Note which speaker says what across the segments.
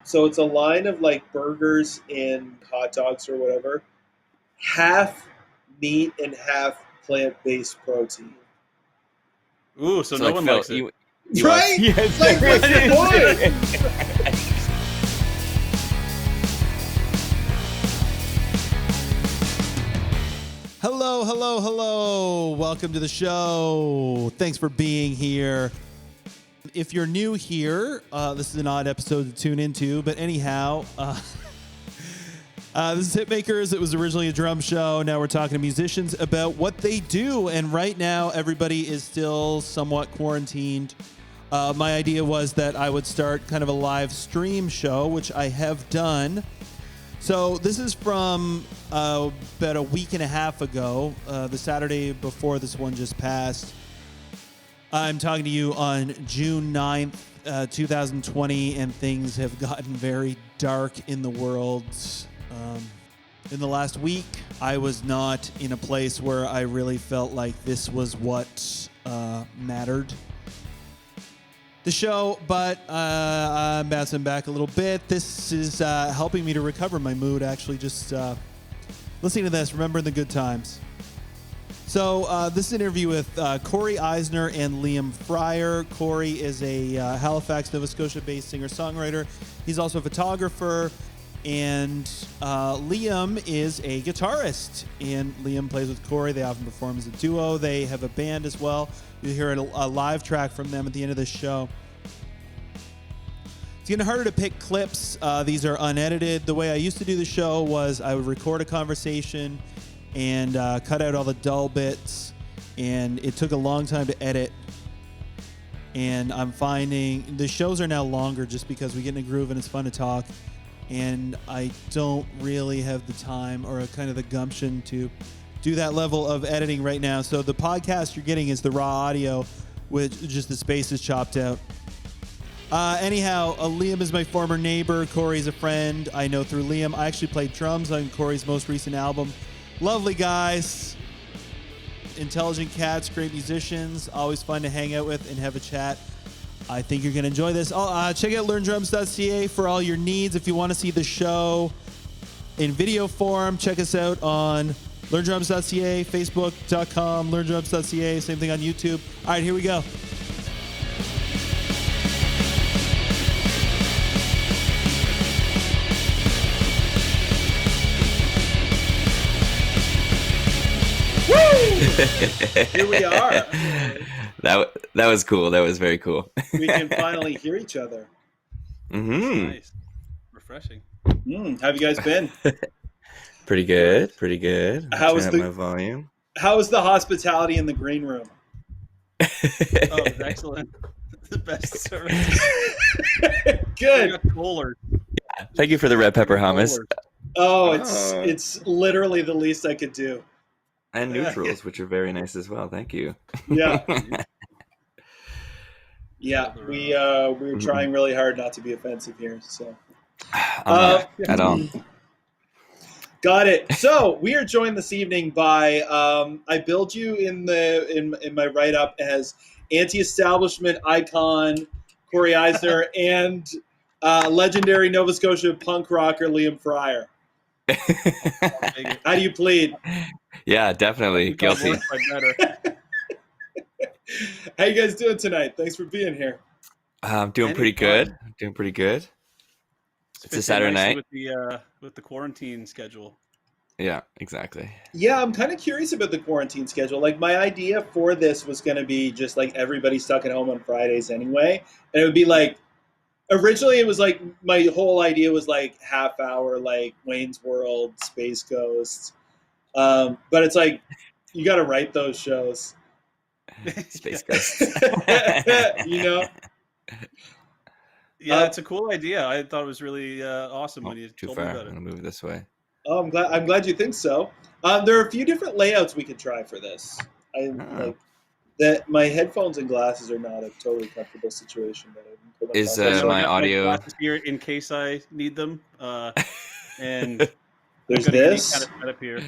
Speaker 1: So it's a line of like burgers and hot dogs or whatever, half meat and half plant-based protein.
Speaker 2: Ooh, so no
Speaker 3: like
Speaker 2: one
Speaker 3: Phil,
Speaker 2: likes it.
Speaker 3: you
Speaker 1: Right?
Speaker 3: Yes,
Speaker 1: Like, what's the point?
Speaker 4: Hello, hello, hello. Welcome to the show. Thanks for being here. If you're new here, this is an odd episode to tune into, but anyhow, this is Hitmakers. It was originally a drum show. Now we're talking to musicians about what they do, and right now everybody is still somewhat quarantined. My idea was that I would start kind of a live stream show, which I have done. So this is from about a week and a half ago, the Saturday before this one just passed. I'm talking to you on June 9th, 2020, and things have gotten very dark in the world. In the last week, I was not in a place where I really felt like this was what mattered. The show, but I'm bouncing back a little bit. This is helping me to recover my mood, actually, just listening to this, remembering the good times. So this is an interview with Corey Isenor and Liam Frier. Corey is a Halifax, Nova Scotia-based singer-songwriter. He's also a photographer, and Liam is a guitarist. And Liam plays with Corey. They often perform as a duo. They have a band as well. You'll hear a live track from them at the end of this show. It's getting harder to pick clips. These are unedited. The way I used to do the show was I would record a conversation and cut out all the dull bits, and it took a long time to edit. And I'm finding the shows are now longer just because we get in a groove and it's fun to talk, and I don't really have the time or kind of the gumption to do that level of editing right now. So the podcast you're getting is the raw audio with just the spaces chopped out. Anyhow, Liam is my former neighbor. Corey's a friend I know through Liam. I actually played drums on Corey's most recent album. Lovely guys, intelligent cats, great musicians, always fun to hang out with and have a chat. I think you're going to enjoy this. Check out learndrums.ca for all your needs. If you want to see the show in video form, check us out on learndrums.ca, facebook.com, learndrums.ca, same thing on YouTube. All right, here we go.
Speaker 1: Here we are.
Speaker 3: That was cool. That was very cool.
Speaker 1: We can finally hear each other.
Speaker 3: Mm-hmm.
Speaker 2: Nice. Refreshing.
Speaker 1: How have you guys been?
Speaker 3: Pretty good. Pretty good.
Speaker 1: How was
Speaker 3: my volume?
Speaker 1: How was the hospitality in the green room?
Speaker 2: Oh, it was excellent. The best service.
Speaker 1: Good.
Speaker 2: Kohler.
Speaker 3: Thank you for the red pepper hummus
Speaker 1: Oh, it's literally the least I could do.
Speaker 3: and neutrals, which are very nice as well. Thank you.
Speaker 1: Yeah. Yeah, we were trying really hard not to be offensive here, so.
Speaker 3: I'm not at all.
Speaker 1: Got it. So we are joined this evening by I billed you in my write up as anti-establishment icon Corey Eisner and legendary Nova Scotia punk rocker Liam Frier. How do you plead?
Speaker 3: Yeah, definitely guilty.
Speaker 1: How you guys doing tonight? Thanks for being here.
Speaker 3: I'm doing pretty good. Doing pretty good. It's a Saturday night
Speaker 2: with the quarantine schedule.
Speaker 3: Yeah, exactly.
Speaker 1: Yeah, I'm kind of curious about the quarantine schedule. Like, my idea for this was going to be just like everybody stuck at home on Fridays anyway, and it would be like originally it was like my whole idea was like half hour like Wayne's World, Space Ghost, but it's like you got to write those shows.
Speaker 3: Space Ghost.
Speaker 1: You know.
Speaker 2: Yeah, it's a cool idea. I thought it was really awesome when you told me about it.
Speaker 3: I'm gonna move this way.
Speaker 1: Oh, I'm glad you think so. There are a few different layouts we could try for this. Like that. My headphones and glasses are not a totally comfortable situation. But
Speaker 3: Is my audio
Speaker 2: glasses here in case I need them? And
Speaker 1: there's this.
Speaker 2: Kind of set up here.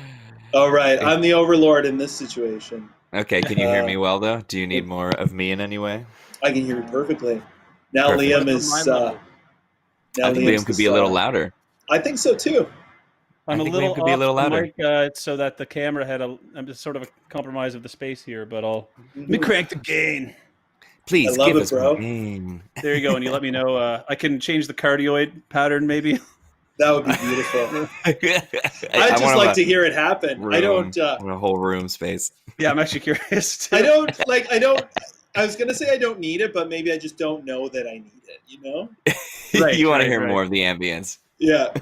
Speaker 1: Oh right, I'm the overlord in this situation.
Speaker 3: Okay, can you hear me well though? Do you need more of me in any way?
Speaker 1: I can hear you perfectly. Now
Speaker 3: Perfect.
Speaker 1: Liam is Now
Speaker 3: I think
Speaker 1: Liam's
Speaker 3: Liam could
Speaker 1: the
Speaker 3: be a little
Speaker 1: star.
Speaker 3: louder.
Speaker 1: I think so too.
Speaker 2: I'm
Speaker 3: I
Speaker 2: a
Speaker 3: think
Speaker 2: little
Speaker 3: Liam could be a
Speaker 2: off
Speaker 3: little
Speaker 2: the
Speaker 3: louder.
Speaker 2: mic so that the camera had I'm just sort of a compromise of the space here, but let me
Speaker 1: Mhm.
Speaker 2: crank the gain.
Speaker 3: Please
Speaker 1: I love
Speaker 3: give
Speaker 1: it,
Speaker 3: us
Speaker 1: bro.
Speaker 3: more gain.
Speaker 2: There you go, and you let me know. I can change the cardioid pattern, maybe.
Speaker 1: That would be beautiful.
Speaker 3: I
Speaker 1: I'd just
Speaker 3: want
Speaker 1: like to hear it happen.
Speaker 3: room,
Speaker 1: I don't.
Speaker 3: I want a whole room space.
Speaker 2: Yeah, I'm actually curious. Too.
Speaker 1: I don't like. I don't. I was gonna say I don't need it, but maybe I just don't know that I need it. You know?
Speaker 2: Right,
Speaker 3: You want to
Speaker 2: right,
Speaker 3: hear
Speaker 2: right.
Speaker 3: more of the ambience
Speaker 1: Yeah.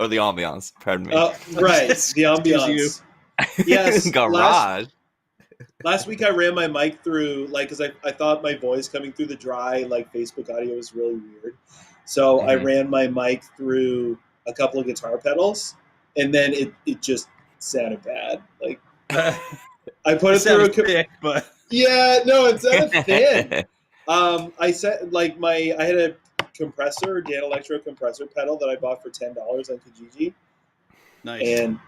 Speaker 3: or the ambiance? Pardon me.
Speaker 1: Right.
Speaker 2: Excuse
Speaker 1: The
Speaker 2: you.
Speaker 1: ambiance. Yes.
Speaker 3: Garage.
Speaker 1: Last week I ran my mic through because I thought my voice coming through the dry Facebook audio was really weird, so I ran my mic through a couple of guitar pedals, and then it just sounded bad. Like I put it through
Speaker 2: thick, but
Speaker 1: yeah, no, it sounded thin. I said I had a compressor, Dan Electro compressor pedal that I bought for $10 on Kijiji,
Speaker 2: nice.
Speaker 1: and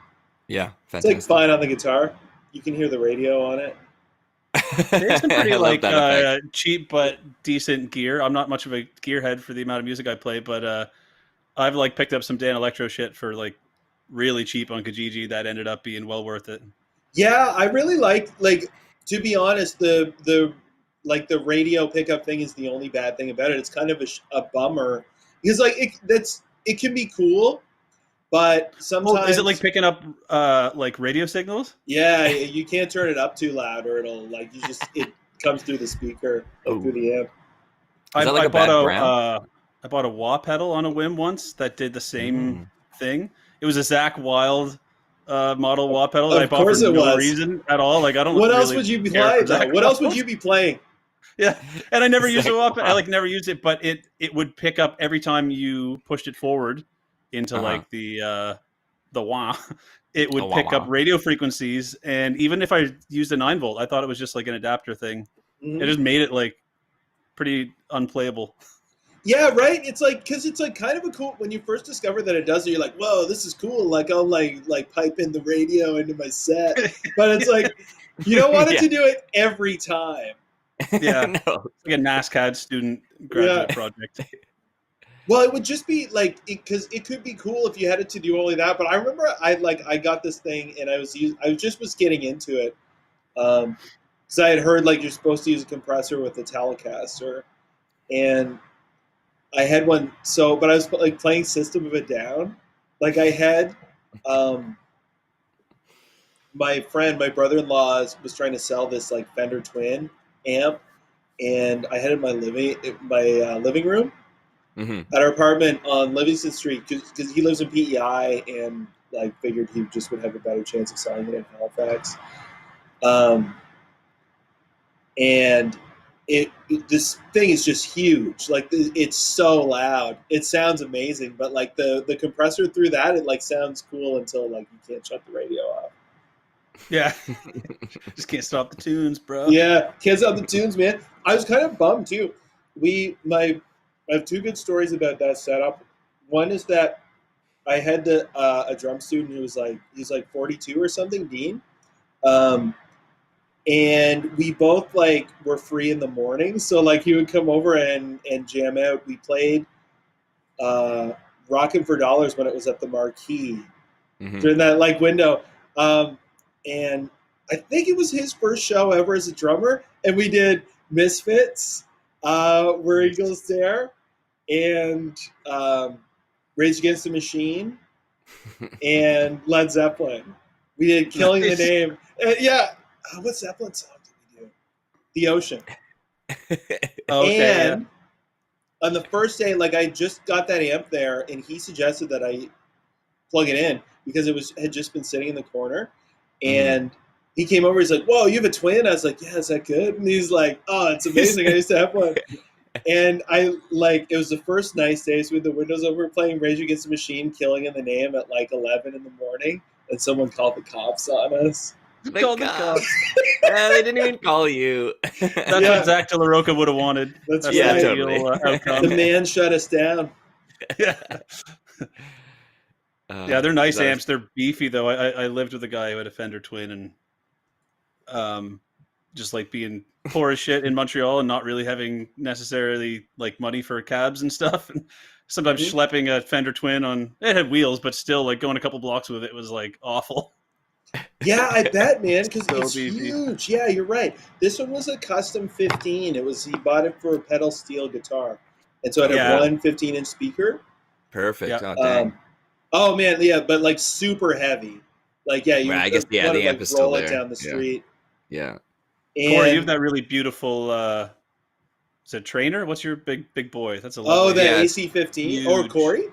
Speaker 3: Yeah,
Speaker 1: it's
Speaker 3: fantastic.
Speaker 1: like fine on the guitar. You can hear the radio on it.
Speaker 2: There's some pretty
Speaker 3: I love that effect.
Speaker 2: cheap but decent gear. I'm not much of a gearhead for the amount of music I play, but I've picked up some Dan Electro shit for really cheap on Kijiji that ended up being well worth it.
Speaker 1: Yeah, I really like to be honest, the the radio pickup thing is the only bad thing about it. It's kind of a bummer because it can be cool, but sometimes
Speaker 2: is it like picking up radio signals?
Speaker 1: Yeah, you can't turn it up too loud or it'll it comes through the speaker through the amp.
Speaker 3: Is that like a bad brand?
Speaker 2: I bought a wah pedal on a whim once that did the same thing. It was a Zach Wild model wah pedal that I bought for no reason at all. I don't.
Speaker 1: What
Speaker 2: really
Speaker 1: else would you be playing? What else would you be playing?
Speaker 2: Yeah, and I never used a wah pedal. I never used it, but it would pick up every time you pushed it forward into the wah. It would pick up radio frequencies, and even if I used a 9-volt, I thought it was just like an adapter thing. It just made it pretty unplayable.
Speaker 1: Yeah, right. It's because it's kind of a cool when you first discover that it does it. You're like, whoa, this is cool. Like I'll pipe in the radio into my set, but it's you don't want it to do it every time.
Speaker 2: Yeah, no. It's like a NASCAD student graduate project.
Speaker 1: Well, it would just be because it could be cool if you had it to do only that. But I remember I got this thing and I was getting into it because I had heard you're supposed to use a compressor with the Telecaster, and I had one. So, but I was playing System of a Down. I had my brother-in-law was trying to sell this Fender Twin amp, and I had it in my living room. At our apartment on Livingston Street, because he lives in PEI, and figured he just would have a better chance of selling it in Halifax. And this thing is just huge. It's so loud. It sounds amazing, but the compressor through that, it sounds cool until you can't shut the radio off.
Speaker 2: Yeah, just can't stop the tunes, bro.
Speaker 1: Yeah, can't stop the tunes, man. I was kind of bummed too. I have two good stories about that setup. One is that I had a drum student who was he's 42 or something, Dean, and we both were free in the morning, so he would come over and jam out. We played Rockin' for Dollars when it was at the Marquee during that window, and I think it was his first show ever as a drummer, and we did Misfits, Where Eagles Dare, and Rage Against the Machine, and Led Zeppelin. We did Killing the Name. Yeah. What Zeppelin song did we do? The Ocean. And on the first day, I just got that amp there, and he suggested that I plug it in because had just been sitting in the corner. And he came over, he's like, whoa, you have a twin? I was like, yeah, is that good? And he's like, oh, it's amazing. I used to have one. And it was the first nice day, so we had the windows over, playing Rage Against the Machine, Killing in the Name at 11 in the morning, and someone called the cops on us.
Speaker 3: They didn't even call you.
Speaker 2: That's what Zach De La Roca would have wanted.
Speaker 1: That's
Speaker 2: right.
Speaker 1: Yeah,
Speaker 3: totally.
Speaker 1: Outcome. The man shut us down.
Speaker 2: Yeah. Yeah, they're nice amps. They're beefy, though. I lived with a guy who had a Fender Twin, and just being poor as shit in Montreal and not really having necessarily like money for cabs and stuff, and sometimes schlepping a Fender Twin on, it had wheels, but still like going a couple blocks with it was like awful.
Speaker 1: Yeah, I bet, man, because
Speaker 2: So
Speaker 1: it's
Speaker 2: beefy.
Speaker 1: huge. Yeah, you're right. This one was a custom 15. He bought it for a pedal steel guitar, and so it had one 15-inch speaker.
Speaker 3: Perfect.
Speaker 2: Yeah.
Speaker 3: Oh, dang.
Speaker 1: Oh man, yeah, but like super heavy. Like you.
Speaker 3: Right, I guess the amp is still
Speaker 1: roll it
Speaker 3: there.
Speaker 1: down the street.
Speaker 3: Yeah.
Speaker 1: And,
Speaker 2: Corey, you have that really beautiful. Is it Trainer? What's your big boy? That's a lovely.
Speaker 1: the
Speaker 3: Yeah,
Speaker 1: AC-15 or
Speaker 2: huge.
Speaker 1: Corey?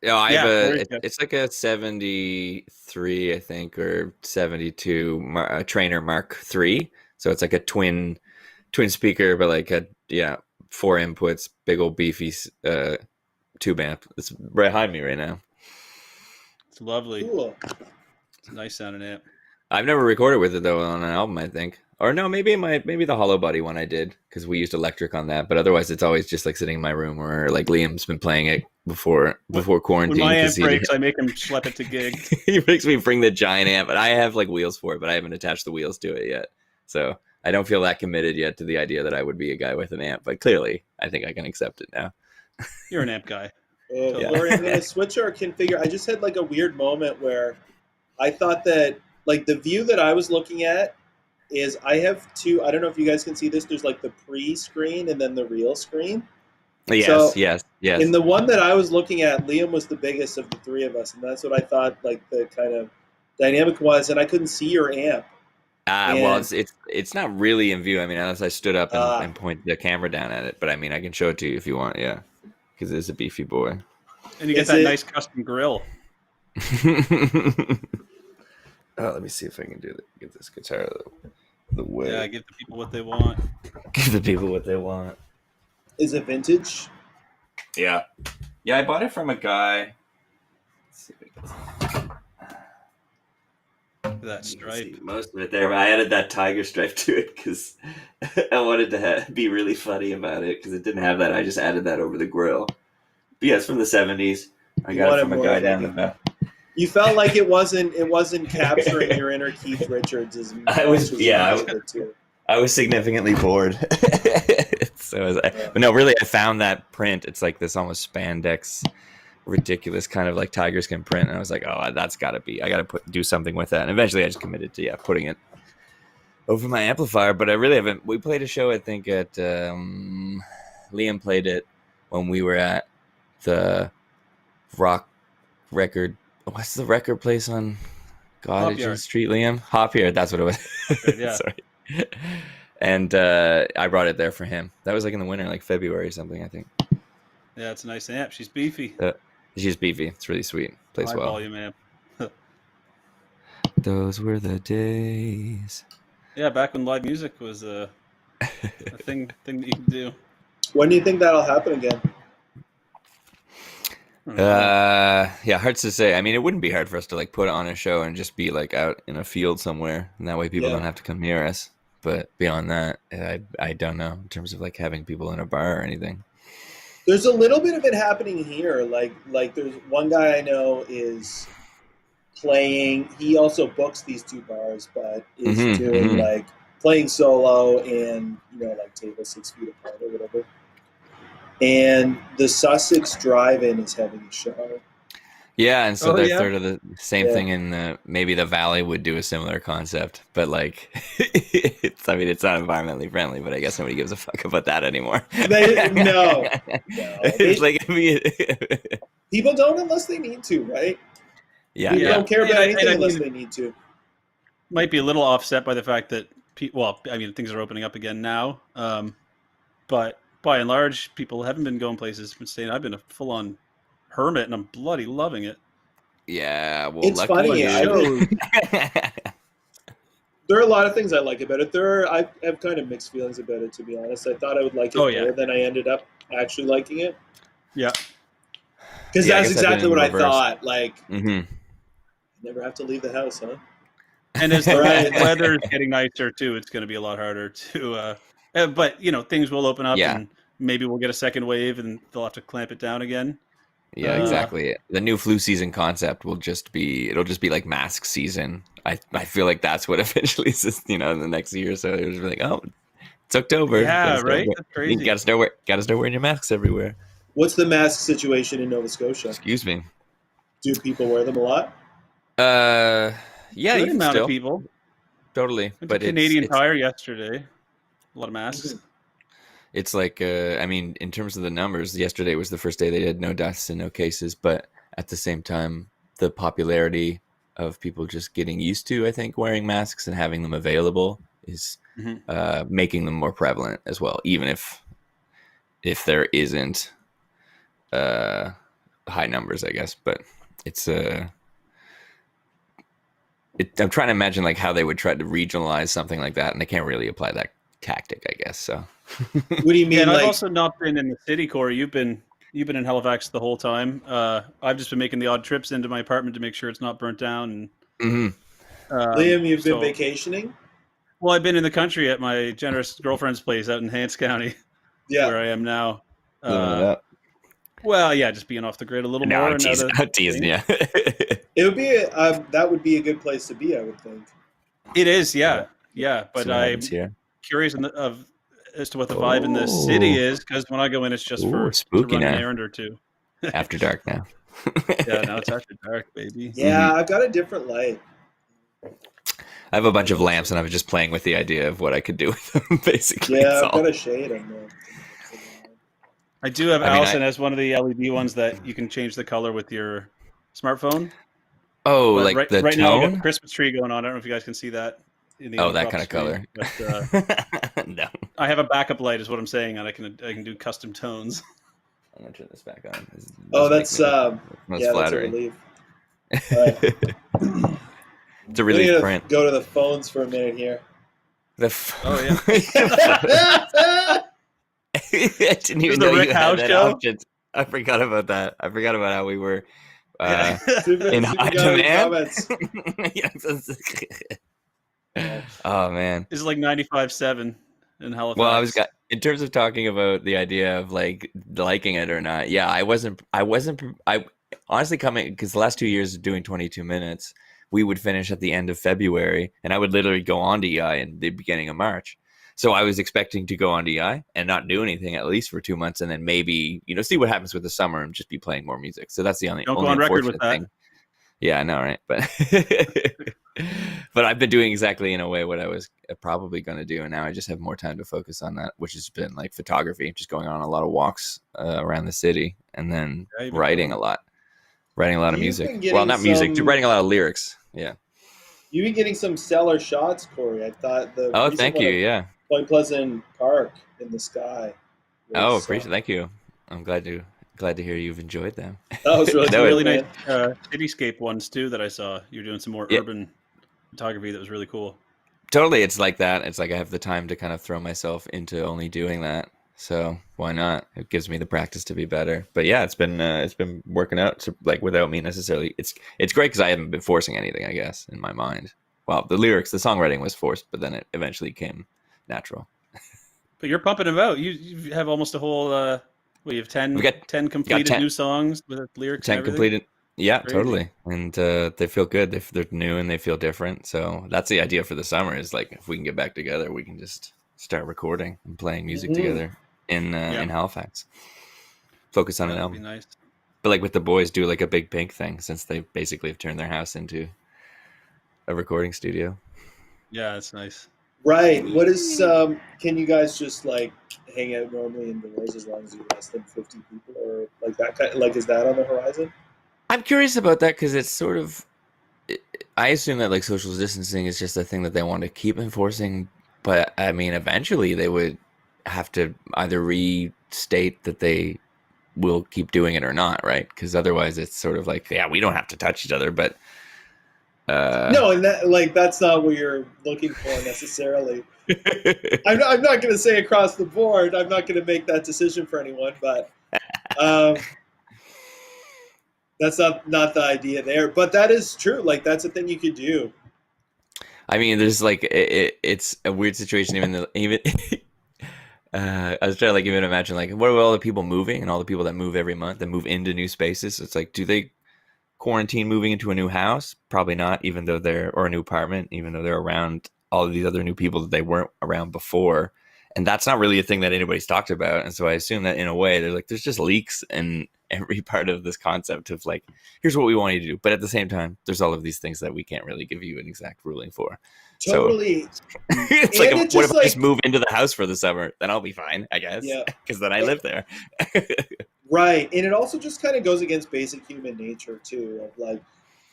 Speaker 3: Yeah, I have
Speaker 2: Corey's good.
Speaker 3: it's like a 73, I think, or 72 Trainer Mark III. So it's like a twin speaker, but like 4 inputs, big old beefy tube amp. It's behind me right now.
Speaker 2: It's lovely.
Speaker 1: Cool.
Speaker 2: It's a nice sounding amp.
Speaker 3: I've never recorded with it though on an album, I think. Or no, maybe the Hollow Body one I did, because we used electric on that. But otherwise, it's always just like sitting in my room, or like Liam's been playing it before quarantine.
Speaker 2: When my amp breaks, I make him schlep it to gig.
Speaker 3: He makes me bring the giant amp, but I have like wheels for it, but I haven't attached the wheels to it yet. So I don't feel that committed yet to the idea that I would be a guy with an amp. But clearly, I think I can accept it now.
Speaker 2: You're an amp guy.
Speaker 1: Corey, I'm gonna switch our configure. I just had like a weird moment where I thought that like the view that I was looking at is I have two. I don't know if you guys can see this. There's like the pre-screen and then the real screen.
Speaker 3: Yes.
Speaker 1: In the one that I was looking at, Liam was the biggest of the three of us, and that's what I thought like the kind of dynamic was. And I couldn't see your amp.
Speaker 3: Well, it's not really in view. I mean, unless I stood up and point the camera down at it. But I mean, I can show it to you if you want. Yeah, because it is a beefy boy.
Speaker 2: And you get that nice custom grill.
Speaker 3: Let me see if I can get this guitar the way.
Speaker 2: Yeah, give the people what they want.
Speaker 3: Give the people what they want.
Speaker 1: Is it vintage?
Speaker 3: Yeah. Yeah, I bought it from a guy. Let's see if I can
Speaker 2: That stripe.
Speaker 3: most of it there, but I added that tiger stripe to it because I wanted to be really funny about it, because it didn't have that. I just added that over the grill. But yeah, it's from the 70s. I got it from a guy down the back.
Speaker 1: You felt like it wasn't capturing your inner Keith Richards as much.
Speaker 3: I was significantly bored. But no, really, I found that print. It's like this almost spandex, ridiculous kind of like tiger skin print, and I was like, oh, that's got to be. I got to do something with that. And eventually, I just committed to putting it over my amplifier. But I really haven't. We played a show, I think, at Liam played it when we were at the rock record. What's the record place on Goddard Street, Liam? Hop Yard, that's what it was.
Speaker 2: Yeah.
Speaker 3: Sorry. And I brought it there for him. That was like in the winter, like February or something, I think.
Speaker 2: Yeah, it's a nice amp. She's beefy.
Speaker 3: She's beefy. It's really sweet. Plays
Speaker 2: High
Speaker 3: well.
Speaker 2: volume amp.
Speaker 3: Those were the days.
Speaker 2: Yeah, back when live music was a thing that you could do.
Speaker 1: When do you think that'll happen again?
Speaker 3: Hard to say. I mean, it wouldn't be hard for us to like put on a show and just be like out in a field somewhere, and that way people don't have to come near us. But beyond that, I don't know in terms of like having people in a bar or anything.
Speaker 1: There's a little bit of it happening here. Like there's one guy I know is playing. He also books these two bars, but is doing like playing solo and like table 6 feet apart or whatever. And the Sussex Drive-In is having a show.
Speaker 3: Yeah, and so they're sort of the same thing in maybe the Valley would do a similar concept, but like it's not environmentally friendly, but I guess nobody gives a fuck about that anymore.
Speaker 1: No.
Speaker 3: It's
Speaker 1: People don't unless they need to, right?
Speaker 3: Yeah.
Speaker 1: People don't care about anything
Speaker 2: and
Speaker 1: unless they need to.
Speaker 2: Might be a little offset by the fact that things are opening up again now, but by and large, people haven't been going places. Been staying. I've been a full-on hermit, and I'm bloody loving it.
Speaker 3: Yeah, well,
Speaker 1: it's funny. There are a lot of things I like about it. I have kind of mixed feelings about it, to be honest. I thought I would like it more than I ended up actually liking it.
Speaker 2: Yeah,
Speaker 1: because that's exactly what I thought. Like, never have to leave the house, huh?
Speaker 2: And as the weather is getting nicer too, it's going to be a lot harder to. But things will open up, and maybe we'll get a second wave, and they'll have to clamp it down again.
Speaker 3: Yeah, exactly. The new flu season concept will just be like mask season. I feel like that's what eventually is, in the next year or so. It was like, It's October.
Speaker 2: Yeah, right. That's crazy.
Speaker 3: You gotta start wearing your masks everywhere.
Speaker 1: What's the mask situation in Nova Scotia?
Speaker 3: Excuse me.
Speaker 1: Do people wear them a lot?
Speaker 3: Yeah,
Speaker 2: Good
Speaker 3: you
Speaker 2: amount
Speaker 3: still
Speaker 2: of people.
Speaker 3: totally.
Speaker 2: Went
Speaker 3: But
Speaker 2: to Canadian Tire yesterday. A lot of masks.
Speaker 3: it's like I mean, in terms of the numbers, yesterday was the first day they had no deaths and no cases, but at the same time, the popularity of people just getting used to, I think, wearing masks and having them available is making them more prevalent as well, even if there isn't high numbers, I guess. But it's I'm trying to imagine like how they would try to regionalize something like that, and they can't really apply that tactic, I guess. So
Speaker 1: What do you mean?
Speaker 2: Yeah, and
Speaker 1: like,
Speaker 2: I've also not been in the city, Corey. You've been in Halifax the whole time. I've just been making the odd trips into my apartment to make sure it's not burnt down. And
Speaker 1: Liam, you've been vacationing?
Speaker 2: Well, I've been in the country at my generous girlfriend's place out in Hants County, where I am now.
Speaker 3: living it up.
Speaker 2: Well, yeah, just being off the grid a little
Speaker 3: No,
Speaker 2: more.
Speaker 3: I'm teasing you.
Speaker 1: It would be that would be a good place to be, I would think.
Speaker 2: It is, yeah. But I'm curious as to what the vibe in the city is, because when I go in, it's just to run an errand or two.
Speaker 3: After dark now.
Speaker 2: Yeah, now it's after dark, baby.
Speaker 1: Yeah, I've got a different light.
Speaker 3: I have a bunch of lamps, and I was just playing with the idea of what I could do with them, basically.
Speaker 1: Yeah, I've got a shade on there.
Speaker 2: I do have Allison as one of the LED ones that you can change the color with your smartphone.
Speaker 3: Oh,
Speaker 2: but
Speaker 3: like
Speaker 2: right,
Speaker 3: the
Speaker 2: right
Speaker 3: tone?
Speaker 2: now, I got a Christmas tree going on. I don't know if you guys can see that.
Speaker 3: That kind of color.
Speaker 2: But,
Speaker 3: no.
Speaker 2: I have a backup light, is what I'm saying, and I can do custom tones.
Speaker 3: I'm gonna turn this back on.
Speaker 1: That's flattering. That's a relief.
Speaker 3: It's a relief print.
Speaker 1: Go to the phones for a minute here.
Speaker 2: Oh
Speaker 3: yeah. I didn't even know you had that option. I forgot about that. I forgot about how we were in high demand. Oh man,
Speaker 2: this is like 95.7 in Halifax.
Speaker 3: Well, in terms of talking about the idea of like liking it or not. Yeah, I honestly coming because the last 2 years of doing 22 minutes, we would finish at the end of February, and I would literally go on to EI in the beginning of March. So I was expecting to go on to EI and not do anything at least for 2 months, and then maybe see what happens with the summer and just be playing more music. So that's the only
Speaker 2: go on record with that
Speaker 3: thing. Yeah, I know, right? But but I've been doing exactly in a way what I was probably going to do, and now I just have more time to focus on that, which has been like photography, just going on a lot of walks around the city, and then writing a lot of music. Well, not music, writing a lot of lyrics. Yeah.
Speaker 1: You've been getting some stellar shots, Corey. I thought
Speaker 3: thank you. Yeah.
Speaker 1: Point Pleasant Park in the sky.
Speaker 3: Appreciate. Thank you. I'm glad to hear you've enjoyed them.
Speaker 1: That was really
Speaker 2: really nice cityscape ones too that I saw. You're doing some more urban photography that was really cool.
Speaker 3: Totally, it's like that. It's like I have the time to kind of throw myself into only doing that. So why not? It gives me the practice to be better. But yeah, it's been working out. So like without me necessarily, it's great because I haven't been forcing anything, I guess, in my mind. Well, the songwriting was forced, but then it eventually came natural.
Speaker 2: But you're pumping them out. You have almost a whole. You have 10 completed new songs with lyrics.
Speaker 3: 10 completed. Yeah,
Speaker 2: crazy.
Speaker 3: Totally. And they feel good. They're new and they feel different. So that's the idea for the summer is like if we can get back together, we can just start recording and playing music together in Halifax. Focus on an album.
Speaker 2: Be nice.
Speaker 3: But like with the boys, do like a Big Pink thing since they basically have turned their house into a recording studio.
Speaker 2: Yeah, that's nice.
Speaker 1: Right. What is? Can you guys just like hang out normally indoors as long as you're less than 50 people, or like that kind? Like, is that on the horizon?
Speaker 3: I'm curious about that because it's sort of. I assume that like social distancing is just a thing that they want to keep enforcing, but I mean, eventually they would have to either restate that they will keep doing it or not, right? Because otherwise, it's sort of like, yeah, we don't have to touch each other, but.
Speaker 1: No, and that's not what you're looking for necessarily. I'm not going to say across the board. I'm not going to make that decision for anyone, but that's not the idea there. But that is true. Like that's a thing you could do.
Speaker 3: I mean, there's like it's a weird situation. Even I was trying to like even imagine like what are all the people moving and all the people that move every month that move into new spaces. It's like, do they quarantine moving into a new house? Probably not, even though or a new apartment, even though they're around all of these other new people that they weren't around before. And that's not really a thing that anybody's talked about. And so I assume that in a way, there's just leaks in every part of this concept of like, here's what we want you to do. But at the same time, there's all of these things that we can't really give you an exact ruling for.
Speaker 1: Totally.
Speaker 3: So it's like,
Speaker 1: it's
Speaker 3: what if
Speaker 1: like,
Speaker 3: I just move into the house for the summer? Then I'll be fine, I guess.
Speaker 1: Yeah.
Speaker 3: Because then I live there.
Speaker 1: Right. And it also just kind of goes against basic human nature, too, of like,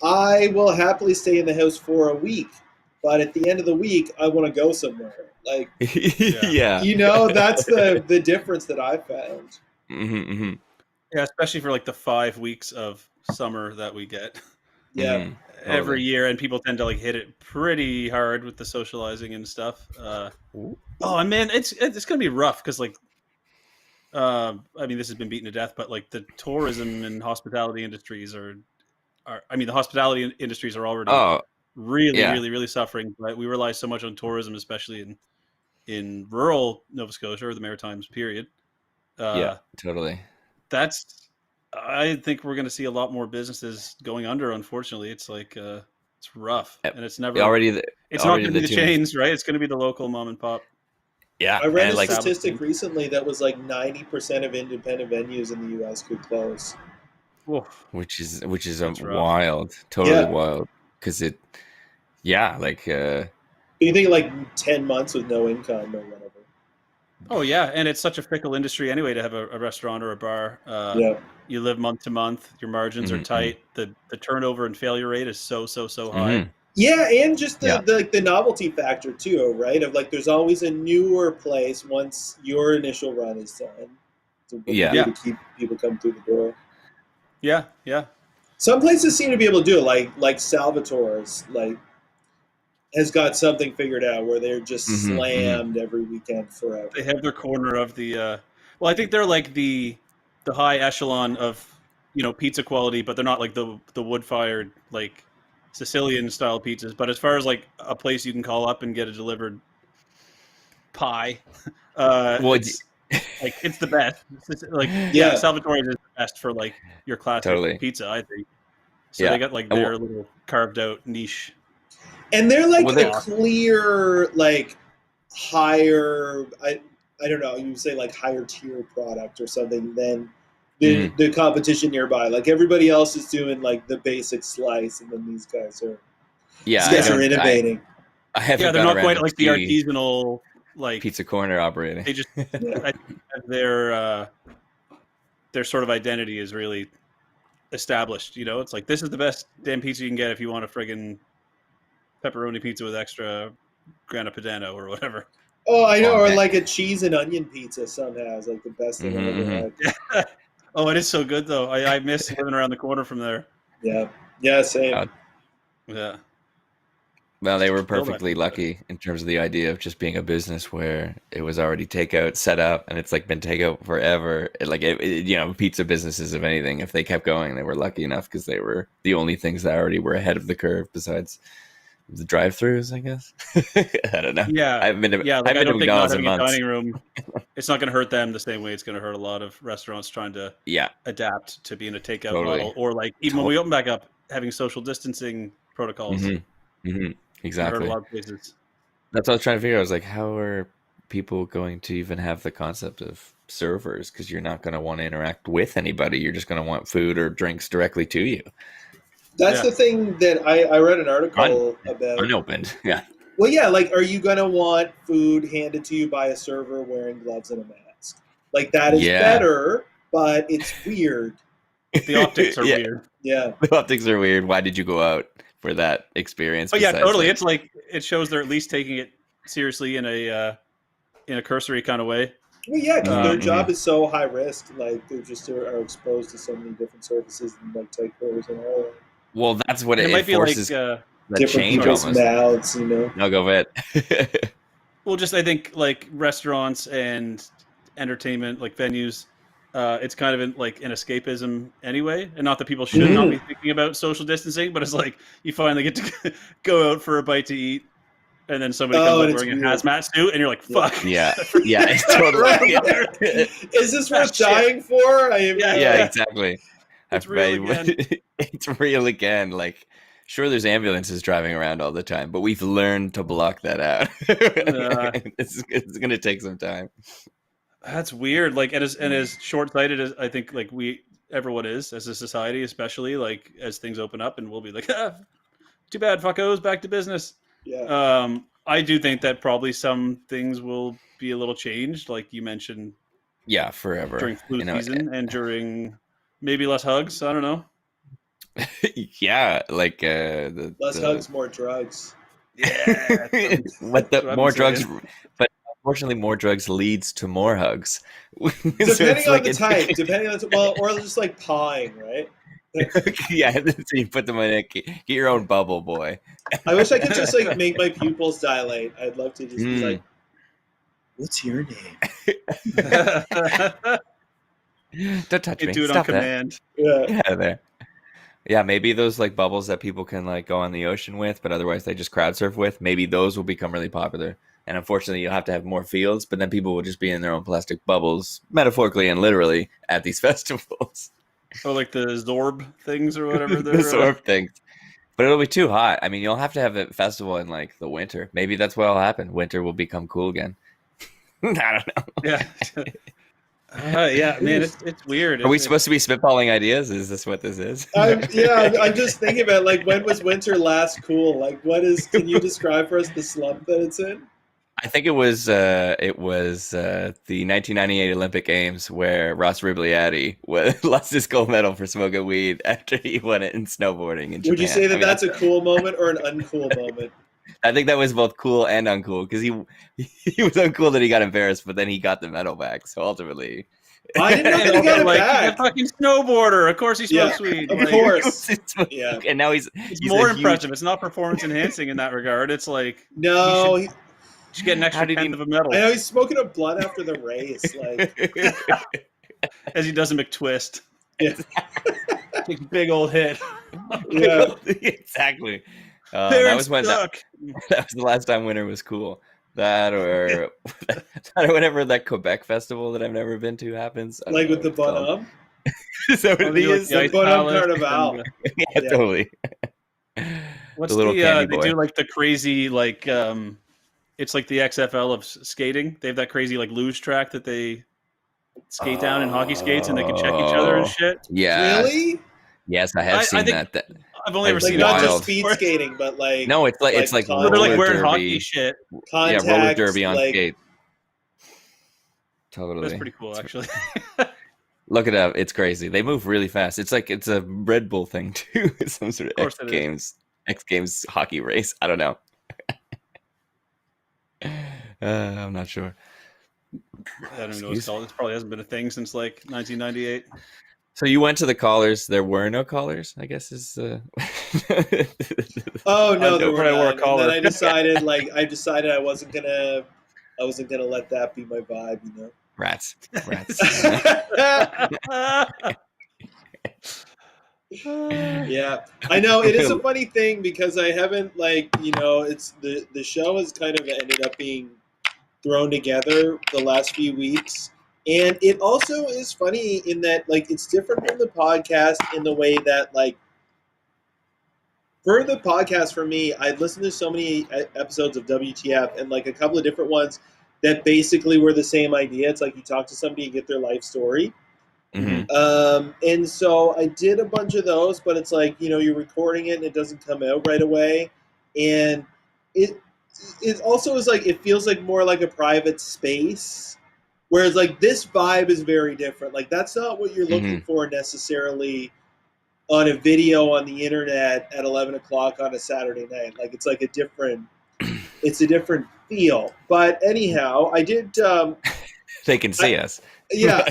Speaker 1: I will happily stay in the house for a week, but at the end of the week, I want to go somewhere. Like,
Speaker 3: Yeah.
Speaker 1: you know, that's the difference that I found.
Speaker 3: Mm-hmm, mm-hmm.
Speaker 2: Yeah, especially for like the 5 weeks of summer that we get.
Speaker 1: Yeah.
Speaker 3: Mm-hmm.
Speaker 2: Every year, and people tend to like hit it pretty hard with the socializing and stuff. Oh man, it's gonna be rough because like, I mean, this has been beaten to death, but like the tourism and hospitality industries are I mean, the hospitality industries are already really suffering. But we rely so much on tourism, especially in rural Nova Scotia or the Maritimes. Period.
Speaker 3: Yeah, totally.
Speaker 2: I think we're going to see a lot more businesses going under. Unfortunately, it's like it's rough, and it's never it's not going to be the chains, right? It's going to be the local mom and pop.
Speaker 3: Yeah,
Speaker 1: I read a statistic recently that was like 90% of independent venues in the U.S. could close.
Speaker 3: Which is wild, totally wild. Because you
Speaker 1: think like 10 months with no income or whatever.
Speaker 2: Oh yeah, and it's such a fickle industry anyway to have a restaurant or a bar. You live month to month. Your margins are tight. The turnover and failure rate is so high.
Speaker 3: Mm-hmm.
Speaker 1: Yeah, and just the novelty factor too, right? Of like, there's always a newer place once your initial run is done. To keep people come through the door.
Speaker 2: Yeah.
Speaker 1: Some places seem to be able to do it, like Salvatore's, like, has got something figured out where they're just slammed every weekend forever.
Speaker 2: They have their corner of the. Well, I think they're like the high echelon of pizza quality, but they're not like the wood fired like Sicilian style pizzas. But as far as like a place you can call up and get a delivered pie, it's the best. Like Salvatore is the best for like your classic pizza, I think. So they got like their little carved out niche.
Speaker 1: And they're like a clear, like higher, I don't know, you say like higher tier product or something than the competition nearby. Like everybody else is doing like the basic slice, and then these guys are innovating.
Speaker 3: They're
Speaker 2: not quite like the artisanal like
Speaker 3: pizza corner operating.
Speaker 2: They just I think their sort of identity is really established. It's like, this is the best damn pizza you can get if you want a friggin' pepperoni pizza with extra grana padano or whatever.
Speaker 1: Oh, I know, or like a cheese and onion pizza. Some has like the best thing I've ever had.
Speaker 2: Oh, it is so good though. I miss living around the corner from there.
Speaker 1: Yeah, same.
Speaker 2: Yeah.
Speaker 3: Well, they were perfectly lucky in terms of the idea of just being a business where it was already takeout set up, and it's like been takeout forever. Pizza businesses, if anything, if they kept going, they were lucky enough because they were the only things that already were ahead of the curve besides the drive-throughs, I guess. I don't know.
Speaker 2: Yeah,
Speaker 3: I've been to
Speaker 2: I don't think not having a dining room, it's not going to hurt them the same way it's going to hurt a lot of restaurants trying to adapt to being a takeout model, or like even when we open back up, having social distancing protocols.
Speaker 3: Exactly.
Speaker 2: Hurt a lot of places.
Speaker 3: That's what I was trying to figure out. I was like, how are people going to even have the concept of servers? Because you're not going to want to interact with anybody. You're just going to want food or drinks directly to you.
Speaker 1: That's the thing that I read an article about.
Speaker 3: Unopened, yeah.
Speaker 1: Well, yeah, like, are you going to want food handed to you by a server wearing gloves and a mask? Like, that is better, but it's weird.
Speaker 2: The optics are weird.
Speaker 1: Yeah.
Speaker 3: The optics are weird. Why did you go out for that experience?
Speaker 2: Oh, yeah, totally. It's like, it shows they're at least taking it seriously in a cursory kind of way.
Speaker 1: Well, yeah, because their job is so high risk. Like, they just are exposed to so many different surfaces and like takeovers and all that.
Speaker 3: Well, that's what it
Speaker 2: might be
Speaker 3: forces.
Speaker 2: Like
Speaker 1: different people's mouths,
Speaker 3: No, go ahead.
Speaker 2: Well, just I think like restaurants and entertainment, like venues, it's kind of an escapism anyway. And not that people should not be thinking about social distancing, but it's like you finally get to go out for a bite to eat, and then somebody comes up wearing a hazmat suit, and you're like, "Fuck."
Speaker 3: Yeah, it's totally.
Speaker 1: Is this worth dying for?
Speaker 3: Yeah, exactly.
Speaker 2: It's real again.
Speaker 3: It's real again. Like, Sure, there's ambulances driving around all the time, but we've learned to block that out. It's going to take some time.
Speaker 2: That's weird. Like, and as short-sighted as I think, like everyone is as a society, especially like as things open up, and we'll be like, too bad, fuckos, back to business.
Speaker 1: Yeah.
Speaker 2: I do think that probably some things will be a little changed, like you mentioned.
Speaker 3: Yeah, forever
Speaker 2: during flu season and during maybe less hugs. I don't know.
Speaker 3: Yeah, like
Speaker 1: less hugs, more drugs.
Speaker 2: Yeah,
Speaker 3: more drugs, but unfortunately, more drugs leads to more hugs.
Speaker 1: Depending on the type, or just like pawing, right?
Speaker 3: Yeah, so you put them in get your own bubble, boy.
Speaker 1: I wish I could just like make my pupils dilate. I'd love to just be like, "What's your name?"
Speaker 3: Don't touch me.
Speaker 2: Do it
Speaker 3: Stop
Speaker 2: on command.
Speaker 3: Yeah, there. Yeah, maybe those like bubbles that people can like go on the ocean with, but otherwise they just crowd surf with. Maybe those will become really popular. And unfortunately, you'll have to have more fields, but then people will just be in their own plastic bubbles, metaphorically and literally, at these festivals.
Speaker 2: Or like the Zorb things or whatever.
Speaker 3: The Zorb things. But it'll be too hot. I mean, you'll have to have a festival in like the winter. Maybe that's what'll happen. Winter will become cool again. I don't know.
Speaker 2: Yeah. Yeah, man, it's weird.
Speaker 3: Are we supposed to be spitballing ideas? Is this what this is?
Speaker 1: I'm just thinking about like when was winter last cool? Like, can you describe for us the slump that it's in?
Speaker 3: I think it was the 1998 Olympic Games where Ross Ribliatti lost his gold medal for smoking weed after he won it in snowboarding in Japan.
Speaker 1: Would you say that's a cool moment or an uncool moment?
Speaker 3: I think that was both cool and uncool because he was uncool that he got embarrassed, but then he got the medal back. So ultimately,
Speaker 1: I didn't know that he got it back.
Speaker 2: He's a fucking snowboarder. Of course he smokes weed.
Speaker 1: Of course.
Speaker 3: Yeah. And now he's
Speaker 2: more impressive. It's not performance enhancing in that regard. It's like
Speaker 1: no.
Speaker 2: He should get an extra tenth of a medal.
Speaker 1: I know he's smoking up blood after the race, like
Speaker 3: as
Speaker 2: he does a McTwist.
Speaker 1: Yeah.
Speaker 2: Take a big old hit.
Speaker 1: Yeah,
Speaker 3: exactly. That was the last time winter was cool. That or whenever that Quebec festival that I've never been to happens.
Speaker 1: Like with the Bonhomme?
Speaker 3: Is that what it is?
Speaker 1: The Bonhomme Carnival.
Speaker 3: Yeah, totally.
Speaker 2: What's the little they do like the crazy like it's like the XFL of skating. They have that crazy like luge track that they skate down in hockey skates and they can check each other and shit.
Speaker 3: Yeah.
Speaker 1: Really?
Speaker 3: Yes, I have seen that.
Speaker 2: I've only ever
Speaker 1: like
Speaker 2: seen
Speaker 1: not just speed skating, but like
Speaker 3: no, it's like
Speaker 2: they're like wearing hockey shit.
Speaker 1: Contact,
Speaker 3: yeah, roller derby on skate.
Speaker 2: Totally, that's pretty cool, actually.
Speaker 3: Look it up; it's crazy. They move really fast. It's like it's a Red Bull thing too. Some sort of X Games hockey race. I don't know. I'm not sure.
Speaker 2: I don't know what it's called. This probably hasn't been a thing since like 1998.
Speaker 3: So you went to the collars. There were no collars, I guess is.
Speaker 1: Oh no, there were none. And then I decided I wasn't gonna let that be my vibe, you know.
Speaker 3: Rats.
Speaker 1: Yeah, I know it is a funny thing because I haven't it's the show has kind of ended up being thrown together the last few weeks. And it also is funny in that, like, it's different from the podcast in the way that, like, for the podcast, for me, I'd listened to so many episodes of WTF and, like, a couple of different ones that basically were the same idea. It's like you talk to somebody and get their life story.
Speaker 3: Mm-hmm.
Speaker 1: And so I did a bunch of those, but it's like, you're recording it and it doesn't come out right away. And it also is like, it feels like more like a private space. Whereas, like, this vibe is very different. Like, that's not what you're looking for necessarily on a video on the internet at 11 o'clock on a Saturday night. Like, it's like a different feel. But anyhow, I did.
Speaker 3: They can see us.
Speaker 1: Yeah,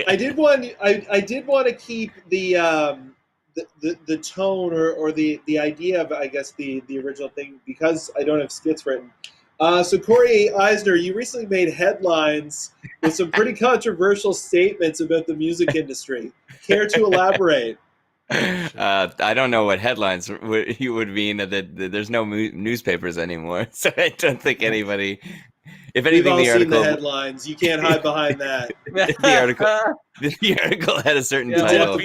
Speaker 1: I did want to keep the tone or the idea of, I guess, the original thing because I don't have skits written. So Corey Isenor, you recently made headlines with some pretty controversial statements about the music industry. Care to elaborate?
Speaker 3: I don't know what headlines you would mean. That there's no newspapers anymore, so I don't think anybody. If anything,
Speaker 1: We've all
Speaker 3: the
Speaker 1: seen the headlines. You can't hide behind that.
Speaker 3: the article had a certain title.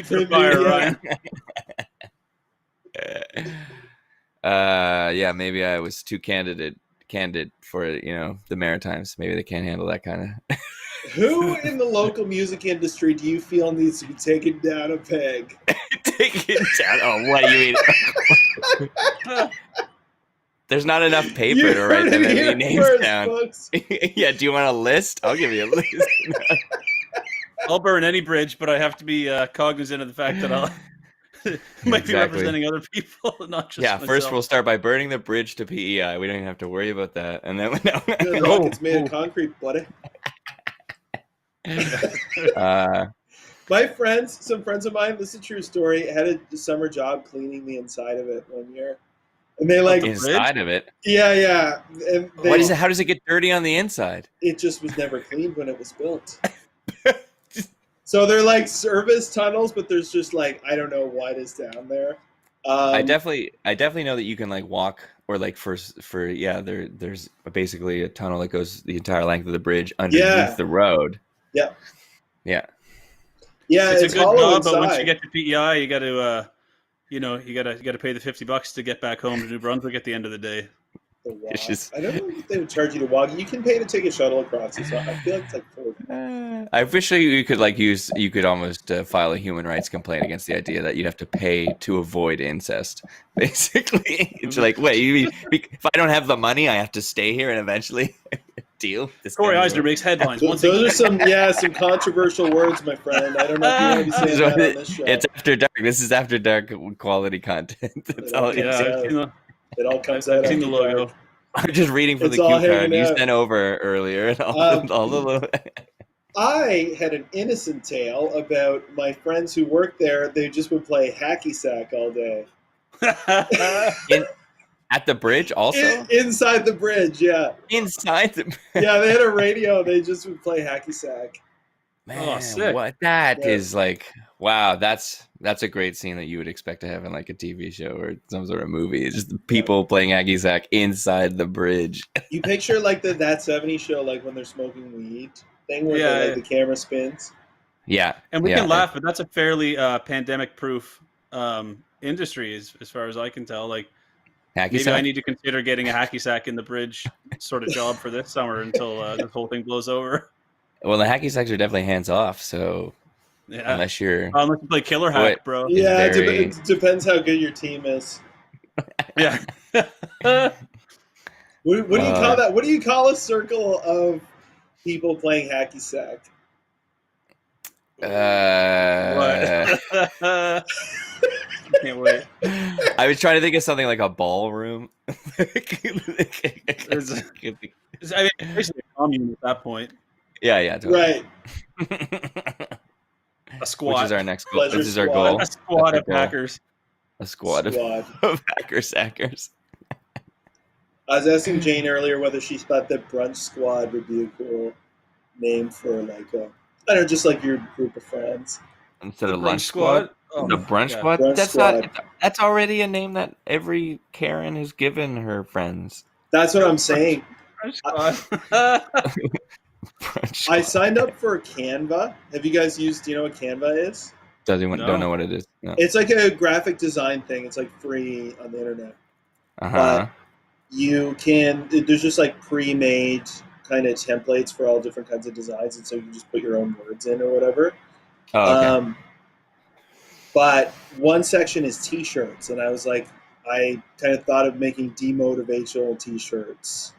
Speaker 3: Yeah, maybe I was too candid for the Maritimes. Maybe they can't handle that kind of.
Speaker 1: Who in the local music industry do you feel needs to be taken down a peg?
Speaker 3: Taken down? Oh, what do you mean? There's not enough paper to write that many names down. Yeah, do you want a list? I'll give you a list.
Speaker 2: I'll burn any bridge, but I have to be cognizant of the fact that I'll might be representing other people, not just myself.
Speaker 3: First we'll start by burning the bridge to PEI. We don't even have to worry about that. And then
Speaker 1: it's made of concrete, buddy. Some friends of mine, this is a true story, had a summer job cleaning the inside of it one year. And they like
Speaker 3: inside of it.
Speaker 1: Yeah. And
Speaker 3: what is it? How does it get dirty on the inside?
Speaker 1: It just was never cleaned when it was built. So they're like service tunnels, but there's just like I don't know what is down there.
Speaker 3: I definitely know that you can like walk or like there's basically a tunnel that goes the entire length of the bridge underneath the road.
Speaker 1: Yeah.
Speaker 3: Yeah.
Speaker 1: Yeah,
Speaker 2: it's a good job,
Speaker 1: inside.
Speaker 2: but once you get to PEI, you got to you got to pay the $50 to get back home to New Brunswick at the end of the day.
Speaker 1: I don't know if they would charge you to walk. You can pay to take a shuttle across. So I feel like it's like $4.
Speaker 3: I wish you could you could almost file a human rights complaint against the idea that you'd have to pay to avoid incest. Basically, it's like, wait, if I don't have the money, I have to stay here and eventually deal.
Speaker 2: Corey Eisner makes headlines.
Speaker 1: Those are some controversial words, my friend. I don't know if you want to be saying that on this show.
Speaker 3: It's after dark. This is after dark quality content. It
Speaker 1: all comes out.
Speaker 2: I've seen the logo.
Speaker 3: I'm just reading from the cue card you sent over earlier. And all the
Speaker 1: I had an innocent tale about my friends who worked there. They just would play hacky sack all day.
Speaker 3: At the bridge also?
Speaker 1: Inside the bridge, yeah.
Speaker 3: Inside the bridge?
Speaker 1: Yeah, they had a radio. They just would play hacky sack.
Speaker 3: Man, sick. That is like, wow, that's a great scene that you would expect to have in like a TV show or some sort of movie. It's just the people playing hacky sack inside the bridge.
Speaker 1: You picture like That 70s Show, like when they're smoking weed thing where the camera spins.
Speaker 3: Yeah.
Speaker 2: And we can laugh, but that's a fairly pandemic-proof industry as far as I can tell. Like, maybe I need to consider getting a hacky sack in the bridge sort of job for this summer until this whole thing blows over.
Speaker 3: Well, the hacky sacks are definitely hands off, so unless you
Speaker 2: play killer hack, bro.
Speaker 1: Yeah, it depends how good your team is.
Speaker 2: Yeah.
Speaker 1: What do you call that? What do you call a circle of people playing hacky sack?
Speaker 2: Can't wait.
Speaker 3: I was trying to think of something like a ballroom.
Speaker 2: Basically a commune at that point.
Speaker 3: Yeah, totally.
Speaker 1: Right.
Speaker 2: A squad.
Speaker 3: Which is our next goal. This is our goal.
Speaker 2: A squad of hackers.
Speaker 3: A squad of hackers.
Speaker 1: I was asking Jane earlier whether she thought that Brunch Squad would be a cool name for just like your group of friends.
Speaker 3: Instead of Lunch Squad?
Speaker 2: Oh,
Speaker 3: the Brunch Squad? That's already a name that every Karen has given her friends.
Speaker 1: That's what I'm saying.
Speaker 2: Brunch Squad.
Speaker 1: I signed up for Canva. Have you guys used? Do you know what Canva is?
Speaker 3: Don't know what it is. No.
Speaker 1: It's like a graphic design thing. It's like free on the internet. But you can. There's just like pre-made kind of templates for all different kinds of designs, and so you just put your own words in or whatever.
Speaker 3: Oh, okay.
Speaker 1: But one section is T-shirts, and I was like, I kind of thought of making demotivational T-shirts.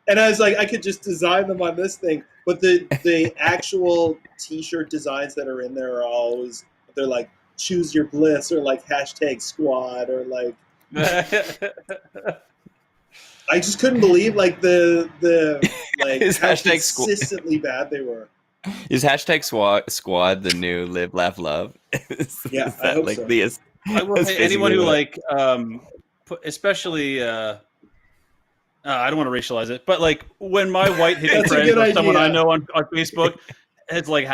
Speaker 1: And I was like, I could just design them on this thing. But the actual T-shirt designs that are in there are always, they're like, choose your bliss, or like #squad, or like. I just couldn't believe like the how consistently bad they were.
Speaker 3: Is #squad the new live, laugh, love?
Speaker 1: Yeah,
Speaker 3: is that
Speaker 1: I hope
Speaker 3: like
Speaker 1: so.
Speaker 2: I will say anyone who like, especially. I don't want to racialize it, but like when my white hippie friend or someone I know on Facebook has like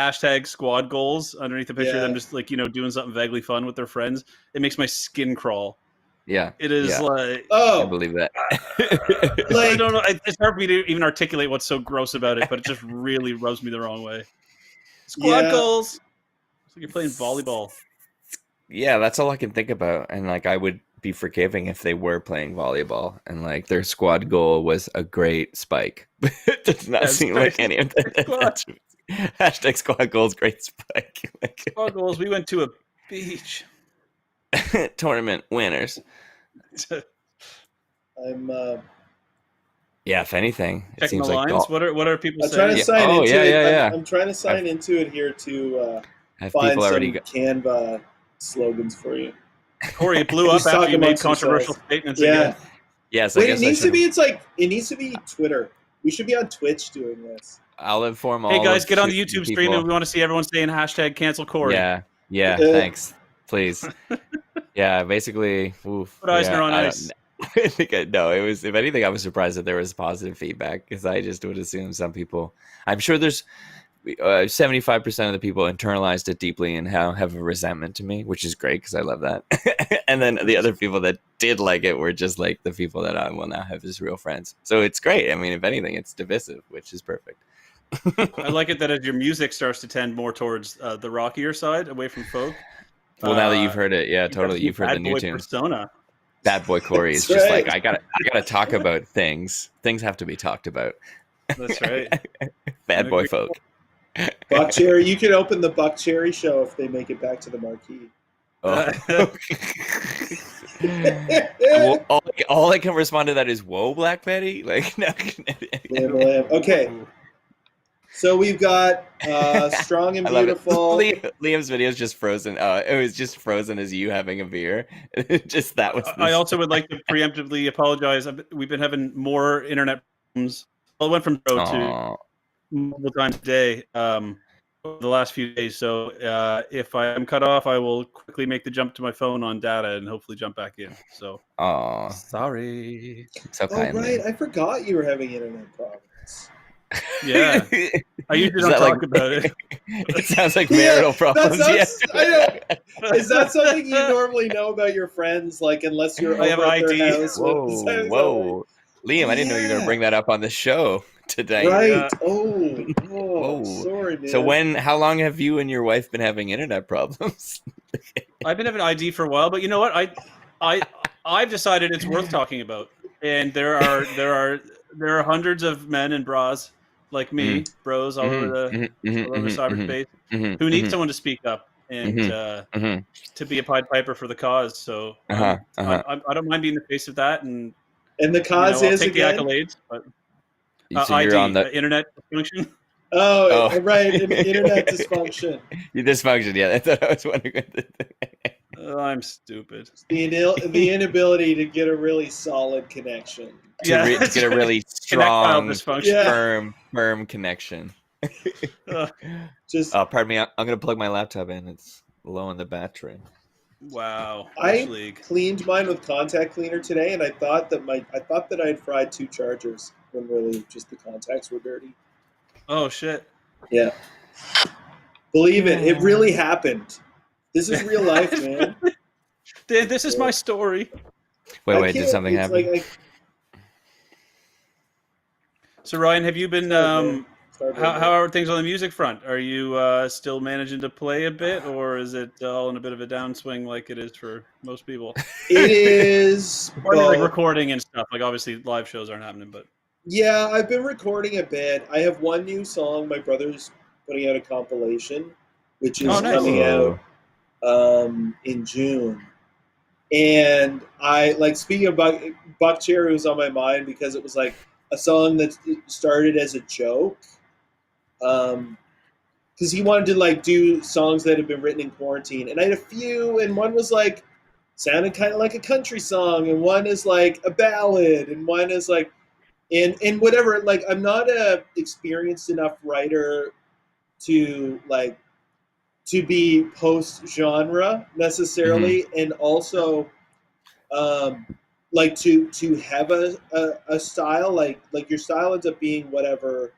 Speaker 2: #squad goals underneath the picture of them just like, doing something vaguely fun with their friends, it makes my skin crawl.
Speaker 3: Yeah.
Speaker 2: It is like...
Speaker 3: I believe that.
Speaker 2: I don't know. It's hard for me to even articulate what's so gross about it, but it just really rubs me the wrong way. Squad goals. It's like you're playing volleyball.
Speaker 3: Yeah, that's all I can think about. And like I would be forgiving if they were playing volleyball and like their squad goal was a great spike. It does not seem like any of that. Hashtag squad goals, great spike.
Speaker 2: Squad goals. We went to a beach.
Speaker 3: Tournament winners.
Speaker 1: I'm
Speaker 3: Yeah, if anything, it
Speaker 2: checking
Speaker 3: seems
Speaker 2: the
Speaker 3: like
Speaker 2: lines. What are people
Speaker 1: I'm trying
Speaker 2: saying?
Speaker 1: to sign into it.
Speaker 3: Yeah.
Speaker 1: I'm trying to sign into it here to
Speaker 3: have
Speaker 1: find
Speaker 3: people
Speaker 1: some
Speaker 3: already
Speaker 1: Canva slogans for you.
Speaker 2: Corey, it blew up
Speaker 1: Just
Speaker 2: after
Speaker 1: talk
Speaker 2: you made
Speaker 1: amongst
Speaker 2: controversial
Speaker 1: yourselves.
Speaker 2: statements
Speaker 1: Yeah.
Speaker 2: again.
Speaker 3: Yes,
Speaker 1: Wait,
Speaker 3: I guess
Speaker 1: it needs to be Twitter. We should be on Twitch doing this.
Speaker 3: I'll inform all.
Speaker 2: Hey guys,
Speaker 3: of
Speaker 2: get on the
Speaker 3: the
Speaker 2: YouTube
Speaker 3: people.
Speaker 2: stream and we want to see everyone saying hashtag cancel Corey.
Speaker 3: Yeah, thanks, please. Yeah, basically. Oof,
Speaker 2: Put Isenor on ice.
Speaker 3: I think no, it was. If anything, I was surprised that there was positive feedback because I just would assume some people. I'm sure there's 75% of the people internalized it deeply and have a resentment to me, which is great because I love that. And then the other people that did like it were just like the people that I will now have as real friends. So it's great. I mean, if anything, it's divisive, which is perfect.
Speaker 2: I like it that as your music starts to tend more towards the rockier side, away from folk.
Speaker 3: Well, now that you've heard it, yeah, totally. You've heard the new tunes.
Speaker 2: Persona.
Speaker 3: Bad Boy Corey is just like I gotta talk about things. Things have to be talked about.
Speaker 2: That's right.
Speaker 3: Bad Boy folk.
Speaker 1: Buck Cherry, you could open the Buck Cherry show if they make it back to the marquee.
Speaker 3: Oh. Well, all I can respond to that is "Whoa, Black Betty!" Like, no.
Speaker 1: Okay, so we've got Strong and Beautiful.
Speaker 3: Liam's video is just frozen. It was just frozen as you having a beer. Just that was.
Speaker 2: I also would like to preemptively apologize. We've been having more internet problems. Well, it went from zero to multiple times a day over the last few days. So if I am cut off, I will quickly make the jump to my phone on data and hopefully jump back in. So, sorry.
Speaker 3: So kindly.
Speaker 1: Right, I forgot you were having internet problems.
Speaker 2: Yeah, I usually don't talk about it.
Speaker 3: It sounds like marital problems.
Speaker 1: I know. Is that something you normally know about your friends? Like, unless you're over at their house.
Speaker 3: Whoa. Liam, I didn't know you were going to bring that up on the show today.
Speaker 1: Right. Oh, sorry, man.
Speaker 3: So how long have you and your wife been having internet problems?
Speaker 2: I've been having ID for a while, but you know what? I've decided it's worth talking about. And there are hundreds of men and bras like me, bros all over cyberspace, who need someone to speak up and to be a Pied Piper for the cause. So I don't mind being the face of that, and
Speaker 1: the cause is
Speaker 2: I'll take
Speaker 1: again?
Speaker 2: the accolades, but
Speaker 3: So
Speaker 2: ID,
Speaker 3: you're on the
Speaker 2: internet dysfunction.
Speaker 1: Oh, right, internet dysfunction.
Speaker 3: Dysfunction, yeah. That's what I was wondering.
Speaker 2: I'm stupid.
Speaker 1: The inability to get a really solid connection.
Speaker 3: To get a really strong, firm connection. Pardon me. I'm going to plug my laptop in. It's low on the battery.
Speaker 2: Wow.
Speaker 1: I cleaned mine with contact cleaner today, and I thought that I had fried 2 chargers when really just the contacts were dirty.
Speaker 2: Oh shit.
Speaker 1: Yeah. Believe it. It really happened. This is real life, man.
Speaker 2: This is my story.
Speaker 3: Wait, did something happen?
Speaker 2: So Ryan, have you been how are things on the music front? Are you still managing to play a bit, or is it all in a bit of a downswing like it is for most people?
Speaker 1: It is
Speaker 2: like recording and stuff. Like obviously live shows aren't happening, but
Speaker 1: yeah, I've been recording a bit. I have one new song. My brother's putting out a compilation, which is coming out in June. And I speaking of Buck Cherry was on my mind because it was like a song that started as a joke. Because he wanted to do songs that had been written in quarantine, and I had a few, and one was sounded kind of like a country song, and one is like a ballad, and one is and whatever. I'm not a experienced enough writer to be post genre necessarily, and also to have a style like your style ends up being whatever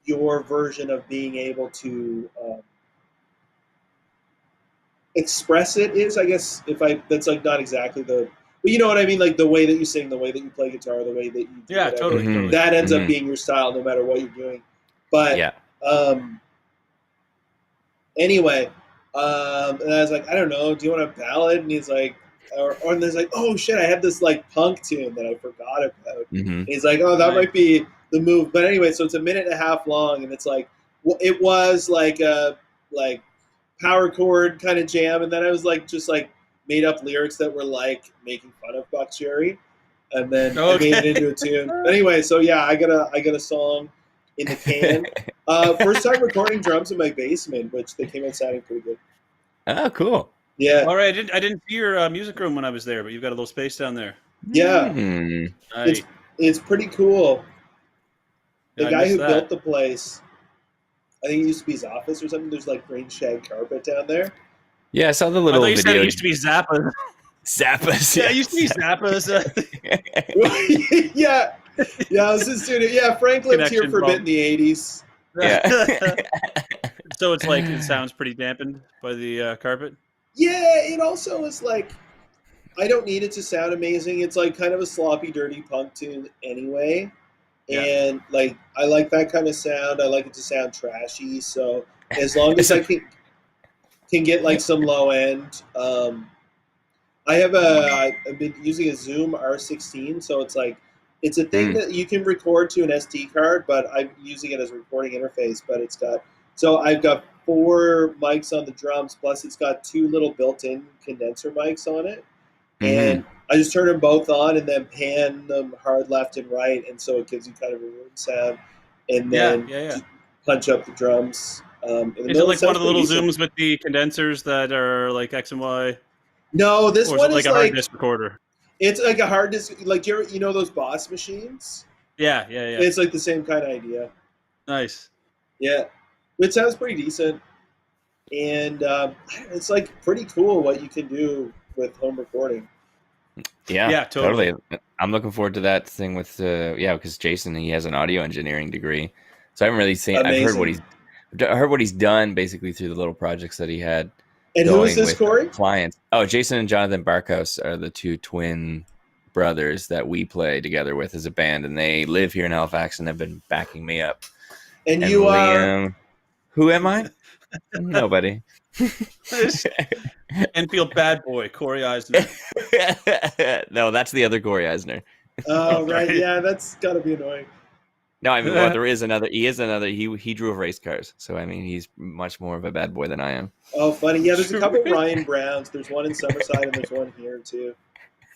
Speaker 1: your version of being able to express it is, I guess. That's not exactly but you know what I mean, the way that you sing, the way that you play guitar, the way that you do whatever,
Speaker 2: totally.
Speaker 1: That ends up being your style no matter what you're doing. But anyway, And I was like, I don't know. Do you want a ballad? And he's like, and there's like, oh shit, I have this like punk tune that I forgot about.
Speaker 3: Mm-hmm.
Speaker 1: And he's like, oh, that might be the move. But anyway, so it's a minute and a half long, and it's like, it was like a like power chord kind of jam, and then I was like just like made up lyrics that were like making fun of Buck Cherry, and then I made it into a tune. Anyway, so yeah, I got a song in the can. First time recording drums in my basement, which they came out sounding pretty good.
Speaker 3: Oh, cool.
Speaker 1: Yeah.
Speaker 2: All right, I didn't see your music room when I was there, but you've got a little space down there.
Speaker 1: Yeah.
Speaker 3: Mm.
Speaker 1: It's pretty cool. The
Speaker 2: Yeah,
Speaker 1: guy who built the place, I think it used to be his office or something. There's like green shag carpet down there.
Speaker 3: Yeah, I saw the little
Speaker 2: video.
Speaker 3: video.
Speaker 2: It used to be Zappa.
Speaker 3: Zappas.
Speaker 2: Yeah, it used to be Zappa's.
Speaker 1: Yeah. Yeah, I was in studio. Yeah, Frank lived here for a bit in the 80s.
Speaker 3: Yeah.
Speaker 2: So it's like it sounds pretty dampened by the carpet?
Speaker 1: Yeah, it also is like, I don't need it to sound amazing. It's like kind of a sloppy, dirty punk tune anyway.
Speaker 2: Yeah.
Speaker 1: And like, I like that kind of sound. I like it to sound trashy. So as long as I can get like some low end. I've been using a Zoom R16, so it's like, it's a thing that you can record to an SD card, but I'm using it as a recording interface. But I've got 4 mics on the drums, plus it's got 2 little built-in condenser mics on it. And I just turn them both on and then pan them hard left and right, and so it gives you kind of a room sound. And then just punch up the drums.
Speaker 2: Is it like one of the little Zooms with the condensers that are like X and Y?
Speaker 1: No, this one is
Speaker 2: like a hard disk recorder.
Speaker 1: It's like a hard disk, like you know those Boss machines?
Speaker 2: Yeah.
Speaker 1: It's like the same kind of idea.
Speaker 2: Nice.
Speaker 1: Yeah, it sounds pretty decent, and it's like pretty cool what you can do with home recording.
Speaker 3: Yeah, totally. I'm looking forward to that thing with because Jason, he has an audio engineering degree, so I haven't really seen.
Speaker 1: Amazing.
Speaker 3: I've heard what he's done basically through the little projects that he had.
Speaker 1: And who is this, Corey?
Speaker 3: Clients. Oh, Jason and Jonathan Barkhouse are the 2 twin brothers that we play together with as a band, and they live here in Halifax and have been backing me up.
Speaker 1: And you
Speaker 3: Liam, who am I? Nobody.
Speaker 2: Enfield bad boy, Corey Eisner.
Speaker 3: No, that's the other Corey Eisner.
Speaker 1: Oh, right. Yeah, that's got to be annoying.
Speaker 3: No, I mean, well, there is another. He is another. He drove race cars, so I mean, he's much more of a bad boy than I am.
Speaker 1: Oh, funny. Yeah, there's a couple Ryan Browns. There's one in Summerside and there's one here too.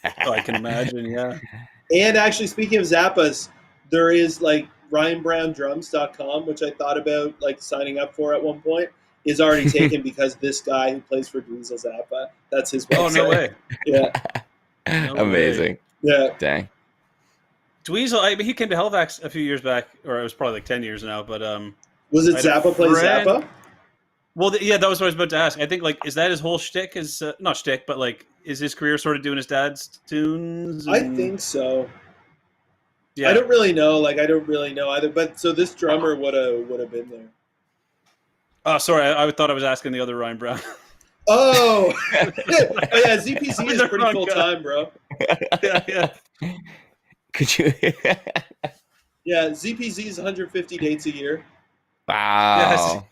Speaker 2: Oh, I can imagine. Yeah.
Speaker 1: And actually, speaking of Zappas, there is like RyanBrownDrums.com, which I thought about like signing up for at one point, is already taken because this guy who plays for Dweezil Zappa, that's his website.
Speaker 2: Oh, no way.
Speaker 1: Yeah.
Speaker 2: No
Speaker 3: Amazing.
Speaker 2: Way.
Speaker 1: Yeah.
Speaker 3: Dang.
Speaker 2: Dweezil, he came to Halifax a few years back, or it was probably like 10 years now, but
Speaker 1: was it Zappa plays Zappa?
Speaker 2: Well, yeah, that was what I was about to ask. I think, like, is that his whole shtick? Not shtick, but, like, is his career sort of doing his dad's tunes?
Speaker 1: I think so.
Speaker 2: Yeah.
Speaker 1: I don't really know. Like, I don't really know either. But so this drummer would have been there.
Speaker 2: Oh, sorry. I thought I was asking the other Ryan Brown.
Speaker 1: Oh. Yeah, ZPC is pretty full time, bro.
Speaker 2: Yeah.
Speaker 3: Could you?
Speaker 1: Yeah, ZPZ is 150 dates a year.
Speaker 3: Wow.
Speaker 2: Yes.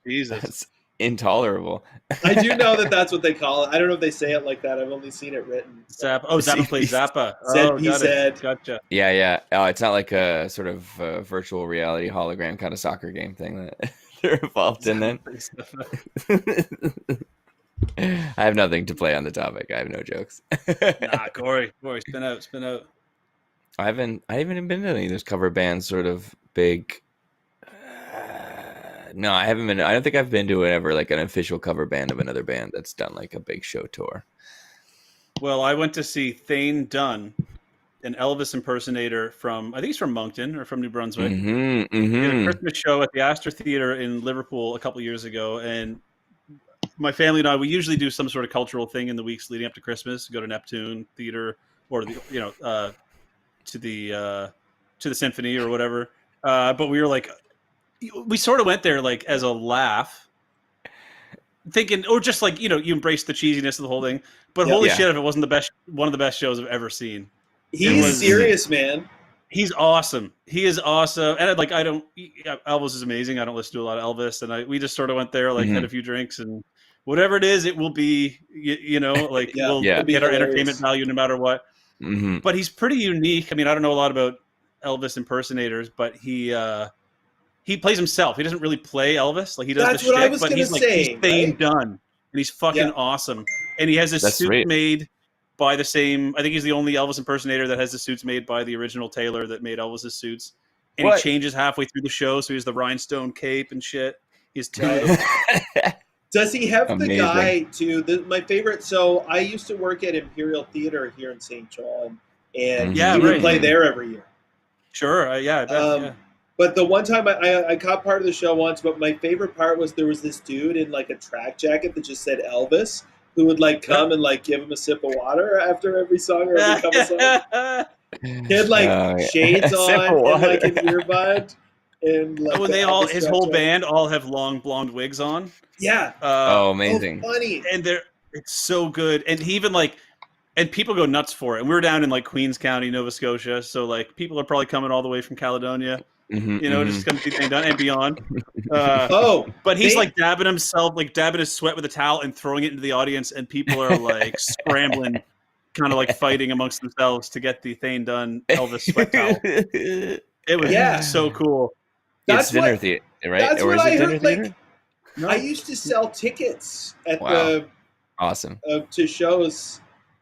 Speaker 2: Jesus.
Speaker 3: That's intolerable.
Speaker 1: I do know that that's what they call it. I don't know if they say it like that. I've only seen it written.
Speaker 2: Zappa. Oh, Zappa plays Zappa.
Speaker 1: ZPZ.
Speaker 2: Gotcha.
Speaker 3: Yeah. Oh, it's not like a sort of virtual reality hologram kind of soccer game thing that they're involved in then. I have nothing to play on the topic. I have no jokes.
Speaker 2: Nah, Corey, spin out.
Speaker 3: I haven't been to any of those cover bands sort of big. No, I haven't been. I don't think I've been to ever like an official cover band of another band that's done like a big show tour.
Speaker 2: Well, I went to see Thane Dunn, an Elvis impersonator from, I think he's from Moncton or from New Brunswick. He did a Christmas show at the Astor Theatre in Liverpool a couple years ago, and my family and I, we usually do some sort of cultural thing in the weeks leading up to Christmas. Go to Neptune Theatre or to the Symphony or whatever. But we were like, we sort of went there like as a laugh, thinking, or just like, you embrace the cheesiness of the whole thing. But holy shit, if it wasn't one of the best shows I've ever seen.
Speaker 1: He's serious, man.
Speaker 2: He's awesome. He is awesome. And like, Elvis is amazing. I don't listen to a lot of Elvis, and we just sort of went there, like had a few drinks, and whatever it is, it will be, like we'll get our entertainment value no matter what.
Speaker 3: Mm-hmm.
Speaker 2: But he's pretty unique. I mean, I don't know a lot about Elvis impersonators, but he plays himself. He doesn't really play Elvis. Like he does
Speaker 1: That's
Speaker 2: the
Speaker 1: what I
Speaker 2: shtick,
Speaker 1: was
Speaker 2: but
Speaker 1: gonna
Speaker 2: he's like
Speaker 1: say,
Speaker 2: he's Thane
Speaker 1: right?
Speaker 2: Dunn, and he's fucking awesome. And he has this suit
Speaker 3: right.
Speaker 2: made by the same. I think he's the only Elvis impersonator that has the suits made by the original tailor that made Elvis's suits. And he changes halfway through the show, so he's the rhinestone cape and shit. He's two of them.
Speaker 1: Does he have
Speaker 3: Amazing.
Speaker 1: the guy too? My favorite. So I used to work at Imperial Theater here in St. John, and he would play there every year.
Speaker 2: Sure, I bet.
Speaker 1: But the one time I caught part of the show once, but my favorite part was there was this dude in like a track jacket that just said Elvis, who would like come and like give him a sip of water after every song or every couple songs. He had like shades on and like an earbud, and like
Speaker 2: his whole band all have long blonde wigs on.
Speaker 1: Yeah.
Speaker 3: Amazing.
Speaker 1: Oh, funny.
Speaker 2: And it's so good. And he even like, and people go nuts for it. And we were down in like Queens County, Nova Scotia, so like people are probably coming all the way from Caledonia. Just come see Thane Dunn and beyond. But he's like dabbing himself, like dabbing his sweat with a towel and throwing it into the audience, and people are like scrambling, kind of like fighting amongst themselves to get the Thane Dunn Elvis sweat towel. It was so cool.
Speaker 3: It's dinner theater, right?
Speaker 1: That's
Speaker 3: or
Speaker 1: what
Speaker 3: is it
Speaker 1: I
Speaker 3: dinner
Speaker 1: heard.
Speaker 3: theater?
Speaker 1: Like, I used to sell tickets at the
Speaker 3: awesome
Speaker 1: to shows,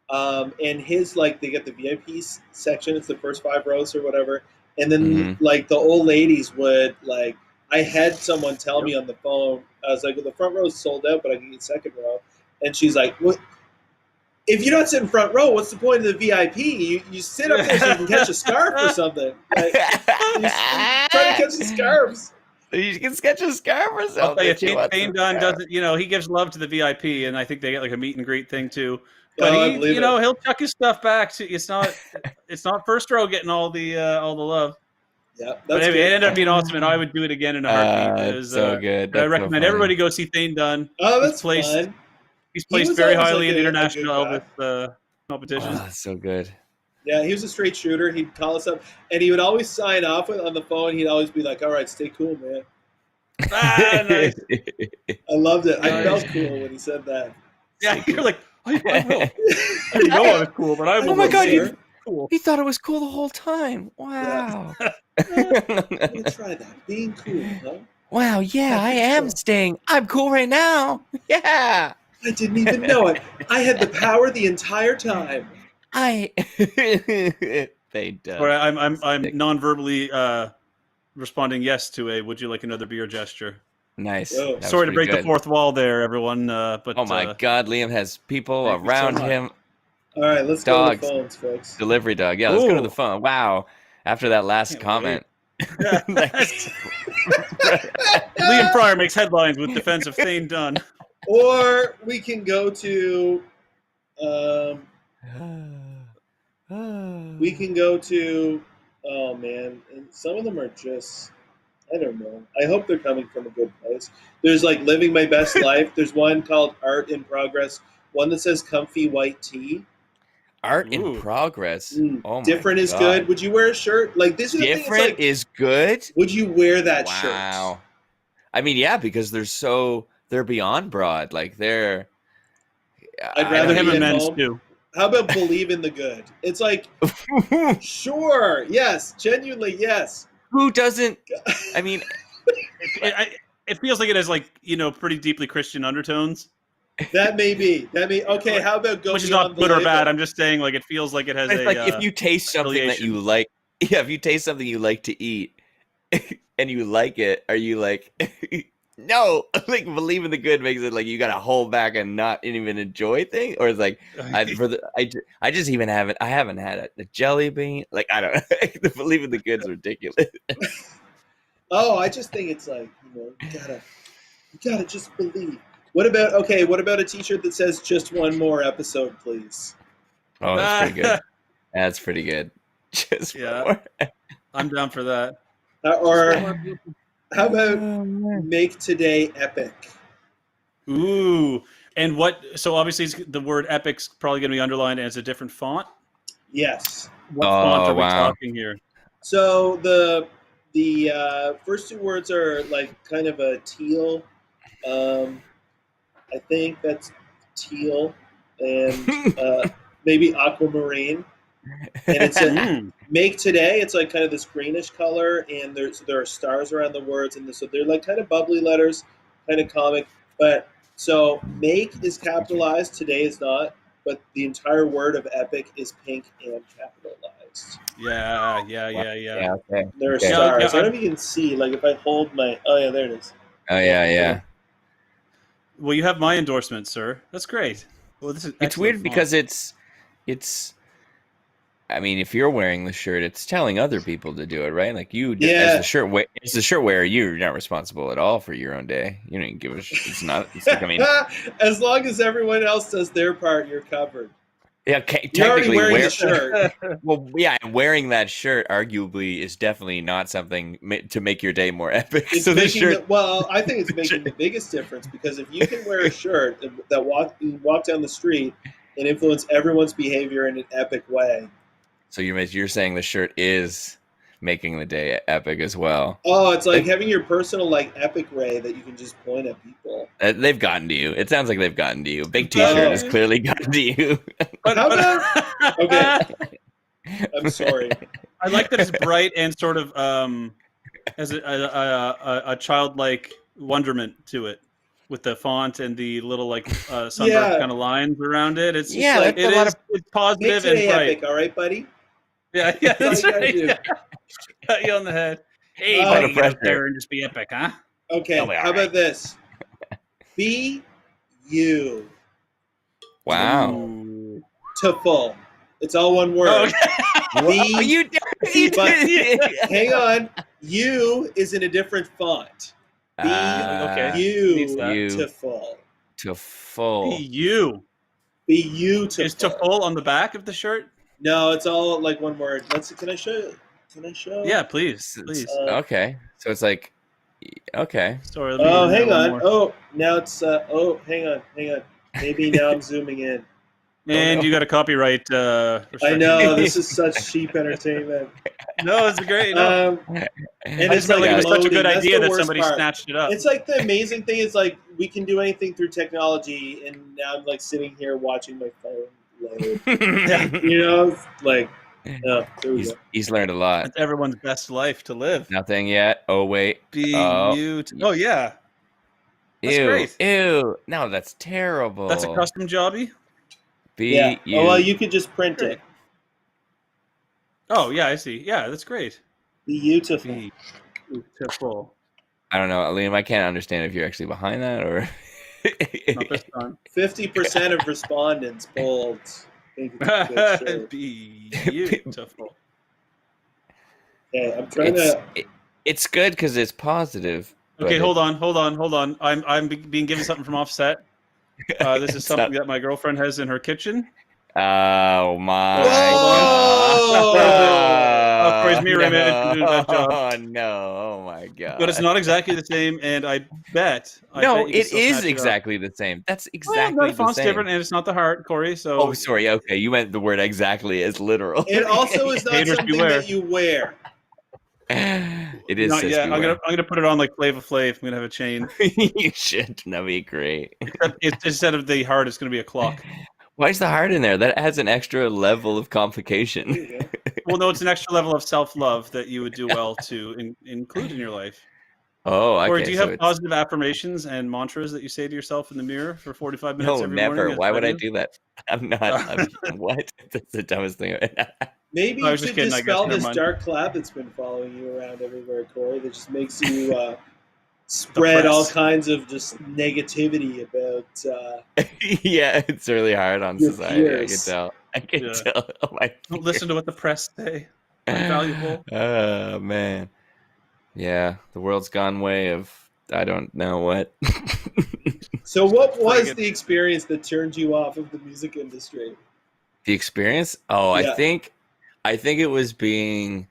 Speaker 1: and his like they get the VIP section. It's the first 5 rows or whatever. And then, like, the old ladies would, like, I had someone tell me on the phone, I was like, well, the front row is sold out, but I can get second row. And she's like, what? If you're not sitting front row, what's the point of the VIP? You sit up there so you can catch a scarf or something. Like, you try to catch the scarves.
Speaker 3: You can sketch a scarf or something.
Speaker 2: Thane Dunn doesn't, he gives love to the VIP, and I think they get, like, a meet and greet thing, too. But he'll chuck his stuff back. It's not first row getting all the love.
Speaker 1: Yeah,
Speaker 2: but anyway, it ended up being awesome, and I would do it again in a heartbeat.
Speaker 3: It's so good.
Speaker 2: I recommend everybody go see Thane Dunn.
Speaker 1: Oh, that's fun.
Speaker 2: He's placed very highly in international Elvis competitions.
Speaker 3: Oh, that's so good.
Speaker 1: Yeah, he was a straight shooter. He'd call us up, and he would always sign off on the phone. He'd always be like, "All right, stay cool, man."
Speaker 2: Nice.
Speaker 1: I loved it. I felt cool when he said that.
Speaker 2: Yeah, you're like, I will. You know I was cool, but I will.
Speaker 3: Oh my god,
Speaker 2: cool.
Speaker 3: He thought it was cool the whole time. Wow.
Speaker 1: Let's try that. Being cool, huh?
Speaker 3: Wow, yeah, I am staying. I'm cool right now. Yeah.
Speaker 1: I didn't even know it. I had the power the entire time.
Speaker 3: They do.
Speaker 2: I'm non-verbally responding yes to a "Would you like another beer?" gesture.
Speaker 3: Nice.
Speaker 2: Sorry to break the fourth wall there, everyone. But
Speaker 3: oh my God, Liam has people around him.
Speaker 1: All right, let's go to the phones, folks.
Speaker 3: Delivery dog. Yeah, let's go to the phone. Wow. After that last comment.
Speaker 2: Liam Frier makes headlines with defense of Thane Dunn.
Speaker 1: Or we can go to oh man, and some of them are just, I don't know. I hope they're coming from a good place. There's like Living My Best Life. There's one called Art in Progress. One that says Comfy White Tea.
Speaker 3: Art in Progress. Oh my
Speaker 1: Different is
Speaker 3: God.
Speaker 1: good. Would you wear a shirt like this? Is
Speaker 3: Different
Speaker 1: like,
Speaker 3: is good.
Speaker 1: Would you wear that shirt?
Speaker 3: Wow. I mean, yeah, because they're beyond broad. Like they're.
Speaker 1: I'd rather
Speaker 2: him and men's
Speaker 1: home.
Speaker 2: too.
Speaker 1: How about Believe in the Good? It's like, sure, yes, genuinely, yes.
Speaker 3: Who doesn't? I mean,
Speaker 2: it feels like it has like pretty deeply Christian undertones.
Speaker 1: That may be. Okay. How about Go
Speaker 2: Which is
Speaker 1: Beyond
Speaker 2: not
Speaker 1: the
Speaker 2: good or
Speaker 1: Label?
Speaker 2: bad. I'm just saying, like it feels like it has
Speaker 3: it's
Speaker 2: a.
Speaker 3: like if you taste something that you like. Yeah, if you taste something you like to eat, and you like it, are you like? No, like Believe in the Good makes it like you gotta hold back and not even enjoy things, or it's like I just even haven't had a jelly bean. Like I don't the Believe in the Good's ridiculous.
Speaker 1: Oh, I just think it's like you gotta just believe. What about a T-shirt that says "Just one more episode, please"?
Speaker 3: Oh, that's pretty good. That's pretty good. Just one more.
Speaker 2: I'm down for that.
Speaker 1: Or how about Make Today Epic?
Speaker 2: Ooh, and what? So obviously the word "epic's" probably going to be underlined, and it's a different font.
Speaker 1: Yes.
Speaker 2: What font are we talking here?
Speaker 1: So the first two words are like kind of a teal. I think that's teal and maybe aquamarine. And it's a make today. It's like kind of this greenish color, and there are stars around the words, and so they're like kind of bubbly letters, kind of comic. But so make is capitalized, today is not, but the entire word of epic is pink and capitalized.
Speaker 2: Yeah.
Speaker 3: Okay.
Speaker 1: There are
Speaker 3: Okay.
Speaker 1: stars.
Speaker 2: Yeah,
Speaker 1: I don't know if you can see. Like if I hold my, oh yeah, there it is.
Speaker 3: Oh yeah.
Speaker 2: Well, you have my endorsement, sir. That's great. Well, this is
Speaker 3: It's weird because it's. I mean, if you're wearing the shirt, it's telling other people to do it, right? Like you, as the shirt wearer, you're not responsible at all for your own day. You don't give a shit. It's not. It's like, I mean,
Speaker 1: as long as everyone else does their part, you're covered.
Speaker 3: yeah,
Speaker 1: You're already
Speaker 3: technically,
Speaker 1: wearing the shirt.
Speaker 3: well, yeah, wearing that shirt arguably is definitely not something to make your day more epic.
Speaker 1: It's
Speaker 3: so the
Speaker 1: making
Speaker 3: shirt,
Speaker 1: well, I think it's making the biggest difference because if you can wear a shirt that you walk down the street and influence everyone's behavior in an epic way.
Speaker 3: so you're saying the shirt is making the day epic as well.
Speaker 1: Oh, it's like having your personal like epic ray that you can just point at people.
Speaker 3: They've gotten to you. It sounds like they've gotten to you. Big T-shirt has clearly gotten to you.
Speaker 1: How about? Okay, I'm sorry.
Speaker 2: I like that it's bright and sort of has a childlike wonderment to it, with the font and the little like sunburst kind of lines around it. It's just like it's positive and bright.
Speaker 1: Epic, all right, buddy.
Speaker 2: Yeah, that's right. Cut you on the head. Hey, buddy, get up there and just be epic, huh?
Speaker 1: Okay, how about this? Be you.
Speaker 3: Wow.
Speaker 1: Beautiful. It's all one word.
Speaker 3: You
Speaker 1: hang on. You is in a different font. Be beautiful.
Speaker 3: Beautiful.
Speaker 2: Be you.
Speaker 1: Be beautiful.
Speaker 2: Is to full on the back of the shirt?
Speaker 1: No, it's all like one word. Can I show you?
Speaker 2: Yeah, please.
Speaker 3: Okay. So it's like, okay.
Speaker 2: Sorry,
Speaker 1: hang on. More. Oh, now it's, hang on. Maybe now I'm zooming in.
Speaker 2: And you got a copyright
Speaker 1: I know, this is such cheap entertainment.
Speaker 2: No, it's great.
Speaker 1: And
Speaker 2: it's like it was such a good idea that somebody snatched it up.
Speaker 1: It's like the amazing thing is like we can do anything through technology, and now I'm like sitting here watching my phone load. You know, like
Speaker 3: he's learned a lot.
Speaker 2: It's everyone's best life to live.
Speaker 3: Nothing yet. Oh wait.
Speaker 2: Oh yeah. That's great.
Speaker 3: Ew. No, that's terrible.
Speaker 2: That's a custom jobby.
Speaker 1: Oh well, you could just print it.
Speaker 2: Oh yeah, I see. Yeah, that's great.
Speaker 1: Beautiful.
Speaker 2: Beautiful.
Speaker 3: I don't know, Liam. I can't understand if you're actually behind that or.
Speaker 2: Not this time.
Speaker 1: 50% of respondents polled.
Speaker 2: Beautiful.
Speaker 1: Okay, I'm trying to.
Speaker 3: It's good because it's positive.
Speaker 2: Okay, hold on. I'm being given something from offset. This is something that my girlfriend has in her kitchen.
Speaker 3: Oh my!
Speaker 2: Corey's mirror image doing that job.
Speaker 3: Oh no! Oh my god!
Speaker 2: But it's not exactly the same, and I bet.
Speaker 3: It is exactly the same. That's exactly
Speaker 2: the font's different, and it's not the heart, Corey. So.
Speaker 3: Oh, sorry. Okay, you meant the word exactly as literal.
Speaker 1: It also is not something that you wear.
Speaker 3: It is.
Speaker 2: Not yet. I'm gonna put it on like Flava Flav. I'm gonna have a chain.
Speaker 3: You should. That'd be great.
Speaker 2: Instead of the heart, it's gonna be a clock.
Speaker 3: Why is the heart in there? That adds an extra level of complication.
Speaker 2: Well, no, it's an extra level of self-love that you would do well to include in your life.
Speaker 3: Oh, okay.
Speaker 2: Or do you have positive affirmations and mantras that you say to yourself in the mirror for 45 minutes every morning?
Speaker 3: No, never. Why would I do that? I'm not. What? That's the dumbest thing.
Speaker 1: Maybe you should dispel this dark cloud that's been following you around everywhere, Corey, that just makes you spread all kinds of just negativity about...
Speaker 3: Yeah, it's really hard on society. Fears. I can tell. Oh my
Speaker 2: Don't listen to what the press say. Valuable.
Speaker 3: Oh, man. Yeah, the world's gone way of I don't know what.
Speaker 1: So what was the experience that turned you off of the music industry?
Speaker 3: The experience? Oh, yeah. I think it was being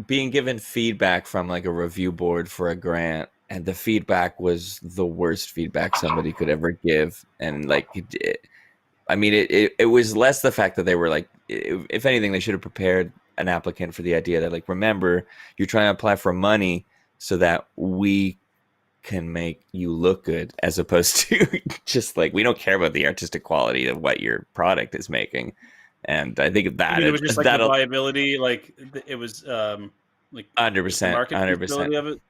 Speaker 3: given feedback from like a review board for a grant, and the feedback was the worst feedback somebody could ever give. And like it was less the fact that they were like, if anything, they should have prepared an applicant for the idea that, like, remember, you're trying to apply for money so that we can make you look good, as opposed to just like, we don't care about the artistic quality of what your product is making. And I think that
Speaker 2: it was just like the viability, like it was like
Speaker 3: 100%,
Speaker 2: the market
Speaker 3: 100%
Speaker 2: of it.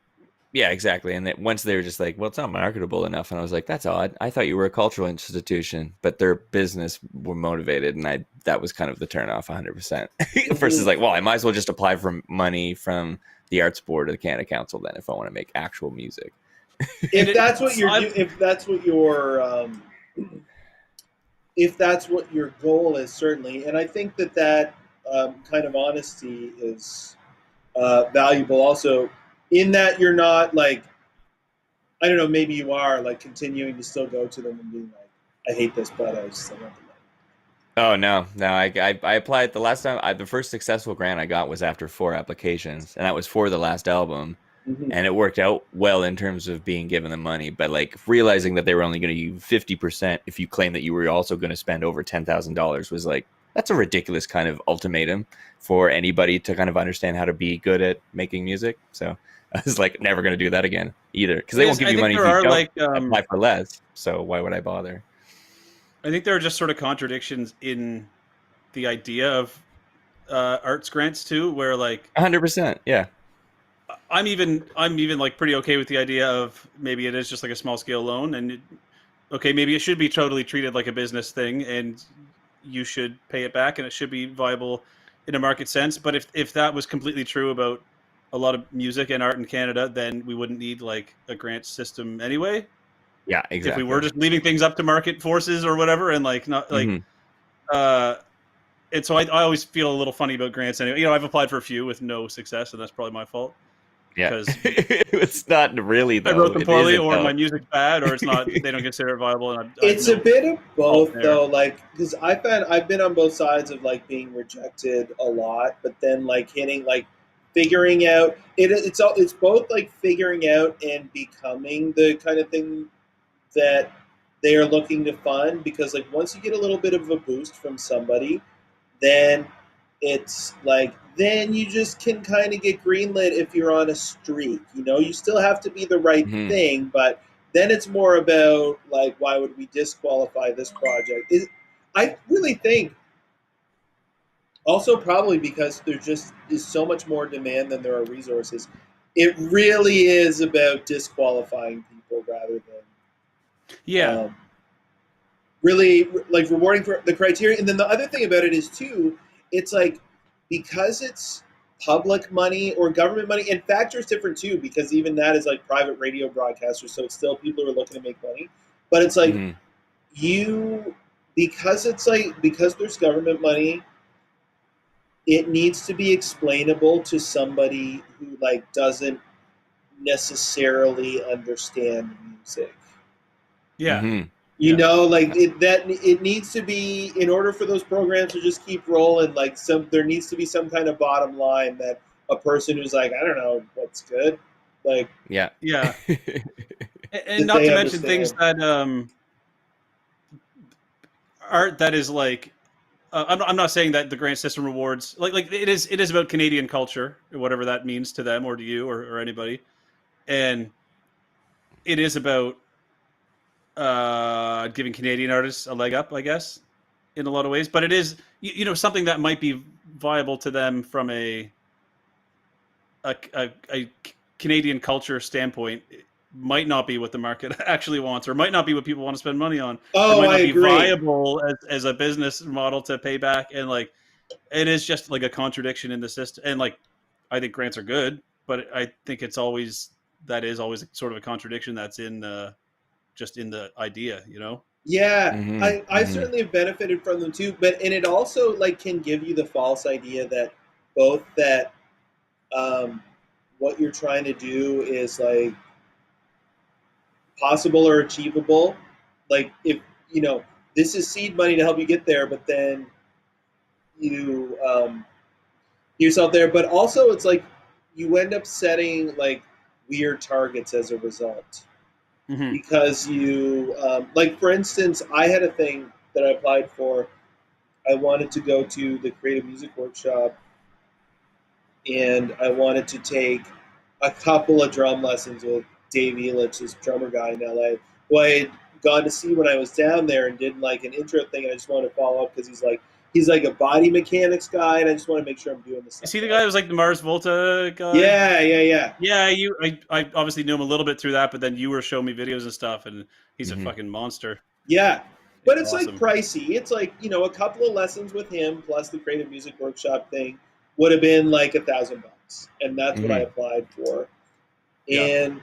Speaker 3: Yeah, exactly. And then once they were just like, well, it's not marketable enough. And I was like, that's odd. I thought you were a cultural institution, but their business were motivated. And that was kind of the turnoff 100%. Versus like, well, I might as well just apply for money from the Arts Board or the Canada Council then if I want to make actual music.
Speaker 1: If that's what your goal is, certainly. And I think that kind of honesty is valuable also, in that you're not like, I don't know, maybe you are like continuing to still go to them and being like, I hate this, but I just want the money.
Speaker 3: Oh, no. I applied the last time. The first successful grant I got was after 4 applications, and that was for the last album. Mm-hmm. And it worked out well in terms of being given the money, but like realizing that they were only going to give you 50% if you claim that you were also going to spend over $10,000 was like, that's a ridiculous kind of ultimatum for anybody to kind of understand how to be good at making music. So I was like, never going to do that again either, because they won't give you money if you don't apply for less. So why would I bother?
Speaker 2: I think there are just sort of contradictions in the idea of arts grants too, where like
Speaker 3: 100%, yeah.
Speaker 2: I'm even like pretty okay with the idea of maybe it is just like a small scale loan, and maybe it should be totally treated like a business thing, and you should pay it back, and it should be viable in a market sense. But if that was completely true about a lot of music and art in Canada, then we wouldn't need like a grant system anyway.
Speaker 3: Yeah, exactly.
Speaker 2: If we were just leaving things up to market forces or whatever, and like not like, and so I always feel a little funny about grants anyway. I've applied for a few with no success, and that's probably my fault.
Speaker 3: Yeah, because it's not really, though.
Speaker 2: I wrote them poorly, or my music's bad, or it's not. They don't consider it viable. And
Speaker 1: it's a bit of both, though. Like, because I've been on both sides of like being rejected a lot, but then like hitting like figuring out it's both like figuring out and becoming the kind of thing that they are looking to fund. Because like once you get a little bit of a boost from somebody, then it's like, then you just can kind of get greenlit if you're on a streak. You still have to be the right thing, but then it's more about like, why would we disqualify this project? I really think also probably because there just is so much more demand than there are resources. It really is about disqualifying people rather than really like rewarding for the criteria. And then the other thing about it is too, it's like, because it's public money or government money, and Factor is different too, because even that is like private radio broadcasters, so it's still people who are looking to make money. But it's like because there's government money, it needs to be explainable to somebody who like doesn't necessarily understand music.
Speaker 2: Yeah.
Speaker 1: It needs to be, in order for those programs to just keep rolling, like there needs to be some kind of bottom line that a person who's like, I don't know what's good, like
Speaker 2: and not to mention things that art that is like I'm not saying that the grant system rewards like it is about Canadian culture, whatever that means to them or to you or anybody, and it is about giving Canadian artists a leg up, I guess, in a lot of ways. But it is, something that might be viable to them from a Canadian culture standpoint. It might not be what the market actually wants, or might not be what people want to spend money on.
Speaker 1: Oh,
Speaker 2: it might not
Speaker 1: I
Speaker 2: be
Speaker 1: agree.
Speaker 2: viable as a business model to pay back, and like it is just like a contradiction in the system. And like I think grants are good, but I think that is always sort of a contradiction that's in just in the idea,
Speaker 1: Yeah, I certainly have benefited from them too, and it also like can give you the false idea that both that what you're trying to do is like possible or achievable. Like if this is seed money to help you get there, but then you yourself there, but also it's like you end up setting like weird targets as a result. Because you, like for instance, I had a thing that I applied for. I wanted to go to the Creative Music Workshop and I wanted to take a couple of drum lessons with Dave Elitch, this drummer guy in LA, who I had gone to see when I was down there and did like an intro thing. And I just wanted to follow up because he's like a body mechanics guy, and I just want to make sure I'm doing this.
Speaker 2: Is he the guy that was like the Mars Volta guy?
Speaker 1: Yeah.
Speaker 2: I obviously knew him a little bit through that, but then you were showing me videos and stuff, and he's a fucking monster.
Speaker 1: Yeah. But it's
Speaker 2: awesome.
Speaker 1: like pricey. It's like, you know, a couple of lessons with him plus the creative music workshop thing would have been like $1,000. And that's what I applied for. And,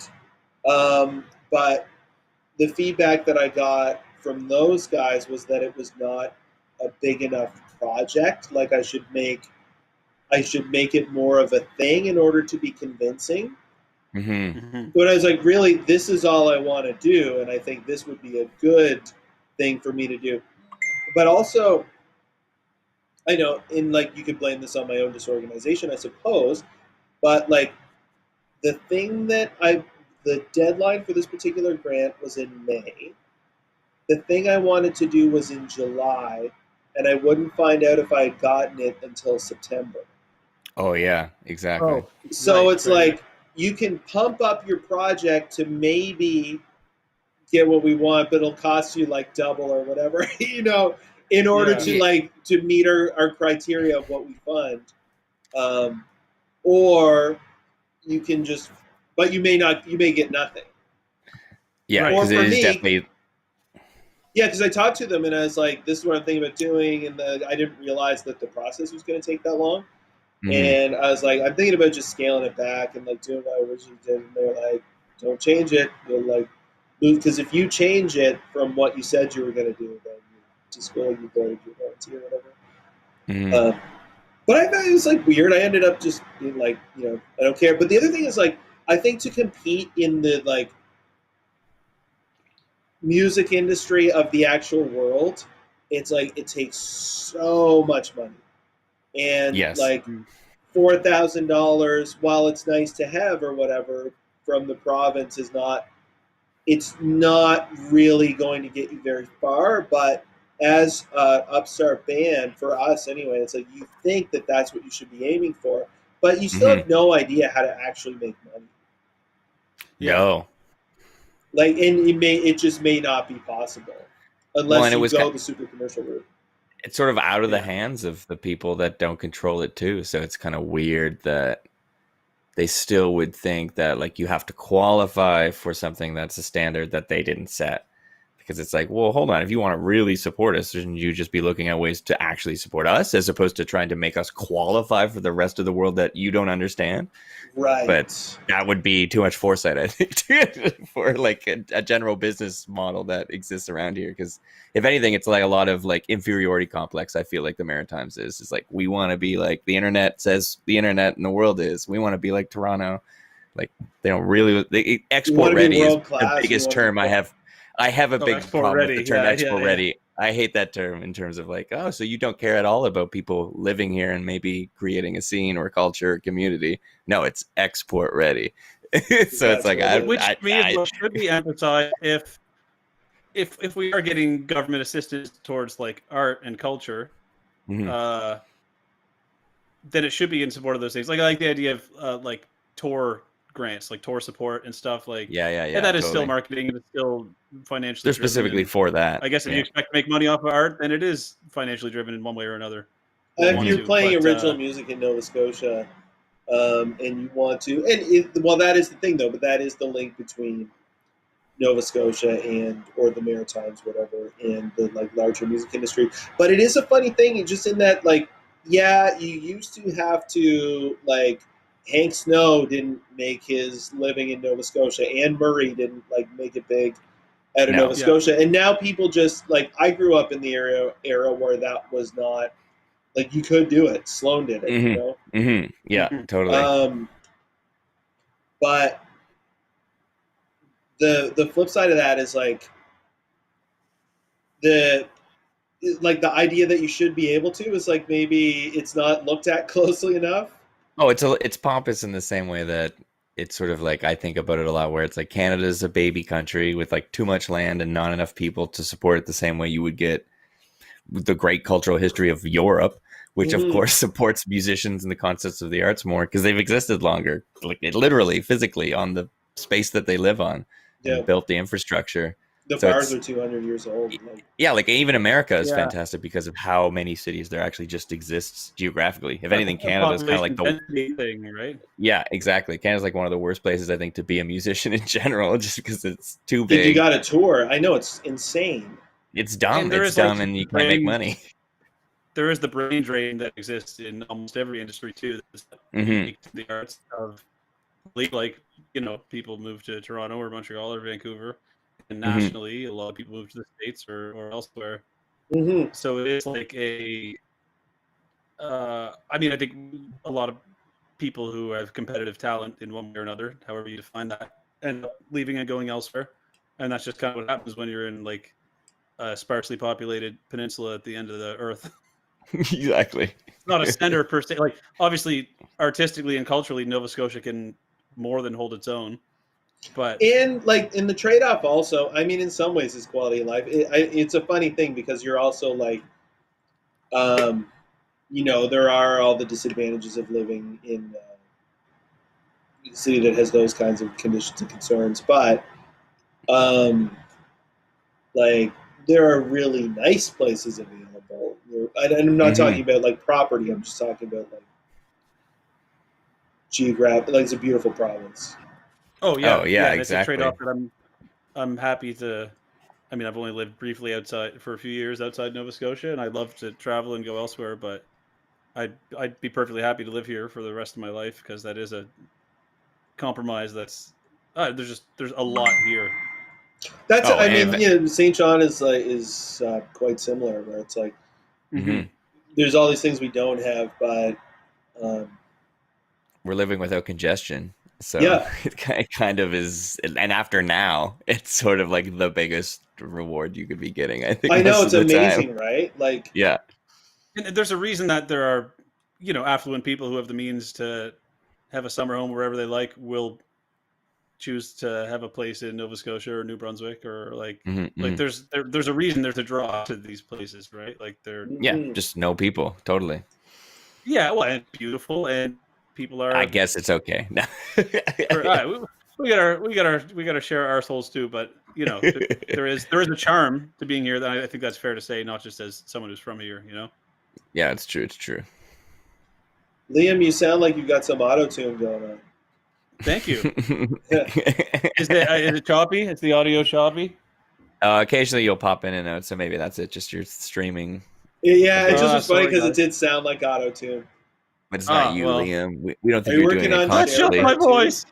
Speaker 1: but the feedback that I got from those guys was that it was not a big enough project. Like I should make it more of a thing in order to be convincing. But I was like, really, this is all I want to do. And I think this would be a good thing for me to do. But also, I know, in like, you could blame this on my own disorganization, I suppose, but like the deadline for this particular grant was in May. The thing I wanted to do was in July, and I wouldn't find out if I had gotten it until September.
Speaker 3: Oh yeah, exactly.
Speaker 1: So it's like, you can pump up your project to maybe get what we want, but it'll cost you like double or whatever, you know, in order to meet our criteria of what we fund. Or you can just, but you may get nothing.
Speaker 3: Yeah, because it is definitely.
Speaker 1: Yeah, because I talked to them and I was like, this is what I'm thinking about doing. And I didn't realize that the process was going to take that long. And I was like, I'm thinking about just scaling it back and like doing what I originally did. And they're like, don't change it. You'll like lose, because if you change it from what you said you were going to do, then you just feel like you voted your warranty or whatever. But I thought it was like weird. I ended up just being like, you know, I don't care. But the other thing is like, I think to compete in the like music industry of the actual world, it's like it takes so much money. And like $4,000, while it's nice to have or whatever from the province, it's not really going to get you very far. But as an upstart band, for us anyway, it's like you think that that's what you should be aiming for, but you still have no idea how to actually make money.
Speaker 3: No.
Speaker 1: Like, and it just may not be possible unless you go the super commercial route.
Speaker 3: It's sort of out of the hands of the people that don't control it too. So it's kind of weird that they still would think that like you have to qualify for something that's a standard that they didn't set. Because it's like, well, hold on. If you want to really support us, shouldn't you just be looking at ways to actually support us as opposed to trying to make us qualify for the rest of the world that you don't understand?
Speaker 1: Right.
Speaker 3: But that would be too much foresight, I think, for like a general business model that exists around here. Because if anything, it's like a lot of like inferiority complex. I feel like the Maritimes is. It's like we want to be like the internet says the internet in the world is. We want to be like Toronto. Like they don't really. Export ready is the biggest term I have. I have a big problem with the term export ready. I hate that term in terms of like, oh, so you don't care at all about people living here and maybe creating a scene or culture or community. No, it's export ready. So it's like,
Speaker 2: which should be emphasized if we are getting government assistance towards like art and culture, then it should be in support of those things. Like I like the idea of like tour grants, like tour support and stuff. Like and that is still marketing and it's still financially
Speaker 3: they're specifically for that.
Speaker 2: I guess if you expect to make money off of art, then it is financially driven in one way or another.
Speaker 1: If you're playing original music in Nova Scotia, and you want to, and that is the thing though, but that is the link between Nova Scotia or the Maritimes, whatever, and the like larger music industry. But it is a funny thing, just in that like, you used to have to like. Hank Snow didn't make his living in Nova Scotia. Anne Murray didn't like make it big out of Nova Scotia. And now people just like, I grew up in the era where that was not like you could do it. Sloan did it, you know?
Speaker 3: Yeah, totally.
Speaker 1: But the flip side of that is like the idea that you should be able to is like maybe it's not looked at closely enough.
Speaker 3: Oh, it's pompous in the same way that it's sort of like I think about it a lot, where it's like Canada's a baby country with like too much land and not enough people to support it the same way you would get the great cultural history of Europe, which of course supports musicians and the concepts of the arts more because they've existed longer, like literally, physically on the space that they live on, and built the infrastructure.
Speaker 1: The bars are 200 years old.
Speaker 3: Yeah, like even America is fantastic because of how many cities there actually just exists geographically. If anything, Canada's kind of like the
Speaker 2: thing, right?
Speaker 3: Yeah, exactly. Canada's like one of the worst places I think to be a musician in general, just because it's too big.
Speaker 1: If you got a tour, I know it's insane.
Speaker 3: It's dumb. It's dumb, and you can't make money.
Speaker 2: There is the brain drain that exists in almost every industry too. That's unique to the arts of, like, you know, people move to Toronto or Montreal or Vancouver. And nationally, a lot of people move to the States or elsewhere. So it is like a. I mean, I think a lot of people who have competitive talent in one way or another, however you define that, end up leaving and going elsewhere, and that's just kind of what happens when you're in like a sparsely populated peninsula at the end of the earth.
Speaker 3: Exactly.
Speaker 2: It's not a center per se. Like, obviously, artistically and culturally, Nova Scotia can more than hold its own. But
Speaker 1: and like in the trade-off also, I mean, in some ways it's quality of life. It's a funny thing because you're also like, you know, there are all the disadvantages of living in a city that has those kinds of conditions and concerns, but like there are really nice places available. And I'm not talking about like property, I'm just talking about like geographic. Like, it's a beautiful province.
Speaker 2: Oh yeah,
Speaker 3: exactly.
Speaker 2: It's a trade-off that I'm happy to. I mean, I've only lived briefly outside for a few years outside Nova Scotia, and I'd love to travel and go elsewhere. But I'd be perfectly happy to live here for the rest of my life because that is a compromise. There's a lot here.
Speaker 1: That's I mean, you know, St. John is quite similar, where it's like there's all these things we don't have, but
Speaker 3: we're living without congestion. So it kind of is, and after now, it's sort of like the biggest reward you could be getting. I think.
Speaker 1: I know, it's amazing, right? Like,
Speaker 2: yeah. And there's a reason that there are, you know, affluent people who have the means to have a summer home wherever they like will choose to have a place in Nova Scotia or New Brunswick or like like there's a reason there's a draw to these places, right? Like they're
Speaker 3: just know people totally.
Speaker 2: Yeah, well, and beautiful and. People are.
Speaker 3: I guess it's okay. No.
Speaker 2: We gotta share our souls too, but you know, there is a charm to being here. That I think that's fair to say, not just as someone who's from here. You know.
Speaker 3: Yeah, it's true. It's true.
Speaker 1: Liam, you sound like you got some auto-tune going on.
Speaker 2: Thank you. Is it choppy? Is the audio choppy?
Speaker 3: Occasionally you'll pop in and out, so maybe that's it. Just your streaming.
Speaker 1: Yeah, it just was funny because it did sound like auto-tune.
Speaker 3: But it's not you, Liam. We don't think you're doing it
Speaker 2: consciously. Shut my voice.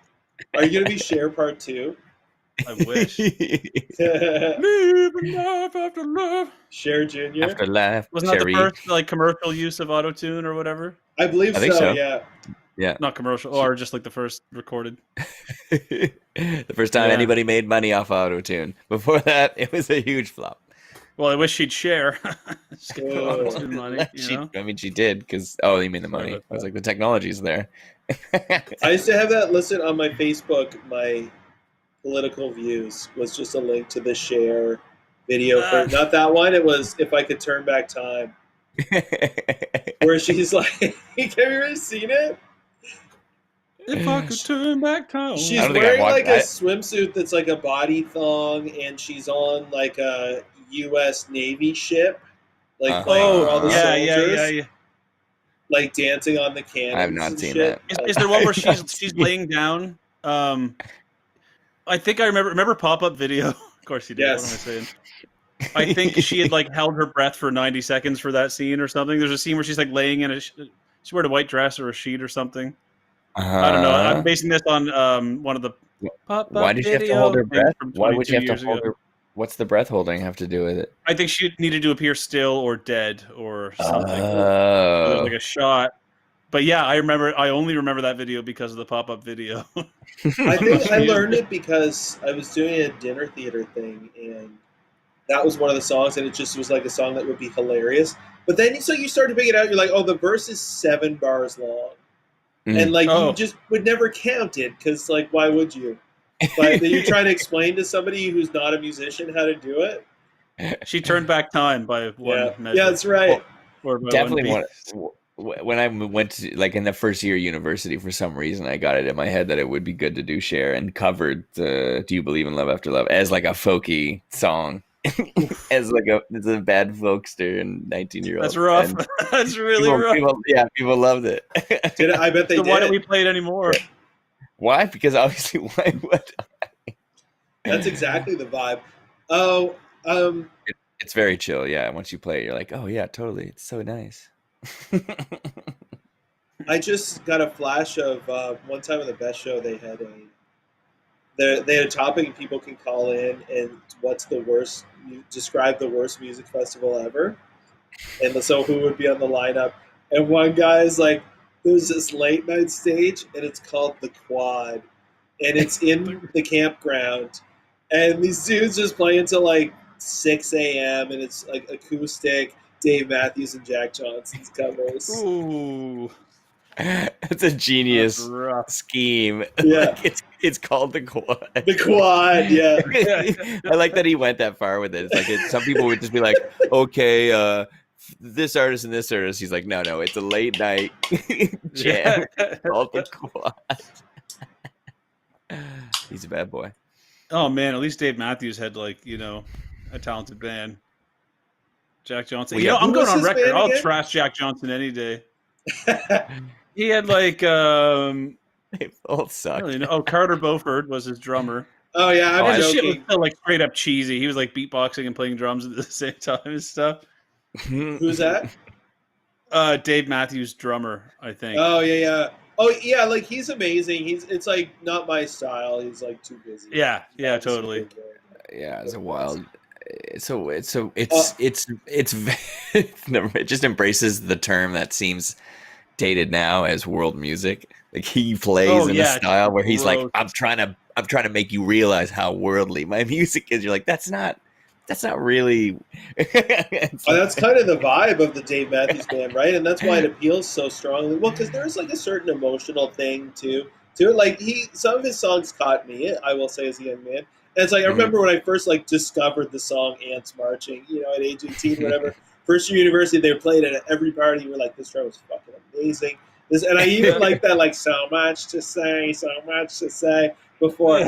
Speaker 1: Are you going to be Share Part 2?
Speaker 2: I wish. Living life after love.
Speaker 1: Share Jr.
Speaker 3: After laugh.
Speaker 2: Wasn't that the first like commercial use of auto-tune or whatever?
Speaker 1: I believe so. Yeah.
Speaker 3: Yeah.
Speaker 2: Not commercial, or just like the first recorded.
Speaker 3: The first time anybody made money off auto-tune. Before that, it was a huge flop.
Speaker 2: Well, I wish she'd share. Money,
Speaker 3: I mean, she did because. Oh, you mean the money? I was like, the technology's there.
Speaker 1: I used to have that listed on my Facebook. My political views was just a link to the Share video for not that one. It was If I Could Turn Back Time, where she's like, "Have you ever seen it?
Speaker 2: If I could turn back time."
Speaker 1: She's wearing like a swimsuit that's like a body thong, and she's on like a U.S. Navy ship, like playing for all the soldiers, like dancing on the cannons.
Speaker 3: I have not seen that.
Speaker 2: Is there one where she's laying down? I think I remember pop-up video. Of course you did. Yes. What am I saying? I think she had like held her breath for 90 seconds for that scene or something. There's a scene where she's like laying in she wearing a white dress or a sheet or something. I don't know. I'm basing this on one of the pop-up.
Speaker 3: Why did she have to hold her breath? Why would she have to hold her? What's the breath holding have to do with it?
Speaker 2: I think she needed to appear still or dead or something. Like a shot. But yeah, I only remember that video because of the pop-up video.
Speaker 1: I think I learned it because I was doing a dinner theater thing, and that was one of the songs, and it just was like a song that would be hilarious. But then, so you start to pick it out, you're like, oh, the verse is 7 bars long. And like, you just would never count it, because like, why would you? But then you try to explain to somebody who's not a musician how to do it.
Speaker 2: She turned back time by one measure.
Speaker 1: Yeah, that's right.
Speaker 2: Or by
Speaker 3: Definitely
Speaker 2: one
Speaker 3: when I went to like in the first year of university, for some reason I got it in my head that it would be good to do Cher, and covered the "Do You Believe in Love After Love" as like a folky song, as like a bad folkster and 19-year-old.
Speaker 2: That's rough. That's really rough.
Speaker 3: People loved it.
Speaker 1: I bet they
Speaker 2: So
Speaker 1: did.
Speaker 2: why don't we play it anymore?
Speaker 3: Yeah. Why? Because obviously, why would
Speaker 1: That's exactly the vibe. Oh,
Speaker 3: it's very chill. Yeah, once you play it, you're like, oh yeah, totally. It's so nice.
Speaker 1: I just got a flash of one time on the Best Show they had a topic and people can call in and what's the worst, describe the worst music festival ever, and so who would be on the lineup, and one guy is like, there's this late night stage and it's called the Quad, and it's in the campground, and these dudes just play until like 6 a.m. and it's like acoustic Dave Matthews and Jack Johnson's covers.
Speaker 2: Ooh.
Speaker 3: It's a genius scheme.
Speaker 1: Yeah.
Speaker 3: Like it's called the Quad.
Speaker 1: The Quad, yeah.
Speaker 3: I like that he went that far with it. It's like some people would just be like, okay, this artist and this artist. He's like, no, it's a late night jam called the Quad. He's a bad boy.
Speaker 2: Oh man, at least Dave Matthews had like, a talented band. Jack Johnson.
Speaker 3: Well,
Speaker 2: I'm going on
Speaker 1: his
Speaker 2: record.
Speaker 1: band
Speaker 2: I'll
Speaker 1: again?
Speaker 2: trash Jack Johnson any day. He had like
Speaker 3: They both suck.
Speaker 2: Carter Beauford was his drummer.
Speaker 1: Oh yeah, I'm
Speaker 2: And the shit was
Speaker 1: joking.
Speaker 2: still like straight up cheesy. He was like beatboxing and playing drums at the same time and stuff.
Speaker 1: Who's that?
Speaker 2: Dave Matthews, drummer, I think.
Speaker 1: Oh yeah. Oh yeah, like he's amazing. It's like not my style. He's like too busy.
Speaker 2: Yeah, totally.
Speaker 3: Yeah, it's a wild. It just embraces the term that seems dated now as world music. Like he plays in a style where he's like, I'm trying to make you realize how worldly my music is. You're like, that's not really.
Speaker 1: That's kind of the vibe of the Dave Matthews Band, right? And that's why it appeals so strongly. Well, because there's like a certain emotional thing to it. Like some of his songs caught me, I will say, as a young man. And it's like I remember when I first like discovered the song "Ants Marching," at age 18, whatever. First year university, they played it at every party. You were like, "This show is fucking amazing." And I even like that, like so much to say before,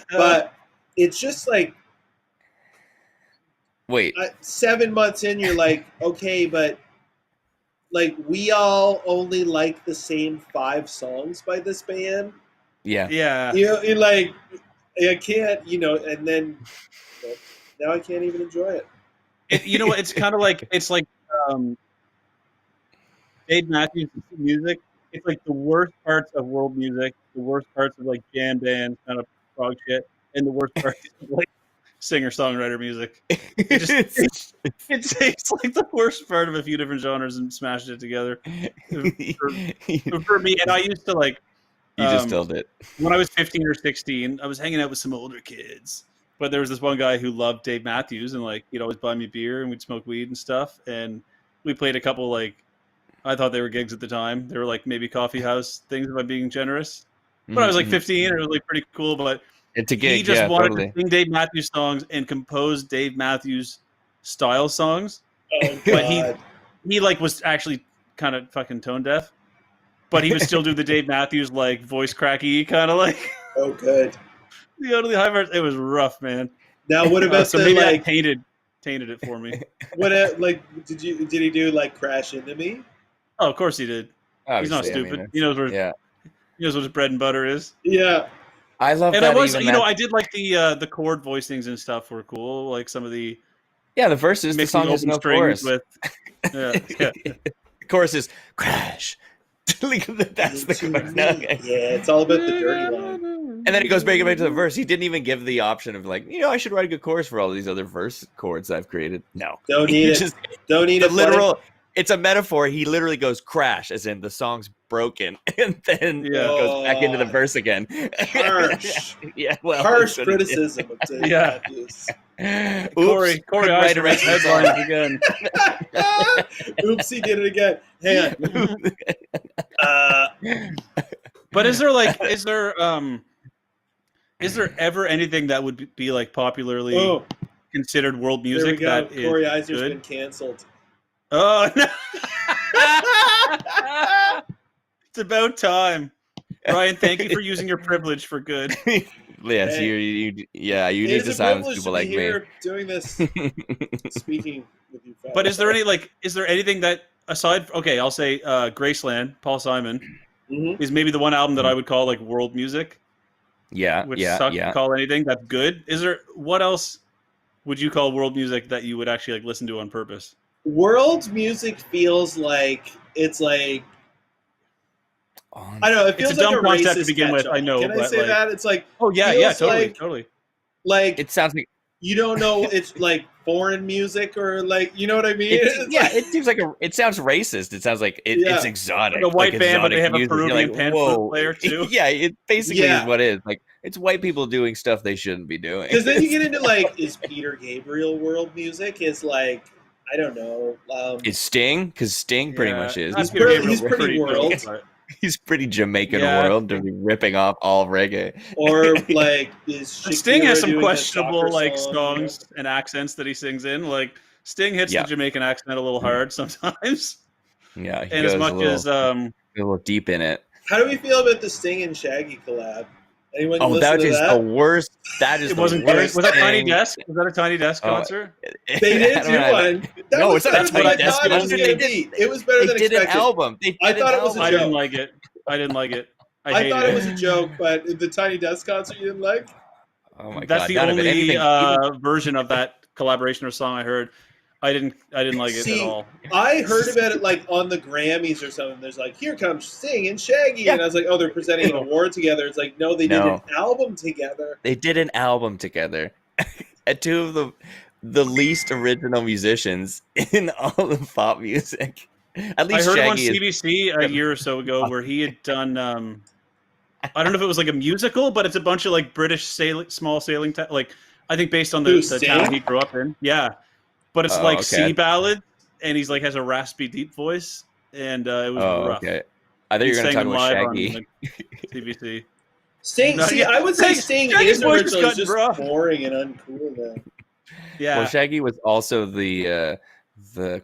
Speaker 1: but it's just like.
Speaker 3: Wait.
Speaker 1: 7 months in, you're like, okay, but like we all only like the same 5 songs by this band.
Speaker 2: Yeah.
Speaker 1: You're like, I can't, and then now I can't even enjoy it.
Speaker 2: It's kind of like Dave Matthews' music. It's like the worst parts of world music, the worst parts of like jam bands, kind of prog shit, and the worst parts of like singer-songwriter music. It takes like the worst part of a few different genres and smashes it together. For me, and I used to like.
Speaker 3: You just told it.
Speaker 2: When I was 15 or 16, I was hanging out with some older kids. But there was this one guy who loved Dave Matthews, and like he'd always buy me beer, and we'd smoke weed and stuff. And we played a couple like, I thought they were gigs at the time. They were like maybe coffee house things, if I'm being generous. But I was like 15, and it was like pretty cool. But
Speaker 3: it's a gig.
Speaker 2: He just wanted to sing Dave Matthews songs and compose Dave Matthews style songs.
Speaker 1: Oh,
Speaker 2: but he like was actually kind of fucking tone deaf. But he would still do the Dave Matthews like voice cracky kind of like.
Speaker 1: Oh, good.
Speaker 2: The high parts. It was rough, man.
Speaker 1: Now, what about
Speaker 2: so maybe that tainted it for me.
Speaker 1: What did he do like Crash Into Me?
Speaker 2: Oh, of course he did. He's not stupid.
Speaker 3: I mean,
Speaker 2: he knows where. Yeah. He knows what his bread and butter is.
Speaker 1: Yeah.
Speaker 3: I love
Speaker 2: and
Speaker 3: that.
Speaker 2: I was, I did like the chord voicings and stuff were cool. Like some of the.
Speaker 3: Yeah, the verses. The song has no chorus.
Speaker 2: With, yeah.
Speaker 3: The chorus is crash. That's the chorus.
Speaker 1: Yeah, it's all about the dirty line.
Speaker 3: And then it goes back to the verse. He didn't even give the option of like, I should write a good chorus for all these other verse chords I've created. No,
Speaker 1: don't need it. Don't need it.
Speaker 3: Literal. It's a metaphor. He literally goes crash, as in the song's broken, and then goes back into the verse again.
Speaker 1: Harsh.
Speaker 3: Yeah, well,
Speaker 1: harsh criticism of Dave Matthews.
Speaker 2: Corey Eisen writes headlines again.
Speaker 1: Oops, he did it again. Hang on.
Speaker 2: But is there ever anything that would be like popularly considered world music that
Speaker 1: Corey
Speaker 2: is
Speaker 1: Eiser's
Speaker 2: good?
Speaker 1: been canceled.
Speaker 2: Oh no! It's about time, Ryan. Thank you for using your privilege for good.
Speaker 3: Yes,
Speaker 1: Hey.
Speaker 3: you need to
Speaker 1: a
Speaker 3: silence
Speaker 1: privilege
Speaker 3: people
Speaker 1: to be
Speaker 3: like me.
Speaker 1: here doing this, speaking with you.
Speaker 2: But is there anything that aside? Okay, I'll say Graceland, Paul Simon, is maybe the one album that I would call like world music.
Speaker 3: Yeah,
Speaker 2: Which
Speaker 3: yeah,
Speaker 2: sucks
Speaker 3: yeah.
Speaker 2: to call anything that's good. Is there what else would you call world music that you would actually like listen to on purpose?
Speaker 1: World music feels like it's like I don't know. It feels
Speaker 2: it's a dumb
Speaker 1: like a
Speaker 2: concept
Speaker 1: racist
Speaker 2: to begin with.
Speaker 1: catch-all.
Speaker 2: I know,
Speaker 1: Can I
Speaker 2: but
Speaker 1: say
Speaker 2: like,
Speaker 1: that? It's like
Speaker 2: oh yeah,
Speaker 1: feels
Speaker 2: totally.
Speaker 1: Like
Speaker 3: It sounds like
Speaker 1: you don't know it's like foreign music or like you know what I mean?
Speaker 3: it seems like it sounds racist. It sounds like it's exotic.
Speaker 2: Like a white
Speaker 3: like
Speaker 2: band, but they have a
Speaker 3: music.
Speaker 2: Peruvian
Speaker 3: You're
Speaker 2: pan flute player too.
Speaker 3: Yeah, it basically
Speaker 1: Yeah.
Speaker 3: is what it is. Like it's white people doing stuff they shouldn't be doing.
Speaker 1: Because then you get into like, is Peter Gabriel world music? Is like I don't know.
Speaker 3: It's Sting because Sting pretty much is.
Speaker 1: He's pretty world.
Speaker 3: He's pretty Jamaican
Speaker 2: Yeah.
Speaker 3: world to be ripping off all reggae.
Speaker 1: Or like is
Speaker 2: Sting
Speaker 1: Shakira
Speaker 2: has some
Speaker 1: doing a
Speaker 2: questionable
Speaker 1: soccer
Speaker 2: like
Speaker 1: song,
Speaker 2: songs and accents that he sings in. Like Sting hits
Speaker 3: Yeah.
Speaker 2: the Jamaican accent a little hard sometimes.
Speaker 3: Yeah, he
Speaker 2: And
Speaker 3: goes
Speaker 2: as much as
Speaker 3: a little deep in it.
Speaker 1: How do we feel about the Sting and Shaggy collab? Anyone
Speaker 3: Oh,
Speaker 1: listen
Speaker 3: that
Speaker 1: to
Speaker 3: is
Speaker 1: that?
Speaker 3: the worst. That is
Speaker 2: it
Speaker 3: the
Speaker 2: wasn't
Speaker 3: worst.
Speaker 2: was that Tiny
Speaker 3: thing.
Speaker 2: Desk? Was that a Tiny Desk
Speaker 3: Oh,
Speaker 2: concert?
Speaker 1: They did
Speaker 3: I
Speaker 1: do
Speaker 3: don't know.
Speaker 1: one. That
Speaker 3: No,
Speaker 1: was
Speaker 3: it's not
Speaker 1: better
Speaker 3: a
Speaker 1: than
Speaker 3: Tiny
Speaker 1: I
Speaker 3: Desk
Speaker 1: thought it was
Speaker 3: concert.
Speaker 1: going to be. It was better
Speaker 3: They
Speaker 1: than
Speaker 3: did
Speaker 1: expected.
Speaker 3: an album. They did
Speaker 1: I thought
Speaker 3: an
Speaker 1: it was a
Speaker 3: album.
Speaker 2: I
Speaker 1: joke.
Speaker 2: didn't like it. I didn't like it. I
Speaker 1: I
Speaker 2: hated
Speaker 1: thought it was a joke, but the Tiny Desk concert you didn't like?
Speaker 3: Oh my
Speaker 2: That's
Speaker 3: god!
Speaker 2: the
Speaker 3: None of it.
Speaker 2: only
Speaker 3: Anything.
Speaker 2: version of that collaboration or song I heard. I didn't like it
Speaker 1: See,
Speaker 2: at all.
Speaker 1: I heard about it like on the Grammys or something. There's like, here comes Sting and Shaggy.
Speaker 3: Yeah.
Speaker 1: And I was like, oh, they're presenting an award together. It's like, no, they did
Speaker 3: No.
Speaker 1: an album together.
Speaker 3: They did an album together. And two of the least original musicians in all of pop music. At least
Speaker 2: I heard
Speaker 3: Shaggy
Speaker 2: him on CBC a year or so ago where he had done. I don't know if it was like a musical, but it's a bunch of like British small sailing, like I think based on the town he grew up in. Yeah, but it's like sea ballad, and he's like has a raspy, deep voice, and it was rough.
Speaker 3: Okay. I thought you were going to talk about Shaggy.
Speaker 2: On, like, CBC.
Speaker 1: Sting,
Speaker 2: No,
Speaker 1: see, I would say Sting
Speaker 2: Shaggy's
Speaker 1: is
Speaker 2: voice
Speaker 1: original.
Speaker 2: was
Speaker 1: It's just
Speaker 2: rough.
Speaker 1: boring and uncool now.
Speaker 2: Yeah.
Speaker 3: Well, Shaggy was also the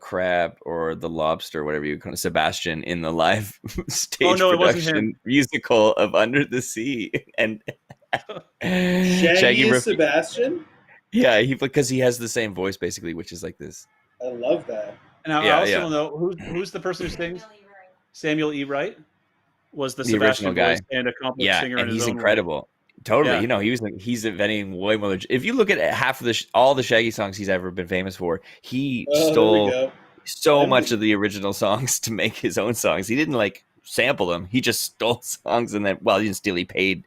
Speaker 3: crab or the lobster, whatever you call it, Sebastian in the live stage production musical of Under the Sea. And
Speaker 1: Shaggy is Sebastian?
Speaker 3: Yeah, because he has the same voice basically, which is like this.
Speaker 1: I love that.
Speaker 2: Now I also don't know who's the person who sings. Samuel E. Wright was the Sebastian
Speaker 3: original guy
Speaker 2: voice and accomplished singer.
Speaker 3: And
Speaker 2: in his
Speaker 3: he's
Speaker 2: own
Speaker 3: incredible.
Speaker 2: Way.
Speaker 3: Totally,
Speaker 2: Yeah.
Speaker 3: He's inventing way more. If you look at half of all the Shaggy songs he's ever been famous for, he stole so much of the original songs to make his own songs. He didn't like sample them; he just stole songs, and then he didn't steal. He paid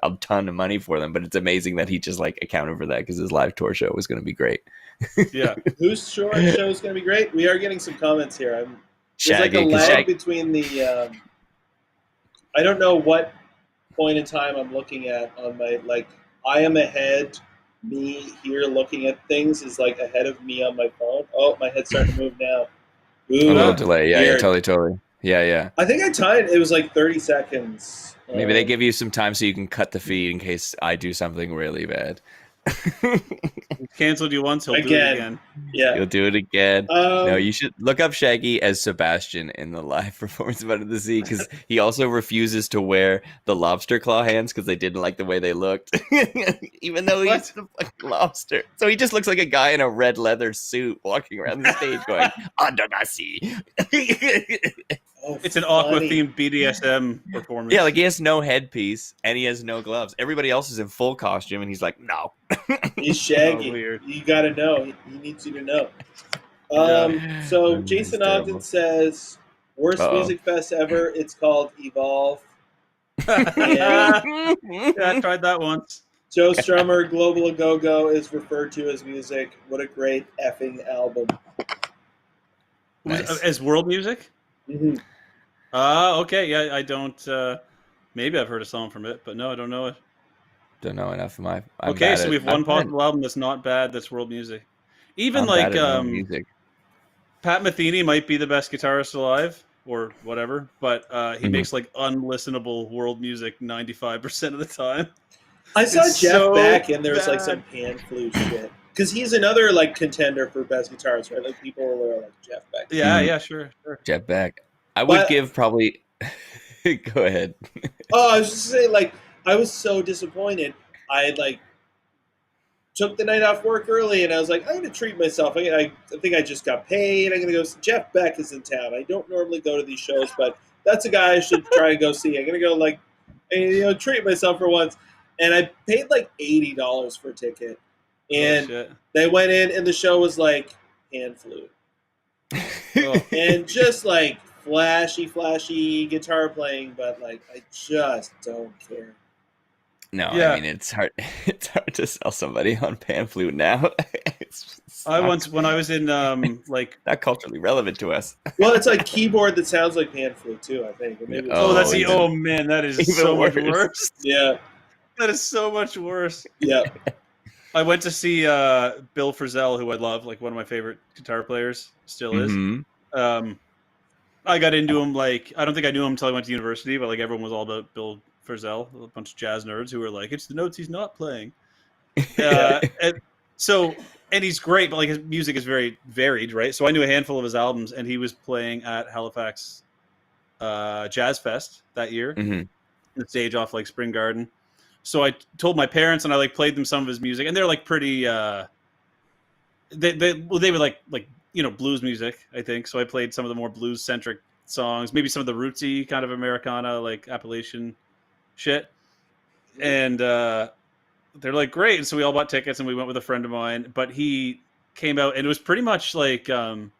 Speaker 3: a ton of money for them. But it's amazing that he just like accounted for that because his live tour show was going to be great.
Speaker 2: Yeah,
Speaker 1: whose show is going to be great? We are getting some comments here. There's like a lag between the. I don't know what point in time I'm looking at on my I am ahead. Me here looking at things is like ahead of me on my phone. Oh, my head's starting to move now. Ooh,
Speaker 3: a little delay. Yeah, totally. Yeah.
Speaker 1: I think I timed. It was like 30 seconds.
Speaker 3: Maybe they give you some time so you can cut the feed in case I do something really bad.
Speaker 2: Canceled you once, he'll do it again.
Speaker 1: Yeah,
Speaker 3: you'll do it again. No, you should look up Shaggy as Sebastian in the live performance of Under the Sea because he also refuses to wear the lobster claw hands because they didn't like the way they looked, even though he's the fucking lobster. So he just looks like a guy in a red leather suit walking around the stage going Under the Sea.
Speaker 2: It's an aqua-themed BDSM performance.
Speaker 3: Yeah, like he has no headpiece and he has no gloves. Everybody else is in full costume, and he's like, no.
Speaker 1: He's Shaggy. You got to know. He needs you to know. So Jason Ogden says, worst music fest ever. It's called Evolve.
Speaker 2: Yeah, I tried that once.
Speaker 1: Joe Strummer, Global A Go-Go is referred to as music. What a great effing album.
Speaker 2: Nice. As world music?
Speaker 1: Mm-hmm.
Speaker 2: Okay. Yeah, I don't. Maybe I've heard a song from it, but no, I don't know it.
Speaker 3: Don't know enough of my.
Speaker 2: Okay, so we have one possible album that's not bad. That's world music. Even music. Pat Metheny might be the best guitarist alive, or whatever, but he makes like unlistenable world music 95% of the time.
Speaker 1: I saw Jeff Beck, and there was like some pan flute shit. because he's another like contender for best guitarist, right? Like people are like Jeff Beck.
Speaker 2: Yeah, sure.
Speaker 3: Jeff Beck. I would
Speaker 1: But-
Speaker 3: give probably. Go ahead.
Speaker 1: Oh, I was just saying, like, I was so disappointed. I like took the night off work early, and I was like, I'm gonna treat myself. I think I just got paid. I'm gonna go. Jeff Beck is in town. I don't normally go to these shows, but that's a guy I should try and go see. I'm gonna go like, and, treat myself for once. And I paid like $80 for a ticket, and they went in, and the show was like hand flute, and just like flashy guitar playing, but like I just don't care.
Speaker 3: No, I mean it's hard. It's hard to sell somebody on pan flute now.
Speaker 2: When I was in like
Speaker 3: not culturally relevant to us.
Speaker 1: Well, it's like keyboard that sounds like pan flute too. I think. Or maybe
Speaker 2: man, that is so much worse.
Speaker 1: Yeah,
Speaker 2: that is so much worse.
Speaker 1: Yeah.
Speaker 2: I went to see Bill Frisell, who I love, like one of my favorite guitar players, still is. I got into him like I don't think I knew him until I went to university, but like everyone was all about Bill Frisell, a bunch of jazz nerds who were like, it's the notes he's not playing. And he's great, but like his music is very varied, right? So I knew a handful of his albums, and he was playing at Halifax Jazz Fest that year, the stage off like Spring Garden. So I told my parents, and I like played them some of his music, and they're like pretty. They were like blues music, I think. So I played some of the more blues centric songs, maybe some of the rootsy kind of Americana, like Appalachian shit. And they're like, great. And so we all bought tickets, and we went with a friend of mine. But he came out, and it was pretty much like it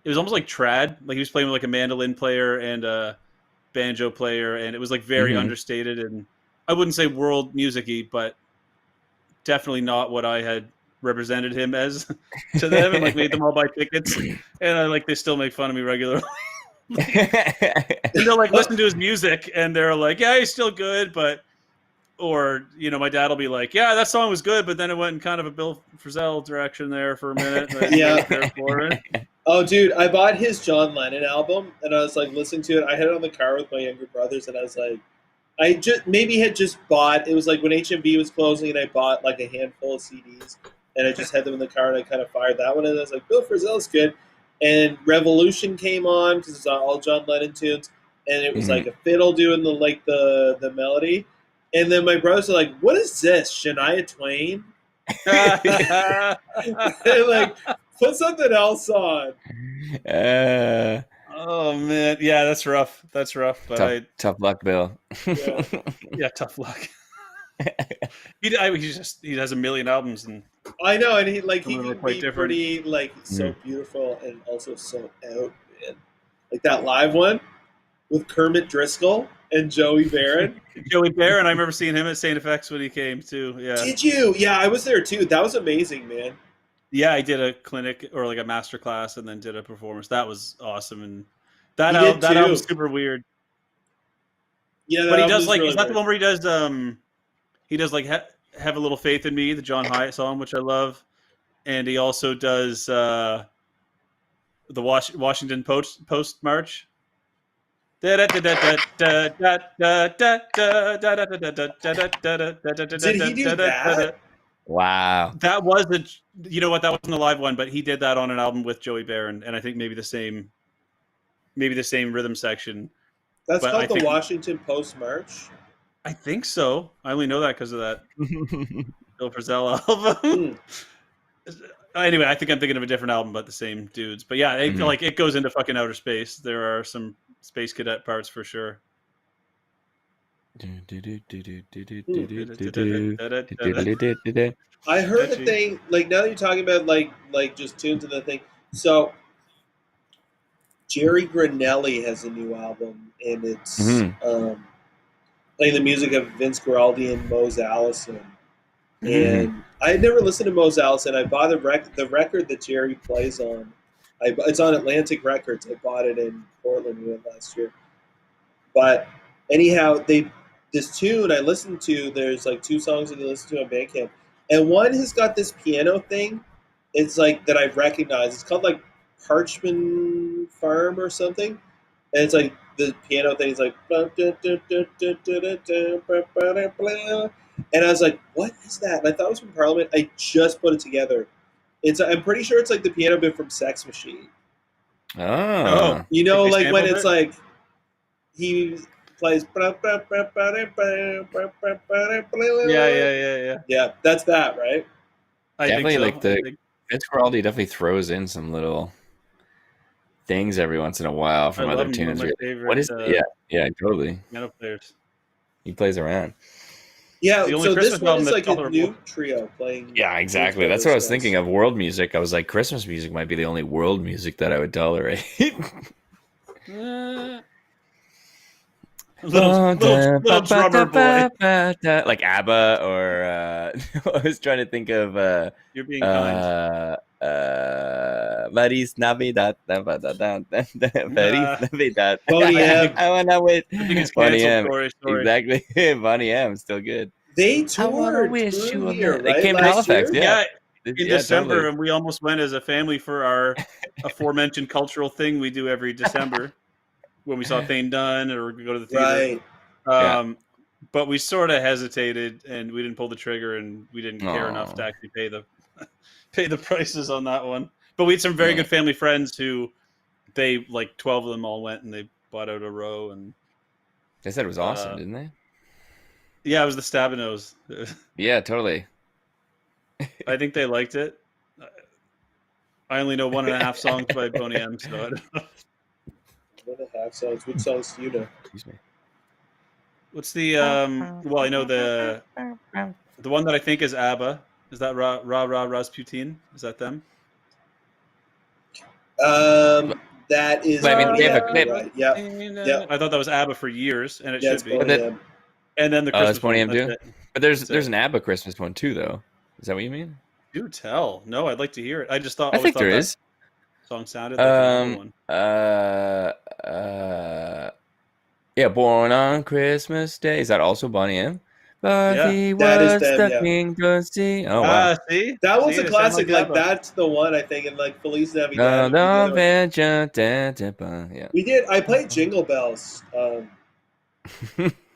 Speaker 2: was almost like trad. Like he was playing with like a mandolin player and a banjo player, and it was like very understated, and I wouldn't say world music-y, but definitely not what I had represented him as to them, and like made them all buy tickets. And I like they still make fun of me regularly. And they'll like listen to his music, and they're like, yeah, he's still good, but or my dad will be like, yeah, that song was good, but then it went in kind of a Bill Frisell direction there for a minute.
Speaker 1: Yeah. Oh, dude, I bought his John Lennon album, and I was like listening to it. I had it on the car with my younger brothers, and I was like, I just maybe had just bought. It was like when HMV was closing, and I bought like a handful of CDs, and I just had them in the car, and I kind of fired that one, and I was like, Bill Frisell's good. And Revolution came on because it's all John Lennon tunes, and it was like a fiddle doing the melody. And then my brothers were like, "What is this, Shania Twain?" They're like, "Put something else on."
Speaker 2: Oh man, yeah, that's rough. That's rough. But
Speaker 3: tough luck, Bill.
Speaker 2: Yeah, tough luck. He has a million albums, and
Speaker 1: I know, and he can be
Speaker 2: different.
Speaker 1: pretty like so beautiful and also so out, man. Like that live one with Kermit Driscoll and Joey Barron.
Speaker 2: Joey Barron, I remember seeing him at St. FX when he came too. Yeah.
Speaker 1: Did you? Yeah, I was there too. That was amazing, man.
Speaker 2: Yeah, I did a clinic or like a master class, and then did a performance. That was awesome, and that album's super weird.
Speaker 1: Yeah,
Speaker 2: but he does like
Speaker 1: really
Speaker 2: is that
Speaker 1: weird.
Speaker 2: the one where he does like Have a Little Faith in Me, the John Hyatt song, which I love, and he also does the Washington Post March. Did he do
Speaker 1: that?
Speaker 3: Wow.
Speaker 2: That was that wasn't a live one, but he did that on an album with Joey Barron, and I think maybe the same rhythm section.
Speaker 1: That's called the Washington Post March.
Speaker 2: I think so. I only know that because of that Bill Frisell album. Anyway, I think I'm thinking of a different album, but the same dudes. But yeah, it goes into fucking outer space. There are some Space Cadet parts for sure.
Speaker 1: I heard a thing, like now that you're talking about like just tunes and the thing. So Jerry Granelli has a new album, and it's playing the music of Vince Guaraldi and Mose Allison. And I had never listened to Mose Allison. I bought the record that Jerry plays on. It's on Atlantic Records. I bought it in Portland last year. But anyhow, this tune I listened to, there's like two songs that you listen to on Bandcamp. And one has got this piano thing. It's like that I recognize. It's called like Parchman Farm or something. And it's like the piano thing is like, and I was like, what is that? And I thought it was from Parliament. I just put it together I'm pretty sure it's like the piano bit from Sex Machine.
Speaker 3: Oh.
Speaker 1: You know,
Speaker 2: They
Speaker 1: like when
Speaker 2: sampled
Speaker 1: it's
Speaker 2: it?
Speaker 1: like he plays.
Speaker 2: Yeah.
Speaker 1: Yeah, that's that, right?
Speaker 2: I
Speaker 3: Definitely,
Speaker 2: think so.
Speaker 3: like the Vince Guaraldi definitely throws in some little things every once in a while
Speaker 2: I
Speaker 3: from
Speaker 2: love
Speaker 3: other
Speaker 2: him. One of
Speaker 3: tunes.
Speaker 2: my
Speaker 3: What
Speaker 2: favorite
Speaker 3: is? Yeah, totally.
Speaker 2: piano players.
Speaker 3: He plays around.
Speaker 1: Yeah,
Speaker 2: The only
Speaker 1: so
Speaker 2: Christmas
Speaker 1: this one
Speaker 2: album
Speaker 1: is
Speaker 2: that's
Speaker 1: like a
Speaker 2: tolerable.
Speaker 1: new trio playing.
Speaker 3: Yeah, exactly. That's what I was thinking of. World music. I was like, Christmas music might be the only world music that I would tolerate.
Speaker 2: Little drummer boy.
Speaker 3: Like ABBA, or I was trying to think of
Speaker 2: You're being kind.
Speaker 3: Feliz Navidad. Feliz Navidad.
Speaker 1: Boney M.
Speaker 3: I wanna wish.
Speaker 2: I think it's
Speaker 3: Boney
Speaker 2: canceled.
Speaker 3: M.
Speaker 2: Sorry.
Speaker 3: Exactly. Boney M. Still good.
Speaker 1: They
Speaker 3: I wanna
Speaker 1: toured
Speaker 3: wish
Speaker 1: through
Speaker 3: you a
Speaker 1: here,
Speaker 3: They
Speaker 1: right?
Speaker 3: came to
Speaker 1: Last
Speaker 3: Halifax.
Speaker 1: year?
Speaker 3: Yeah.
Speaker 2: In
Speaker 3: Yeah,
Speaker 2: December,
Speaker 3: totally.
Speaker 2: and we almost went as a family for our aforementioned cultural thing we do every December when we saw Thane Dunn or go to the theater.
Speaker 1: Right.
Speaker 2: But we sort of hesitated and we didn't pull the trigger and we didn't care enough to actually pay the prices on that one. But we had some very good family friends who they like 12 of them all went and they bought out a row, and
Speaker 3: They said it was awesome, didn't they?
Speaker 2: yeah, it was the Stabinos.
Speaker 3: Yeah, totally.
Speaker 2: I think they liked it. I only know 1.5 songs by Boney M. So I don't know.
Speaker 1: 1.5 songs. Which songs do you know?
Speaker 3: Excuse me.
Speaker 2: What's the well, I know the one that I think is ABBA. Is that Ra Rasputin? Is that them?
Speaker 1: That is.
Speaker 3: But, I mean, they have
Speaker 1: right. Yeah.
Speaker 2: I thought that was ABBA for years, and it
Speaker 1: Yeah,
Speaker 2: should
Speaker 1: it's
Speaker 2: be.
Speaker 1: Boney M.
Speaker 2: And then the
Speaker 3: Oh,
Speaker 2: Christmas
Speaker 3: that's Boney M
Speaker 2: one,
Speaker 3: too.
Speaker 2: that's it.
Speaker 3: But there's
Speaker 2: That's
Speaker 3: an ABBA Christmas one too, though. Is that what you mean?
Speaker 2: Do tell. No, I'd like to hear it. I just thought.
Speaker 3: I think there
Speaker 2: that
Speaker 3: is.
Speaker 2: Song sounded like an ABBA one.
Speaker 3: Yeah, Born on Christmas Day. Is that also Boney M? But
Speaker 2: Yeah.
Speaker 3: he
Speaker 1: That is
Speaker 3: was
Speaker 1: them,
Speaker 3: the
Speaker 1: yeah.
Speaker 3: king to see. Oh wow.
Speaker 2: See,
Speaker 1: That was
Speaker 2: See,
Speaker 1: a
Speaker 2: they sound
Speaker 1: classic.
Speaker 2: like
Speaker 1: Like
Speaker 2: ABBA.
Speaker 1: that's the one I think, and like Feliz
Speaker 3: No,
Speaker 1: Navidad.
Speaker 3: no, yeah.
Speaker 1: We did. I played Jingle Bells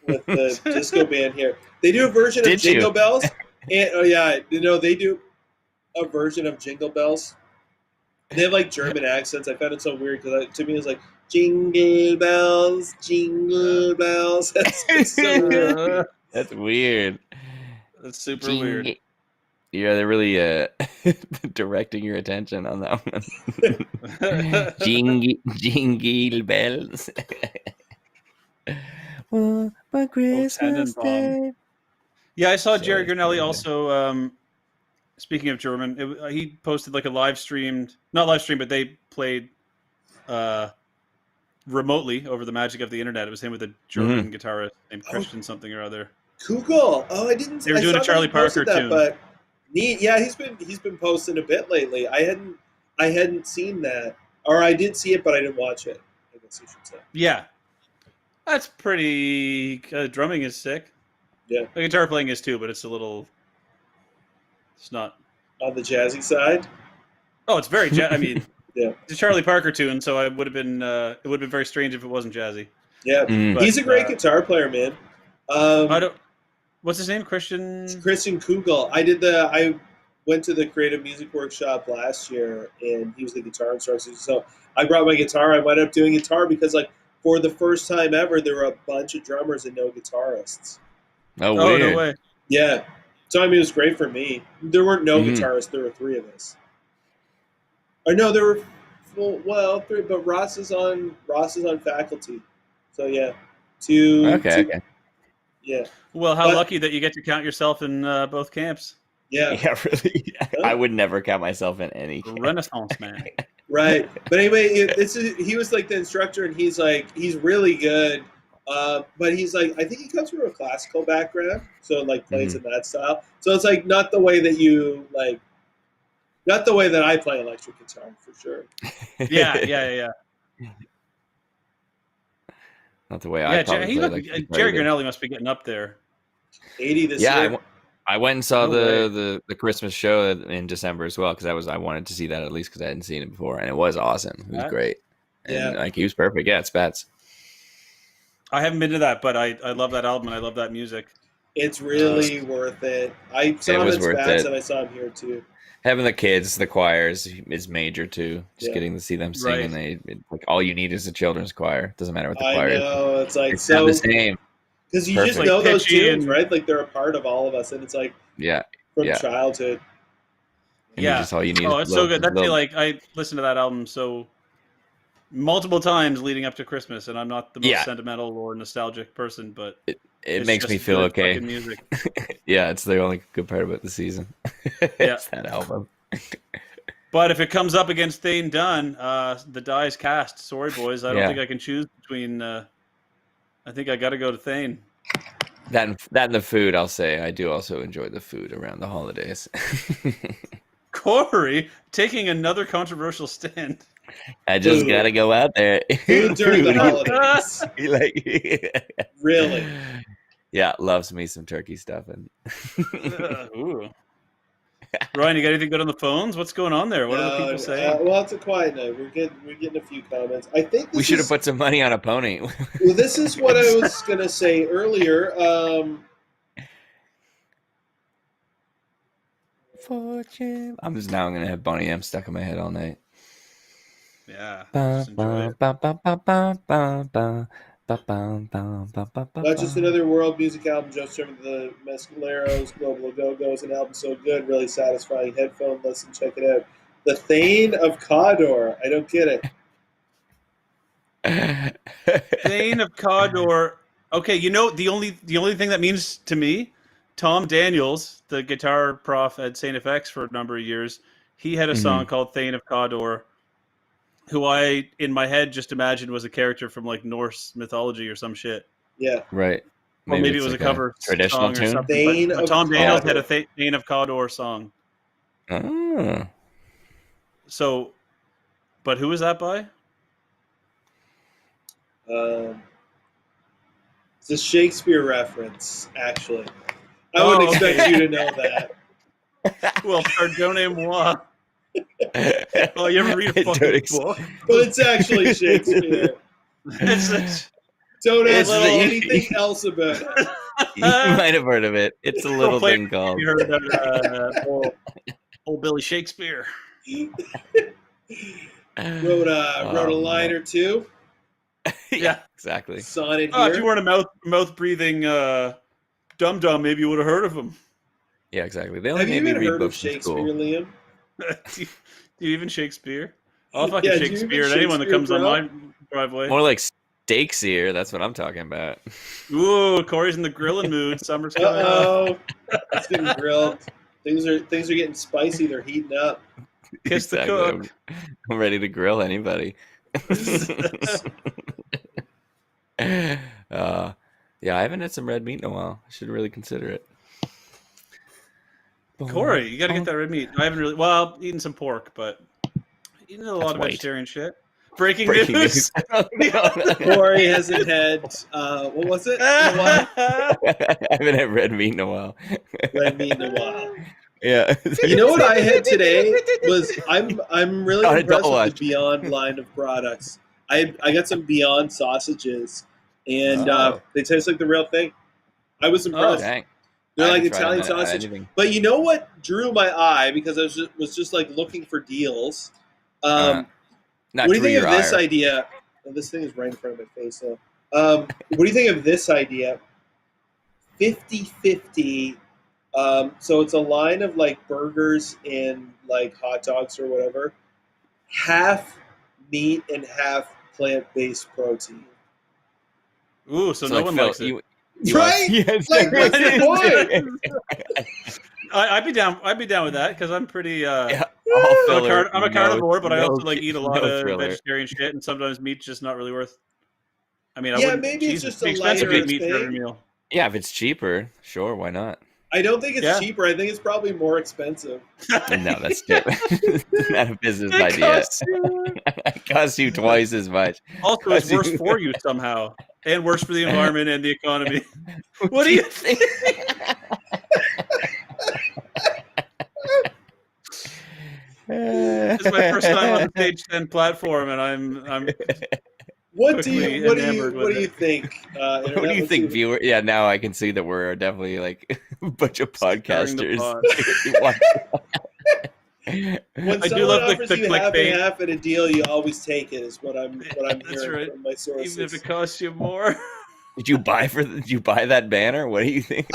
Speaker 1: with the disco band here. They do a version of
Speaker 3: Did you?
Speaker 1: Jingle Bells, and they do a version of Jingle Bells. They have like German accents. I found it so weird because to me it's like Jingle Bells, Jingle Bells. It's so weird.
Speaker 3: That's weird.
Speaker 2: That's super weird.
Speaker 3: Yeah, they're really directing your attention on that one. Jingle bells. Well, by Christmas Day.
Speaker 2: Yeah, I saw
Speaker 3: Sorry,
Speaker 2: Jerry Granelli
Speaker 3: yeah.
Speaker 2: also. Speaking of German, he posted like a not live stream, but they played remotely over the magic of the internet. It was him with a German guitarist named Christian something or other.
Speaker 1: Kugel. Oh, I didn't.
Speaker 2: They were doing a Charlie Parker tune.
Speaker 1: But neat. Yeah, he's been posting a bit lately. I hadn't seen that, or I did see it, but I didn't watch it. I guess you should say.
Speaker 2: Yeah, that's pretty. Drumming is sick.
Speaker 1: Yeah,
Speaker 2: the guitar playing is too, but it's a little. It's not
Speaker 1: on the jazzy side.
Speaker 2: Oh, it's very. I mean,
Speaker 1: yeah,
Speaker 2: it's a Charlie Parker tune, so it would have been very strange if it wasn't jazzy.
Speaker 1: Yeah, but, he's a great guitar player, man.
Speaker 2: What's his name? Christian
Speaker 1: Kugel. I went to the creative music workshop last year, and he was the guitar instructor. So I brought my guitar. I wound up doing guitar because, like, for the first time ever, there were a bunch of drummers and no guitarists.
Speaker 3: Oh, weird.
Speaker 2: No way.
Speaker 1: Yeah. So, I mean, it was great for me. There weren't no guitarists. There were 3 of us. Or no, there were 3, but Ross is on faculty. So yeah, 2.
Speaker 3: Okay.
Speaker 1: Yeah.
Speaker 2: Well, how lucky that you get to count yourself in both camps.
Speaker 1: Yeah.
Speaker 3: Yeah, really. I would never count myself in any camp.
Speaker 2: Renaissance man.
Speaker 1: Right. But anyway, he was like the instructor, and he's really good. But he's like, I think he comes from a classical background, so like plays in that style. So it's like not the way that I play electric guitar for sure.
Speaker 2: Yeah.
Speaker 3: Not the way I probably play
Speaker 2: Jerry Granelli must be getting up there.
Speaker 1: 80 this year.
Speaker 3: I went and saw the Christmas show in December as well because I wanted to see that at least because I hadn't seen it before, and it was awesome. It was great. And like he was perfect. Yeah, it's Spats.
Speaker 2: I haven't been to that, but I love that album and I love that music.
Speaker 1: It's really worth it. I saw him at Spats and I saw him here too.
Speaker 3: Having the kids, the choirs is major too. Just getting to see them sing, and like all you need is a children's choir. Doesn't matter what the choir is.
Speaker 1: I know, it's like
Speaker 3: it's so the same.
Speaker 1: Because you just know those tunes, right? Like they're a part of all of us, and it's like from childhood.
Speaker 3: And just all you need.
Speaker 2: Oh, it's so good. That's like I listened to that album so multiple times leading up to Christmas, and I'm not the most sentimental or nostalgic person, but
Speaker 3: it makes me feel okay.
Speaker 2: Music.
Speaker 3: Yeah, it's the only good part about the season. It's that album.
Speaker 2: But if it comes up against Thane Dunn, the die is cast. Sorry, boys, I don't think I can choose between. I think I got to go to Thane.
Speaker 3: That and the food, I'll say. I do also enjoy the food around the holidays.
Speaker 2: Corey taking another controversial stand.
Speaker 3: I just gotta go out there.
Speaker 1: Food during the holidays. Really?
Speaker 3: Yeah, loves me some turkey stuffing.
Speaker 2: Ooh. Ryan, you got anything good on the phones? What's going on there? What are the people saying?
Speaker 1: Well, it's a quiet night. We're getting a few comments. I think
Speaker 3: we should have put some money on a pony.
Speaker 1: Well, this is what I was gonna say earlier.
Speaker 3: Fortune. I'm gonna have Boney M stuck in my head all night.
Speaker 2: Yeah. Just enjoy it.
Speaker 1: Not just another world music album, just from the Mescaleros, Global Go-Go's, an album so good, really satisfying. Headphone listen, check it out. The Thane of Cawdor. I don't get
Speaker 2: it. Thane of Cawdor. Okay, you know the only thing that means to me, Tom Daniels, the guitar prof at Saint FX for a number of years, he had a song called Thane of Cawdor, who I, in my head, just imagined was a character from like Norse mythology or some shit.
Speaker 1: Yeah.
Speaker 3: Right.
Speaker 2: Or maybe it was like a cover
Speaker 3: traditional
Speaker 2: song
Speaker 3: tune.
Speaker 2: Or something. But Tom Daniels had a Thane of Cawdor song.
Speaker 3: Oh.
Speaker 2: So, but who is that by?
Speaker 1: It's a Shakespeare reference, actually. I wouldn't expect you to know that.
Speaker 2: Well, pardonnez-moi. Oh, you ever read a fucking book?
Speaker 1: But it's actually Shakespeare. Don't ask anything else about it.
Speaker 3: You might have heard of it. It's a little thing called.
Speaker 2: You heard about old Billy Shakespeare.
Speaker 1: Wrote a line or two.
Speaker 3: Yeah, exactly.
Speaker 1: Sonnet here.
Speaker 2: If you weren't a mouth breathing dum-dum, maybe you would have heard of him.
Speaker 3: Yeah, exactly. They only
Speaker 1: have you
Speaker 3: made
Speaker 1: even
Speaker 3: me read
Speaker 1: heard of
Speaker 3: books in
Speaker 1: Shakespeare,
Speaker 3: school.
Speaker 1: Liam?
Speaker 2: Do you even Shakespeare? I'll fucking Shakespeare at anyone that comes on my driveway.
Speaker 3: More like steaks here. That's what I'm talking about.
Speaker 2: Ooh, Corey's in the grilling mood. Summer's coming up.
Speaker 1: It's getting grilled. Things are getting spicy. They're heating up.
Speaker 2: Kiss the cook.
Speaker 3: I'm ready to grill anybody. Yeah, I haven't had some red meat in a while. I should really consider it.
Speaker 2: Corey, you got to get that red meat. I haven't really, eaten some pork, but eating a lot of vegetarian shit. Breaking news.
Speaker 1: Corey hasn't had, what was it?
Speaker 3: I haven't had red meat in a while.
Speaker 1: Red meat in a while.
Speaker 3: Yeah.
Speaker 1: You know what I had today was I'm really impressed with the Beyond line of products. I got some Beyond sausages, and they taste like the real thing. I was impressed.
Speaker 3: Dang.
Speaker 1: They're like Italian sausage. But you know what drew my eye, because I was just like looking for deals. What do you think of this idea? Oh, this thing is right in front of my face. So, what do you think of this idea? 50-50. So it's a line of like burgers and like hot dogs or whatever. Half meat and half plant-based protein.
Speaker 2: Ooh, so no one likes it.
Speaker 1: Right?
Speaker 3: Yes.
Speaker 1: Like, what's the point?
Speaker 2: I'd be down with that, because I'm pretty. I'm
Speaker 3: filler,
Speaker 2: a carnivore, but I also like eat a lot of
Speaker 3: thriller.
Speaker 2: vegetarian shit, and sometimes meat's just not really worth. I mean,
Speaker 1: maybe it's just a lighter
Speaker 2: meat for every meal.
Speaker 3: Yeah, if it's cheaper, sure, why not?
Speaker 1: I don't think it's cheaper. I think it's probably more expensive.
Speaker 3: No, that's different. Not a business idea. It costs you twice as much.
Speaker 2: Also, it's worse for you somehow, and worse for the environment and the economy. What do you think? This is my first time on the Stage 10 platform, and I'm.
Speaker 1: What do you think?
Speaker 3: What do you think, viewer? Yeah, now I can see that we're definitely like a bunch of podcasters.
Speaker 1: When
Speaker 2: I do
Speaker 1: someone
Speaker 2: love
Speaker 1: offers
Speaker 2: the
Speaker 1: you half
Speaker 2: clickbait.
Speaker 1: and half at a deal, you always take it. Is what I'm
Speaker 2: That's
Speaker 1: hearing
Speaker 2: right.
Speaker 1: from my sources.
Speaker 2: Even if it costs you more.
Speaker 3: Did you buy that banner? What do you think?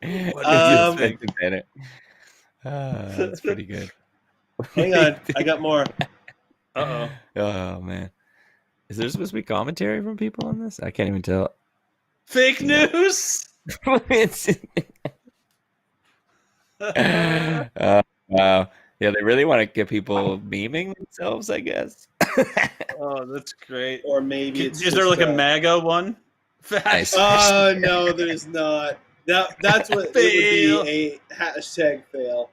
Speaker 2: What
Speaker 1: Um,
Speaker 2: do you think?
Speaker 3: Banner. That's pretty good.
Speaker 1: Hang on, I got more.
Speaker 2: Uh-oh.
Speaker 3: Oh man, is there supposed to be commentary from people on this? I can't even tell.
Speaker 2: Fake news.
Speaker 3: Wow. Yeah, they really want to get people memeing themselves, I guess.
Speaker 2: Oh, that's great.
Speaker 1: Or maybe it's
Speaker 2: Is there
Speaker 1: just,
Speaker 2: like a MAGA one?
Speaker 3: Nice.
Speaker 1: Oh no, there's not. That's what it would
Speaker 2: Fail.
Speaker 1: be, a hashtag fail.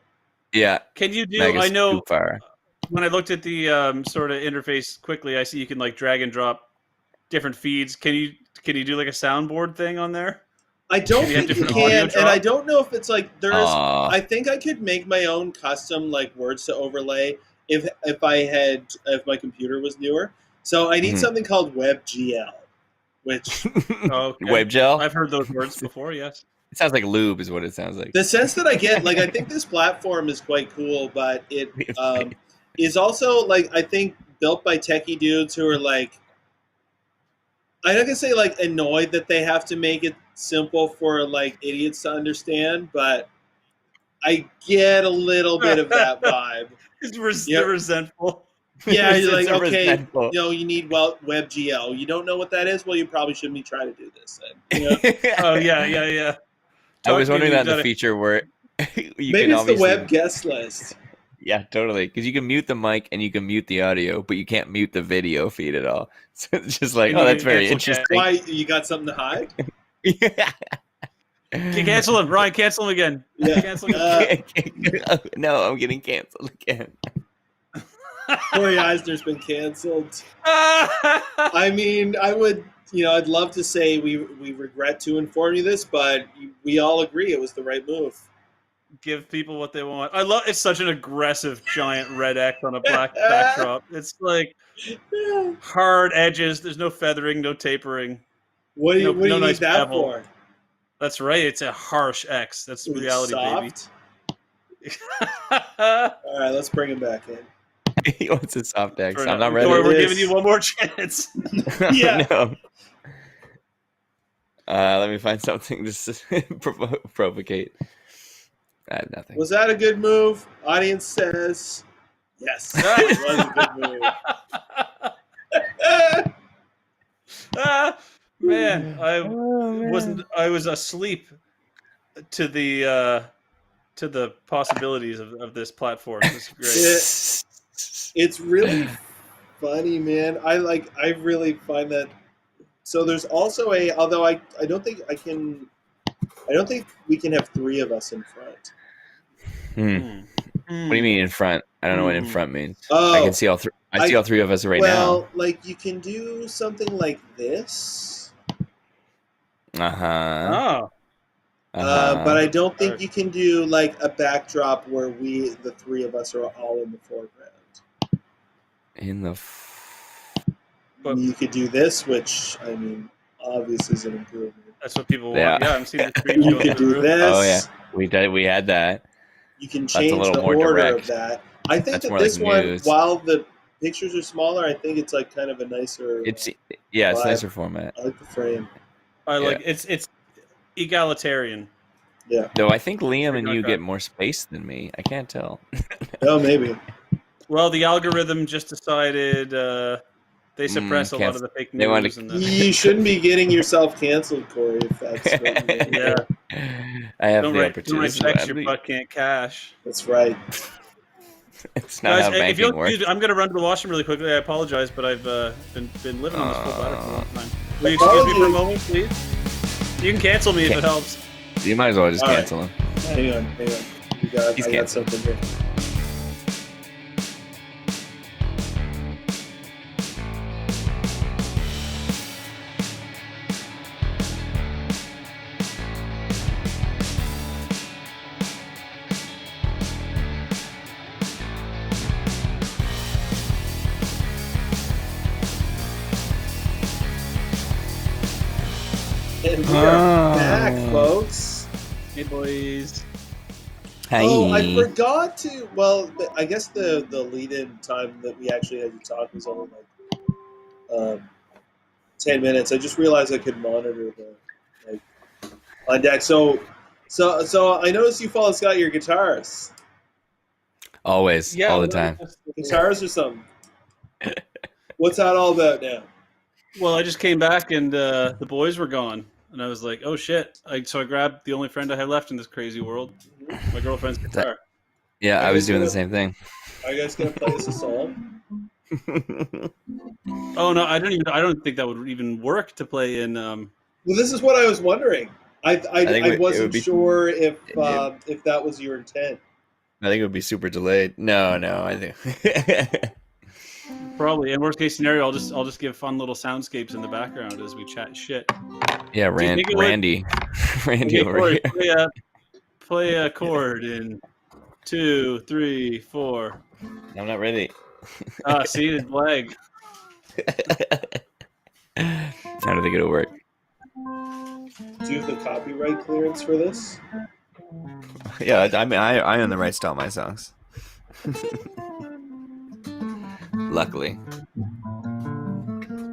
Speaker 3: Yeah.
Speaker 2: Can you do?
Speaker 3: Mega's
Speaker 2: I know
Speaker 3: too far.
Speaker 2: when I looked at the sort of interface quickly, I see you can like drag and drop different feeds. Can you do like a soundboard thing on there?
Speaker 1: I don't
Speaker 2: Can you have
Speaker 1: think you
Speaker 2: different audio
Speaker 1: can, and I
Speaker 2: drop?
Speaker 1: don't know if it's like there's.
Speaker 3: Aw.
Speaker 1: I think I could make my own custom like words to overlay if my computer was newer. So I need
Speaker 3: Mhm.
Speaker 1: something called WebGL, which
Speaker 2: Oh, okay.
Speaker 3: Wave gel?
Speaker 2: I've heard those words before. Yes.
Speaker 3: It sounds like lube is what it sounds like.
Speaker 1: the sense that I get, like I think this platform is quite cool, but it is also like I think built by techie dudes who are like. I'm not gonna say like annoyed that they have to make it simple for like idiots to understand, but I get a little bit of that vibe.
Speaker 2: It's
Speaker 1: Yep.
Speaker 2: resentful.
Speaker 1: Yeah, you're like,
Speaker 3: It's
Speaker 1: okay,
Speaker 3: resentful.
Speaker 1: you need WebGL. You don't know what that is? Well, you probably shouldn't be trying to do this then. You know?
Speaker 2: Oh yeah.
Speaker 3: I was wondering that in the
Speaker 2: gotta-
Speaker 3: feature where you
Speaker 1: Maybe
Speaker 3: can
Speaker 1: it's the
Speaker 3: obviously,
Speaker 1: web guest list.
Speaker 3: yeah, totally, because you can mute the mic and you can mute the audio, but you can't mute the video feed at all. So it's just like,
Speaker 2: And
Speaker 3: oh,
Speaker 2: you
Speaker 3: that's
Speaker 2: can
Speaker 3: very
Speaker 2: cancel
Speaker 3: interesting.
Speaker 1: Why, you got something to hide?
Speaker 3: Yeah.
Speaker 2: Cancel him, Ryan. Cancel him again.
Speaker 1: Yeah.
Speaker 2: Cancel him.
Speaker 3: No, I'm getting canceled again.
Speaker 1: Corey Eisner's been canceled. I mean, I'd love to say we regret to inform you this, but we all agree it was the right move.
Speaker 2: Give people what they want. I love. It's such an aggressive giant red X on a black backdrop. It's like hard edges. There's no feathering, no tapering.
Speaker 1: What do you
Speaker 2: No
Speaker 1: need
Speaker 2: nice
Speaker 1: that
Speaker 2: bevel.
Speaker 1: for?
Speaker 2: That's right. It's a harsh X. That's
Speaker 1: Is it
Speaker 2: reality,
Speaker 1: soft?
Speaker 2: baby.
Speaker 1: All right, let's bring him back in.
Speaker 3: He wants a soft X.
Speaker 2: Fair
Speaker 3: I'm not
Speaker 2: enough.
Speaker 3: ready.
Speaker 2: Corey, we're
Speaker 1: It
Speaker 2: giving
Speaker 1: is.
Speaker 2: you one more chance.
Speaker 1: Yeah.
Speaker 3: No. Let me find something to provocate. I have nothing.
Speaker 1: Was that a good move? Audience says yes. It was a good move.
Speaker 2: Man, I was asleep to the possibilities of this platform. It's great.
Speaker 1: It's really funny, man. I really find that. So there's also although I don't think we can have three of us in front.
Speaker 3: What do you mean in front? I don't know what in front means.
Speaker 1: Oh,
Speaker 3: I can see all three. I see all three of us right
Speaker 1: well, like you can do something like this,
Speaker 3: now.
Speaker 2: Oh,
Speaker 1: but I don't think you can do like a backdrop where the three of us are all in the foreground.
Speaker 3: In the.
Speaker 2: But-
Speaker 1: You could do this, which I mean, obviously is an improvement.
Speaker 2: that's what people want.
Speaker 3: Yeah.
Speaker 2: Yeah, I'm seeing the screen
Speaker 1: You
Speaker 2: going
Speaker 1: could
Speaker 2: through.
Speaker 1: do this.
Speaker 3: Oh yeah, we had that.
Speaker 1: You can
Speaker 3: That's a
Speaker 1: change
Speaker 3: little
Speaker 1: the
Speaker 3: more
Speaker 1: order
Speaker 3: direct.
Speaker 1: of that. I think
Speaker 3: That's
Speaker 1: that
Speaker 3: more
Speaker 1: this
Speaker 3: like
Speaker 1: one,
Speaker 3: news.
Speaker 1: while the pictures are smaller, I think it's like kind of a nicer.
Speaker 3: It's
Speaker 1: Vibe.
Speaker 3: nicer format.
Speaker 1: I like the frame.
Speaker 2: I like it's egalitarian.
Speaker 1: Yeah.
Speaker 3: Though I think Liam and you
Speaker 2: Okay.
Speaker 3: get more space than me. I can't tell.
Speaker 1: Oh, maybe.
Speaker 2: Well, the algorithm just decided they suppress a lot
Speaker 3: can't-
Speaker 2: of the fake
Speaker 3: they wanted
Speaker 2: news.
Speaker 3: to-
Speaker 2: And the,
Speaker 1: You shouldn't be getting yourself canceled, Corey. If that's what you do.
Speaker 2: yeah,
Speaker 3: I have
Speaker 2: don't
Speaker 3: the
Speaker 2: write
Speaker 3: opportunity.
Speaker 2: checks your butt can't cash.
Speaker 1: That's right.
Speaker 3: It's not how
Speaker 2: Guys, if
Speaker 3: banking
Speaker 2: you'll
Speaker 3: works.
Speaker 2: excuse me, I'm going to run to the washroom really quickly. I apologize, but I've been living on this full bladder for a long time. Will you excuse me for a moment, please? You can cancel me if it helps.
Speaker 3: You might as well just
Speaker 1: All right.
Speaker 3: cancel him.
Speaker 1: Hang on.
Speaker 3: He's
Speaker 1: I got
Speaker 3: canceled.
Speaker 1: something here. And we are back, folks.
Speaker 2: Hey, boys.
Speaker 3: Hi.
Speaker 1: Oh, I forgot to. Well, I guess the lead-in time that we actually had to talk was only like 10 minutes. I just realized I could monitor the like on deck. So I noticed you follow Scott your guitars.
Speaker 3: Always,
Speaker 2: Yeah,
Speaker 3: all the
Speaker 2: well,
Speaker 3: time.
Speaker 1: Guitars or something. What's that all about now?
Speaker 2: Well, I just came back and the boys were gone, and I was like, "Oh shit!" So I grabbed the only friend I have left in this crazy world, my girlfriend's guitar.
Speaker 3: Yeah,
Speaker 1: Are
Speaker 3: I
Speaker 1: you
Speaker 3: was
Speaker 1: guys
Speaker 3: doing the
Speaker 1: gonna-
Speaker 3: same thing.
Speaker 1: Are you guys gonna play us a song?
Speaker 2: Oh no, I don't think that would even work to play in.
Speaker 1: Well, this is what I was wondering. I
Speaker 3: think it
Speaker 1: wasn't
Speaker 3: would be-
Speaker 1: sure if that was your intent.
Speaker 3: I think it would be super delayed. No, I think.
Speaker 2: Probably. In worst case scenario, I'll just give fun little soundscapes in the background as we chat shit.
Speaker 3: Yeah,
Speaker 2: Do you think it would-
Speaker 3: Randy. Randy
Speaker 2: Okay,
Speaker 3: over
Speaker 2: Corey,
Speaker 3: here.
Speaker 2: play a chord in 2, 3, 4.
Speaker 3: I'm not ready.
Speaker 2: See, it's lag.
Speaker 3: I don't think it'll work.
Speaker 1: Do you have the copyright clearance for this?
Speaker 3: Yeah, I mean, I own the rights to all my songs. Luckily.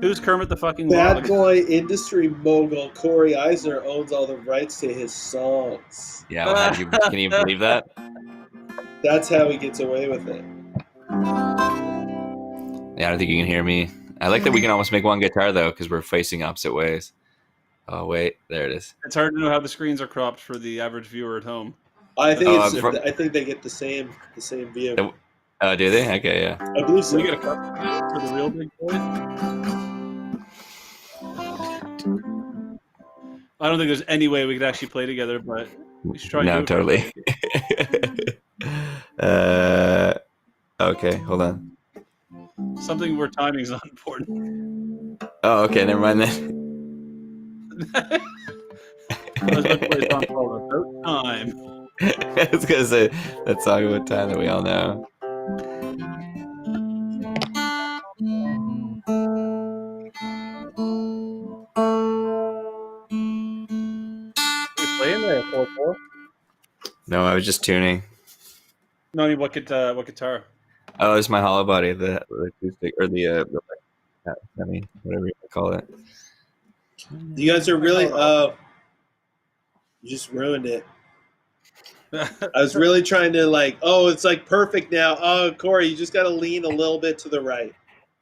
Speaker 2: Who's Kermit the fucking
Speaker 1: Bad
Speaker 2: Frog?
Speaker 1: boy industry mogul Corey Eisner owns all the rights to his songs.
Speaker 3: Yeah, well, can you believe that?
Speaker 1: That's how he gets away with it.
Speaker 3: Yeah, I don't think you can hear me. I like that we can almost make one guitar though, because we're facing opposite ways. Oh wait, there it is.
Speaker 2: It's hard to know how the screens are cropped for the average viewer at home.
Speaker 1: I think
Speaker 3: Oh,
Speaker 1: I think they get the same view.
Speaker 3: Oh, do they? Okay, yeah.
Speaker 1: I believe so.
Speaker 2: Can we get a cup for the real big boy? I don't think there's any way we could actually play together, but we should try.
Speaker 3: No,
Speaker 2: to do it.
Speaker 3: totally. Okay, hold on.
Speaker 2: Something where timing's not important.
Speaker 3: Oh, okay, never mind then.
Speaker 2: I was about to play a song called About Time.
Speaker 3: I was gonna say that song about time that we all know.
Speaker 2: We playing there, 4/4?
Speaker 3: No, I was just tuning.
Speaker 2: No, I mean, what guitar?
Speaker 3: Oh, it's my hollow body, the acoustic or the I mean, whatever you call it.
Speaker 1: You guys are really you just ruined it. I was really trying to it's like perfect now. Oh, Corey, you just got to lean a little bit to the right.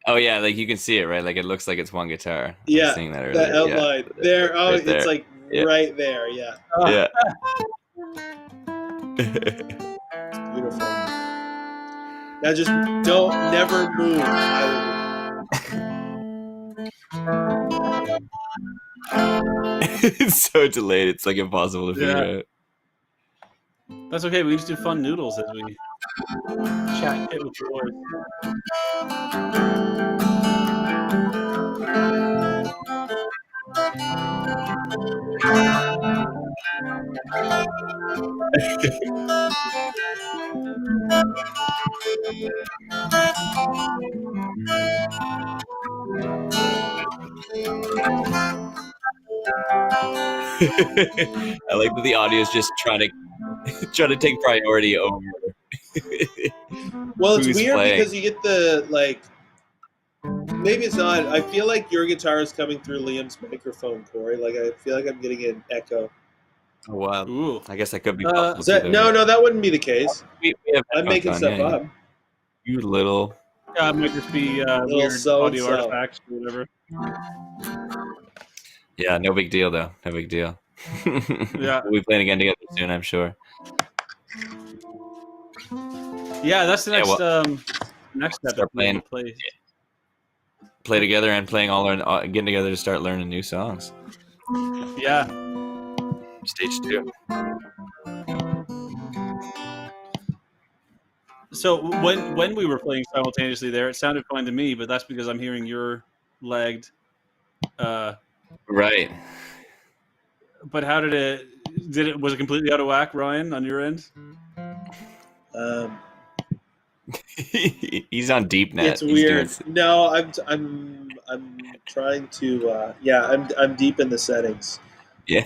Speaker 3: Oh yeah, like you can see it, right? Like it looks like it's one guitar. I
Speaker 1: Yeah,
Speaker 3: was seeing that earlier.
Speaker 1: that outline there. Oh,
Speaker 3: right there.
Speaker 1: it's like
Speaker 3: Yeah.
Speaker 1: right there. Yeah,
Speaker 3: Yeah.
Speaker 1: it's beautiful. Now just never move.
Speaker 3: It's so delayed. It's like impossible to figure out.
Speaker 2: That's okay. We just do fun noodles as we chat it with the boys.
Speaker 3: I like that the audio is just trying to take priority over.
Speaker 1: Well, it's
Speaker 3: Who's
Speaker 1: weird
Speaker 3: playing?
Speaker 1: because you get the maybe it's not. I feel like your guitar is coming through Liam's microphone, Corey. Like I feel like I'm getting an echo.
Speaker 3: Oh, wow.
Speaker 2: Ooh.
Speaker 3: I guess that could be possible.
Speaker 1: No, that wouldn't be the case.
Speaker 3: We have
Speaker 1: I'm making
Speaker 3: headphones
Speaker 1: stuff
Speaker 3: on,
Speaker 1: up.
Speaker 3: You little.
Speaker 2: It might just be
Speaker 1: Little
Speaker 2: weird
Speaker 1: so-and-so.
Speaker 2: audio artifacts or whatever.
Speaker 3: Yeah, no big deal though. No big deal.
Speaker 2: Yeah.
Speaker 3: We'll be playing again together soon, I'm sure.
Speaker 2: Yeah, that's the
Speaker 3: Yeah,
Speaker 2: next next step.
Speaker 3: Start playing. Play together and playing getting together to start learning new songs.
Speaker 2: Yeah.
Speaker 3: Stage 2.
Speaker 2: So when we were playing simultaneously there, it sounded fine to me, but that's because I'm hearing your lagged.
Speaker 3: Right.
Speaker 2: But how did it? Was it completely out of whack, Ryan, on your end?
Speaker 3: He's on deep net.
Speaker 1: It's weird. No, I'm trying to. I'm deep in the settings.
Speaker 3: Yeah.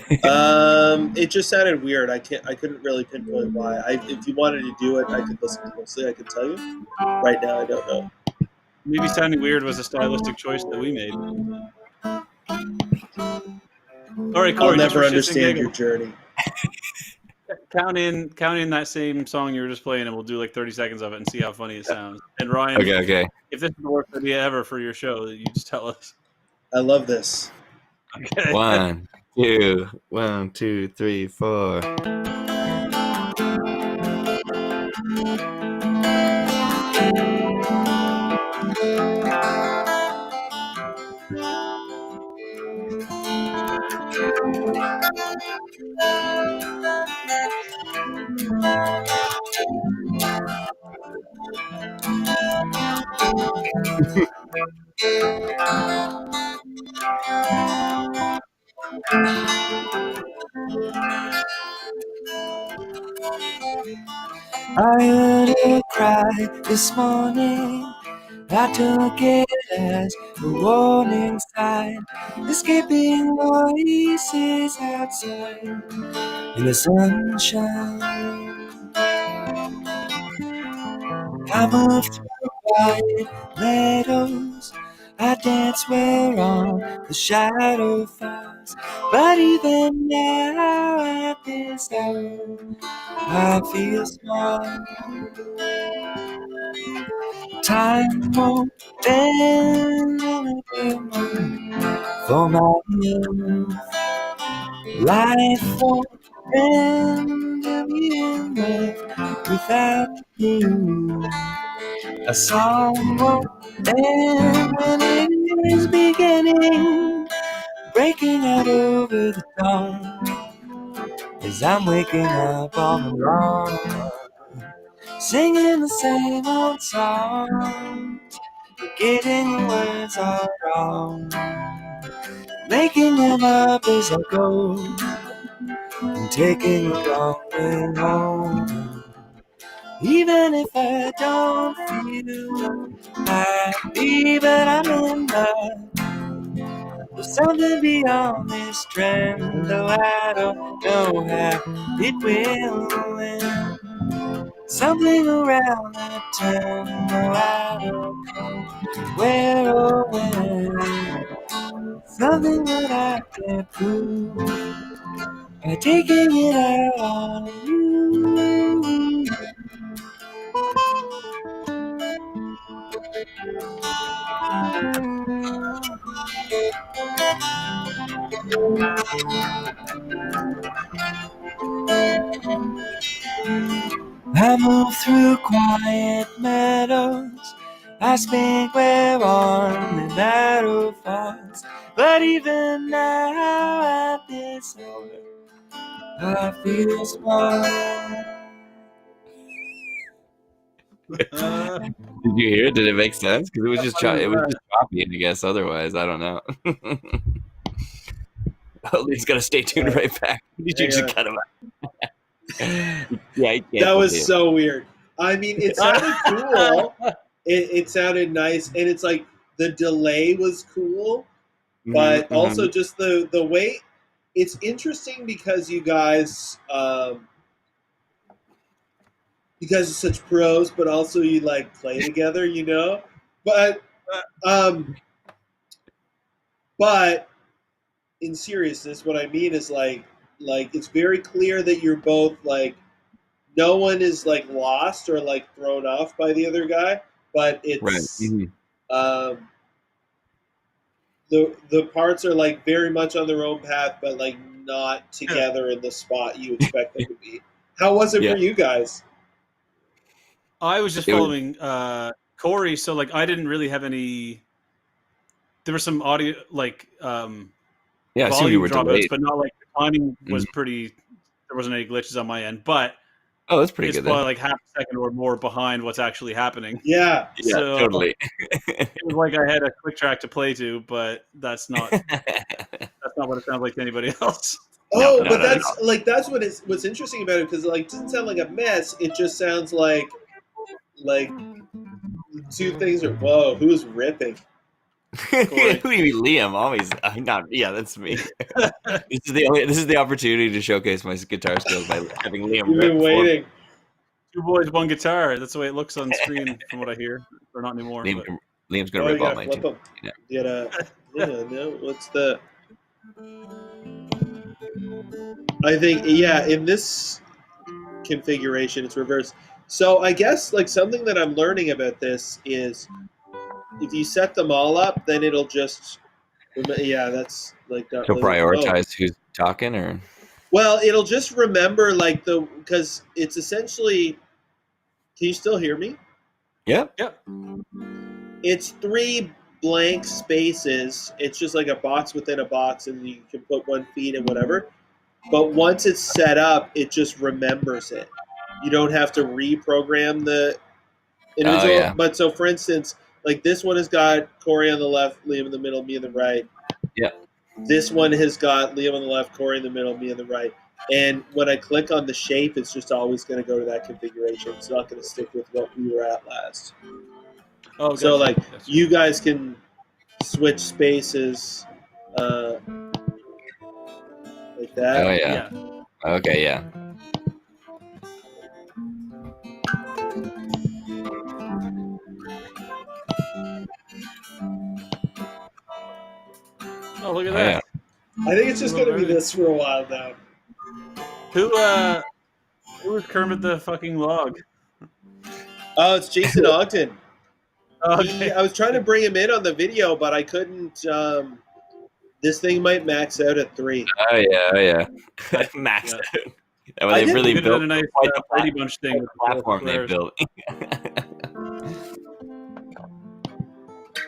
Speaker 1: It just sounded weird. I couldn't really pinpoint why. If you wanted to do it, I could listen closely. I could tell you. Right now, I don't know.
Speaker 2: Maybe sounding weird was a stylistic choice that we made. All right, Corey.
Speaker 1: I'll
Speaker 2: Just for
Speaker 1: never
Speaker 2: shits and
Speaker 1: understand your
Speaker 2: giggles,
Speaker 1: journey.
Speaker 2: count in that same song you were just playing, and we'll do like 30 seconds of it and see how funny it sounds. And Ryan,
Speaker 3: Okay.
Speaker 2: if this is the worst idea ever for your show, you just tell us.
Speaker 1: I love this.
Speaker 2: Okay.
Speaker 3: 1, 2, 1, 2, 3, 4. I heard her cry this morning. I took it as a warning sign. Escaping voices outside in the sunshine. I moved through quiet meadows. I dance where on the shadow falls. But even now at this hour, I feel small. Time won't bend anymore for my youth. Life won't bend anymore without you. A song won't end when it is beginning, breaking out over the dawn. As I'm waking up all alone, singing the same old song, forgetting the words are wrong, making them up as I go, and taking the long way home. Even if I don't feel happy, but I'm in love. There's something beyond this trend, though I don't know how it will end. Something around that turn, though I don't know where or when. Something that I can't prove by taking it out on you. I move through quiet meadows. I speak where on the narrow falls. But even now at this hour, I feel small. Did you hear it? Did it make sense? Because it was just choppy, I guess. Otherwise, I don't know. He's got to stay tuned right back. Did you just cut him out? Yeah,
Speaker 1: that was so weird. I mean, it sounded cool. It sounded nice, and it's like the delay was cool, but also just the way. It's interesting because you guys are such pros, but also you like play together, you know. But in seriousness, what I mean is like it's very clear that you're both like, no one is like lost or like thrown off by the other guy, but it's right. The parts are like very much on their own path, but like not together in the spot you expect them to be. How was it for you guys?
Speaker 2: I was just following Corey, so like I didn't really have any. There was some audio like volume dropouts, but not like the timing was pretty. There wasn't any glitches on my end, but
Speaker 3: that's pretty
Speaker 2: it's
Speaker 3: good.
Speaker 2: It's probably like half a second or more behind what's actually happening.
Speaker 1: Yeah,
Speaker 2: so
Speaker 3: totally.
Speaker 2: It was like I had a quick track to play to, but that's not what it sounds like to anybody else.
Speaker 1: But that's what's interesting about it, because like it doesn't sound like a mess. It just sounds like two things are. Whoa, who's ripping?
Speaker 3: Who do you mean, Liam? Always, not. Yeah, that's me. This is the opportunity to showcase my guitar skills by having Liam.
Speaker 1: You've been waiting.
Speaker 2: 2 boys, 1 guitar. That's the way it looks on screen, from what I hear, or not anymore.
Speaker 3: Liam's gonna rip all my tunes.
Speaker 1: You gotta, no. What's the? I think in this configuration it's reversed. So I guess like something that I'm learning about this is if you set them all up, then it'll just that's like that.
Speaker 3: So prioritize who's talking, or
Speaker 1: well, it'll just remember like because it's essentially. Can you still hear me?
Speaker 3: Yeah.
Speaker 1: It's 3 blank spaces. It's just like a box within a box, and you can put 1 feed and whatever. But once it's set up, it just remembers it. You don't have to reprogram the individual.
Speaker 3: Oh, yeah.
Speaker 1: But so, for instance, like this one has got Corey on the left, Liam in the middle, me on the right.
Speaker 3: Yeah.
Speaker 1: This one has got Liam on the left, Corey in the middle, me on the right. And when I click on the shape, it's just always going to go to that configuration. It's not going to stick with what we were at last.
Speaker 2: Oh, gotcha.
Speaker 1: So, like, you guys can switch spaces like that.
Speaker 3: Oh, yeah. Okay, yeah.
Speaker 2: Oh, look at that.
Speaker 3: Yeah.
Speaker 1: I think it's just going to be this for a while now.
Speaker 2: Who was Kermit the fucking log?
Speaker 1: Oh, it's Jason Ogden.
Speaker 2: Okay.
Speaker 1: I was trying to bring him in on the video, but I couldn't. This thing might max out at 3.
Speaker 3: Oh yeah. Max.
Speaker 2: Yeah.
Speaker 3: That way they really
Speaker 2: built
Speaker 3: built
Speaker 2: a nice Brady Bunch thing.
Speaker 3: the platform they built.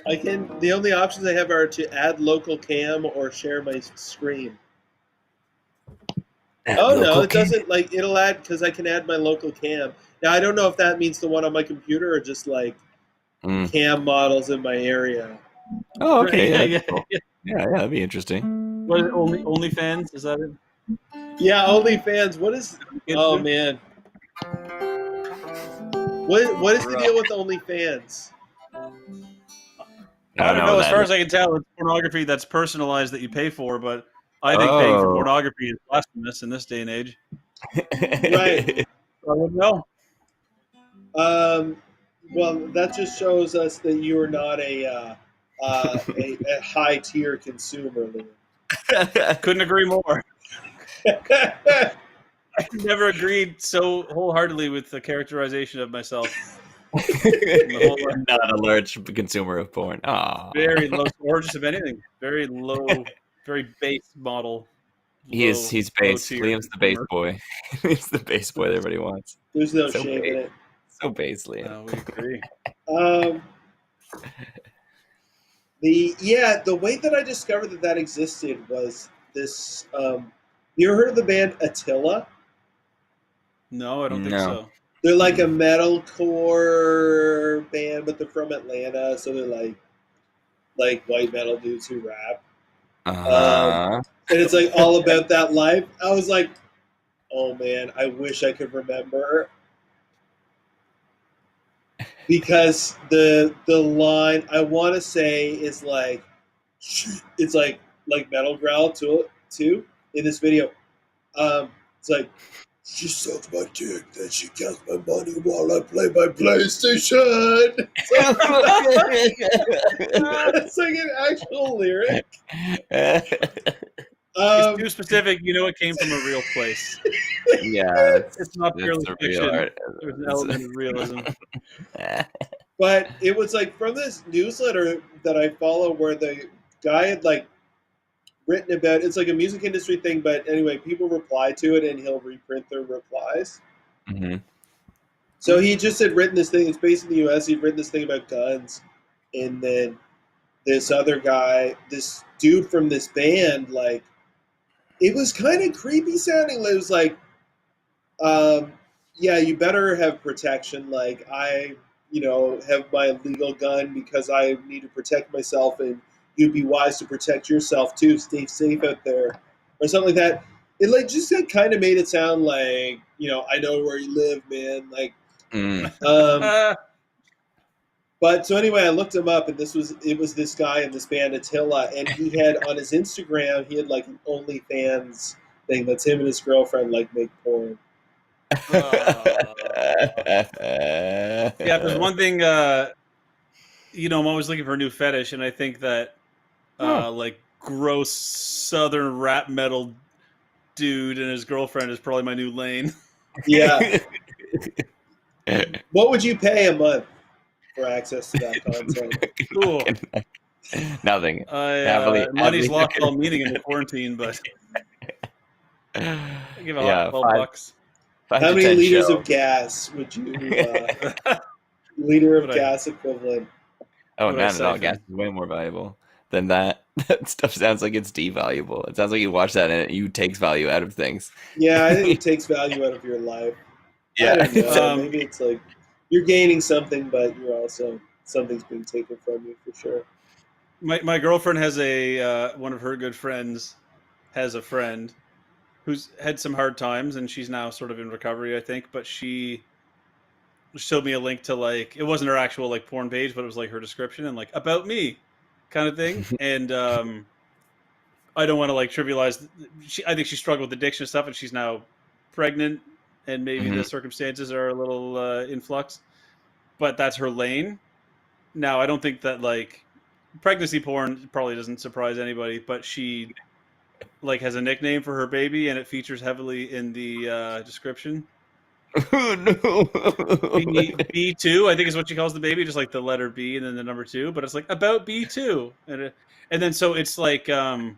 Speaker 1: The only options I have are to add local cam or share my screen. No, it doesn't. Like it'll add because I can add my local cam. Now I don't know if that means the one on my computer or just like cam models in my area.
Speaker 3: Oh, okay.
Speaker 2: Yeah.
Speaker 3: Yeah, that'd be interesting.
Speaker 2: What is it, OnlyFans? Is that it?
Speaker 1: Yeah, OnlyFans. What is? Oh man. What is the deal with OnlyFans?
Speaker 2: I don't know. As far as I can tell, it's pornography that's personalized that you pay for, but I think paying for pornography is blasphemous in this day and age.
Speaker 1: Right.
Speaker 2: I wouldn't know.
Speaker 1: Well, that just shows us that you are not a high tier consumer, Liam.
Speaker 2: Couldn't agree more. I never agreed so wholeheartedly with the characterization of myself.
Speaker 3: Not a large consumer of porn. Aww.
Speaker 2: Very low, or just of anything. Very low, very base model.
Speaker 3: He's base. Liam's the base boy. He's the base boy that everybody wants.
Speaker 1: There's no shame in it.
Speaker 3: So base, Liam.
Speaker 2: No, we agree.
Speaker 1: The way that I discovered that existed was this. You ever heard of the band Attila?
Speaker 2: No, I don't think so.
Speaker 1: They're like a metalcore band, but they're from Atlanta, so they're like white metal dudes who rap. And it's like all about that life. I was like, oh man, I wish I could remember. Because the line I want to say is like, it's like metal growl too in this video. It's like, she sucks my dick, then she counts my money while I play my PlayStation. It's like an actual lyric.
Speaker 2: It's too specific. You know, it came from a real place.
Speaker 3: Yeah,
Speaker 2: it's not purely fiction. There's an element of realism.
Speaker 1: But it was like from this newsletter that I follow, where the guy had like written about. It's like a music industry thing, but anyway, people reply to it, and he'll reprint their replies.
Speaker 3: Mm-hmm.
Speaker 1: So he just had written this thing. It's based in the U.S. He'd written this thing about guns, and then this other guy, this dude from this band, like. It was kind of creepy sounding. It was like, yeah, you better have protection. Like, I, have my legal gun because I need to protect myself, and you'd be wise to protect yourself too. Stay safe out there, or something like that. It like just kind of made it sound like, I know where you live, man. Like, But so anyway, I looked him up, and it was this guy in this band Attila, and he had on his Instagram, he had like an OnlyFans thing that's him and his girlfriend like make porn.
Speaker 2: Yeah, there's one thing. You know, I'm always looking for a new fetish, and I think that like gross southern rap metal dude and his girlfriend is probably my new lane.
Speaker 1: Yeah. What would you pay a month for access to that content?
Speaker 2: Cool.
Speaker 3: Nothing.
Speaker 2: Money's lost all meaning in the quarantine, but I give out $12.
Speaker 1: How many liters of gas would you liter of gas equivalent?
Speaker 3: Oh, not at all. Gas is way more valuable than that. That stuff sounds like it's devaluable. It sounds like you watch that and it takes value out of things.
Speaker 1: Yeah, I think it takes value out of your life.
Speaker 3: Yeah.
Speaker 1: I don't know. Maybe it's like you're gaining something, but you're also something's being taken from you for sure.
Speaker 2: My girlfriend has one of her good friends has a friend who's had some hard times, and she's now sort of in recovery, I think. But she showed me a link to like, it wasn't her actual like porn page, but it was like her description and like about me kind of thing. And I don't want to like trivialize. I think she struggled with addiction and stuff, and she's now pregnant, and maybe the circumstances are a little in flux. But that's her lane. Now, I don't think that like pregnancy porn probably doesn't surprise anybody, but she like has a nickname for her baby, and it features heavily in the description.
Speaker 3: Oh, no.
Speaker 2: B2, I think is what she calls the baby, just like the letter B and then the number 2. But it's like about B2, and then so it's like, and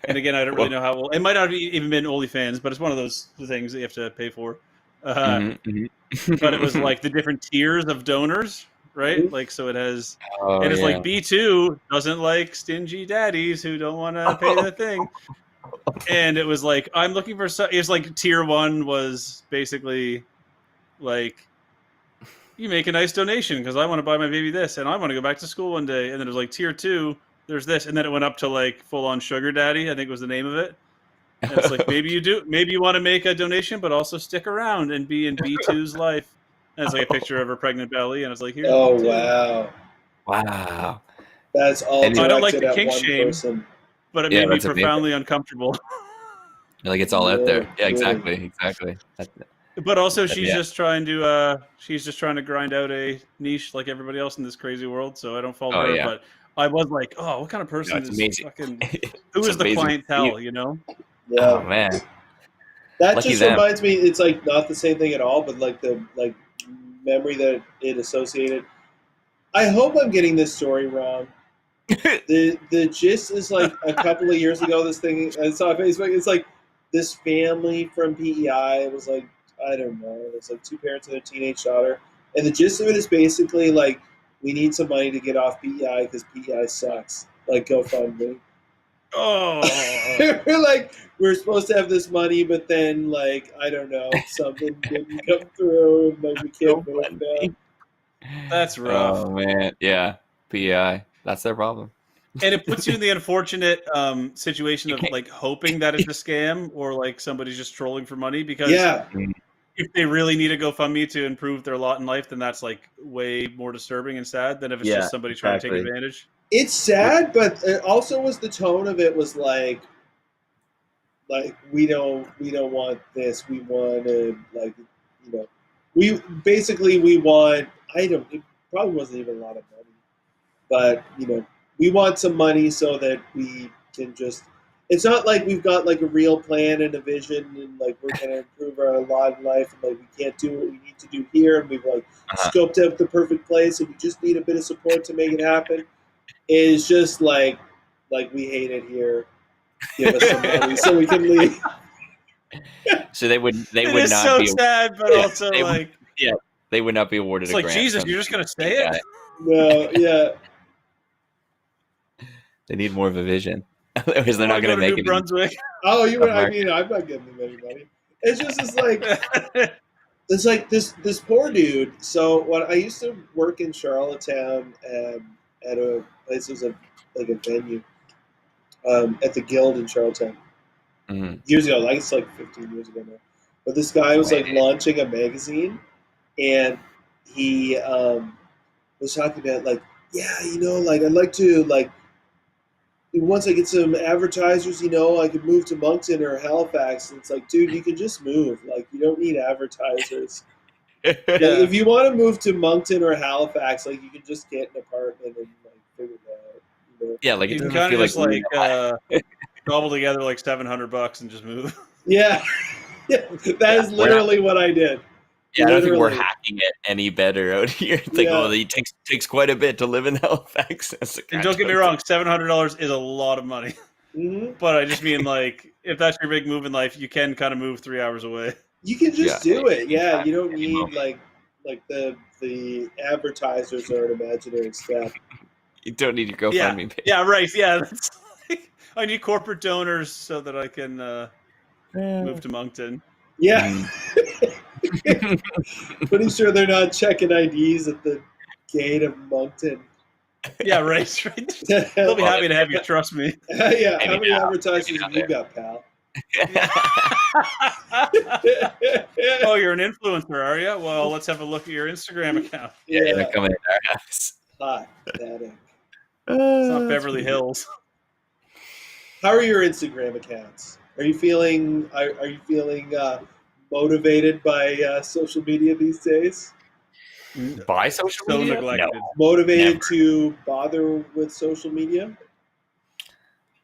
Speaker 2: again, I don't really know how well it might not have even been OnlyFans, but it's one of those things that you have to pay for. But it was like the different tiers of donors. Right, like so it has, and it's like B2 doesn't like stingy daddies who don't want to pay the thing, and it was like I'm looking for. It's like tier 1 was basically like you make a nice donation because I want to buy my baby this, and I want to go back to school one day, and then it was like tier 2, there's this, and then it went up to like full on sugar daddy, I think was the name of it. And it's like maybe you want to make a donation, but also stick around and be in B2's life. And it's like a picture of her pregnant belly, and it's like, here.
Speaker 1: Oh, wow.
Speaker 3: Wow.
Speaker 1: That's all
Speaker 2: I don't like the kink shame,
Speaker 1: person.
Speaker 2: but it made me profoundly uncomfortable.
Speaker 3: Like it's all out there. Yeah, exactly.
Speaker 2: But also, she's just trying to grind out a niche like everybody else in this crazy world. So I don't follow her, but I was like, oh, what kind of person is
Speaker 3: amazing.
Speaker 2: Fucking? Who is the clientele? You know?
Speaker 1: Yeah.
Speaker 3: Oh man.
Speaker 1: That Lucky just reminds me. It's like not the same thing at all, but like the memory that it associated. I hope I'm getting this story wrong. The gist is like a couple of years ago. This thing I saw on Facebook. It's like this family from PEI. It was like I don't know. It was like 2 parents and their teenage daughter. And the gist of it is basically like we need some money to get off PEI because PEI sucks. Like GoFundMe.
Speaker 2: Oh,
Speaker 1: we're like we're supposed to have this money, but then like I don't know, something didn't come through, and like we can't move now.
Speaker 2: That's rough.
Speaker 3: Oh man, yeah, PEI. That's their problem.
Speaker 2: And it puts you in the unfortunate situation of like hoping that it's a scam or like somebody's just trolling for money because if they really need a GoFundMe to improve their lot in life, then that's like way more disturbing and sad than if it's just somebody trying to take advantage. It's
Speaker 1: sad, but it also was the tone of it was like we don't want this. We want to we want. It probably wasn't even a lot of money, but we want some money so that we can just. It's not like we've got like a real plan and a vision and like we're going to improve our lot in life and like we can't do what we need to do here and we've like scoped out the perfect place and we just need a bit of support to make it happen. It's just like we hate it here. Give us some money so we can leave.
Speaker 3: So they would not
Speaker 2: so
Speaker 3: be
Speaker 2: sad, but also like
Speaker 3: they would not be awarded
Speaker 2: it's
Speaker 3: a
Speaker 2: like
Speaker 3: grant.
Speaker 2: Jesus, you're just gonna say it?
Speaker 1: No, yeah.
Speaker 3: They need more of a vision. Otherwise, they're not going to make it.
Speaker 2: Brunswick.
Speaker 1: Oh, I mean, I'm not giving them any money. It's just it's like this poor dude. So when I used to work in Charlottetown at a place that was like a venue at the Guild in Charlottetown years ago. Like it's like 15 years ago now. But this guy was like launching a magazine, and he was talking about like, yeah, like I'd like to like once I get some advertisers, I could move to Moncton or Halifax. And it's like, dude, you can just move. Like, you don't need advertisers. Like, if you want to move to Moncton or Halifax, like, you can just get an apartment and like figure it out.
Speaker 3: Yeah, like it
Speaker 2: You can
Speaker 3: doesn't
Speaker 2: kind
Speaker 3: feel
Speaker 2: of just
Speaker 3: like
Speaker 2: cobble together like $700 and just move.
Speaker 1: Yeah, yeah, that is literally what I did.
Speaker 3: Yeah, I don't think we're hacking it any better out here. It's like, it takes quite a bit to live in Halifax.
Speaker 2: And don't get me wrong, $700 is a lot of money.
Speaker 1: Mm-hmm.
Speaker 2: But I just mean, like, if that's your big move in life, you can kind of move 3 hours away.
Speaker 1: You can just do it. Yeah, you don't need like the advertisers are an imaginary step.
Speaker 3: You don't need your GoFundMe page.
Speaker 2: Yeah, right. Yeah, that's I need corporate donors so that I can move to Moncton.
Speaker 1: Yeah. Pretty sure they're not checking IDs at the gate of Moncton.
Speaker 2: Yeah, right. They'll be happy to have you, trust me.
Speaker 1: Yeah, how many advertisers have you got, pal?
Speaker 2: Oh, you're an influencer, are you? Well, let's have a look at your Instagram account.
Speaker 3: Yeah, they're coming in our house.
Speaker 1: Hot, pathetic.
Speaker 2: It's not Beverly Hills.
Speaker 1: How are your Instagram accounts? Are you feeling motivated by social media these days?
Speaker 3: By social media?
Speaker 2: Neglected.
Speaker 3: No.
Speaker 1: Motivated to bother with social media?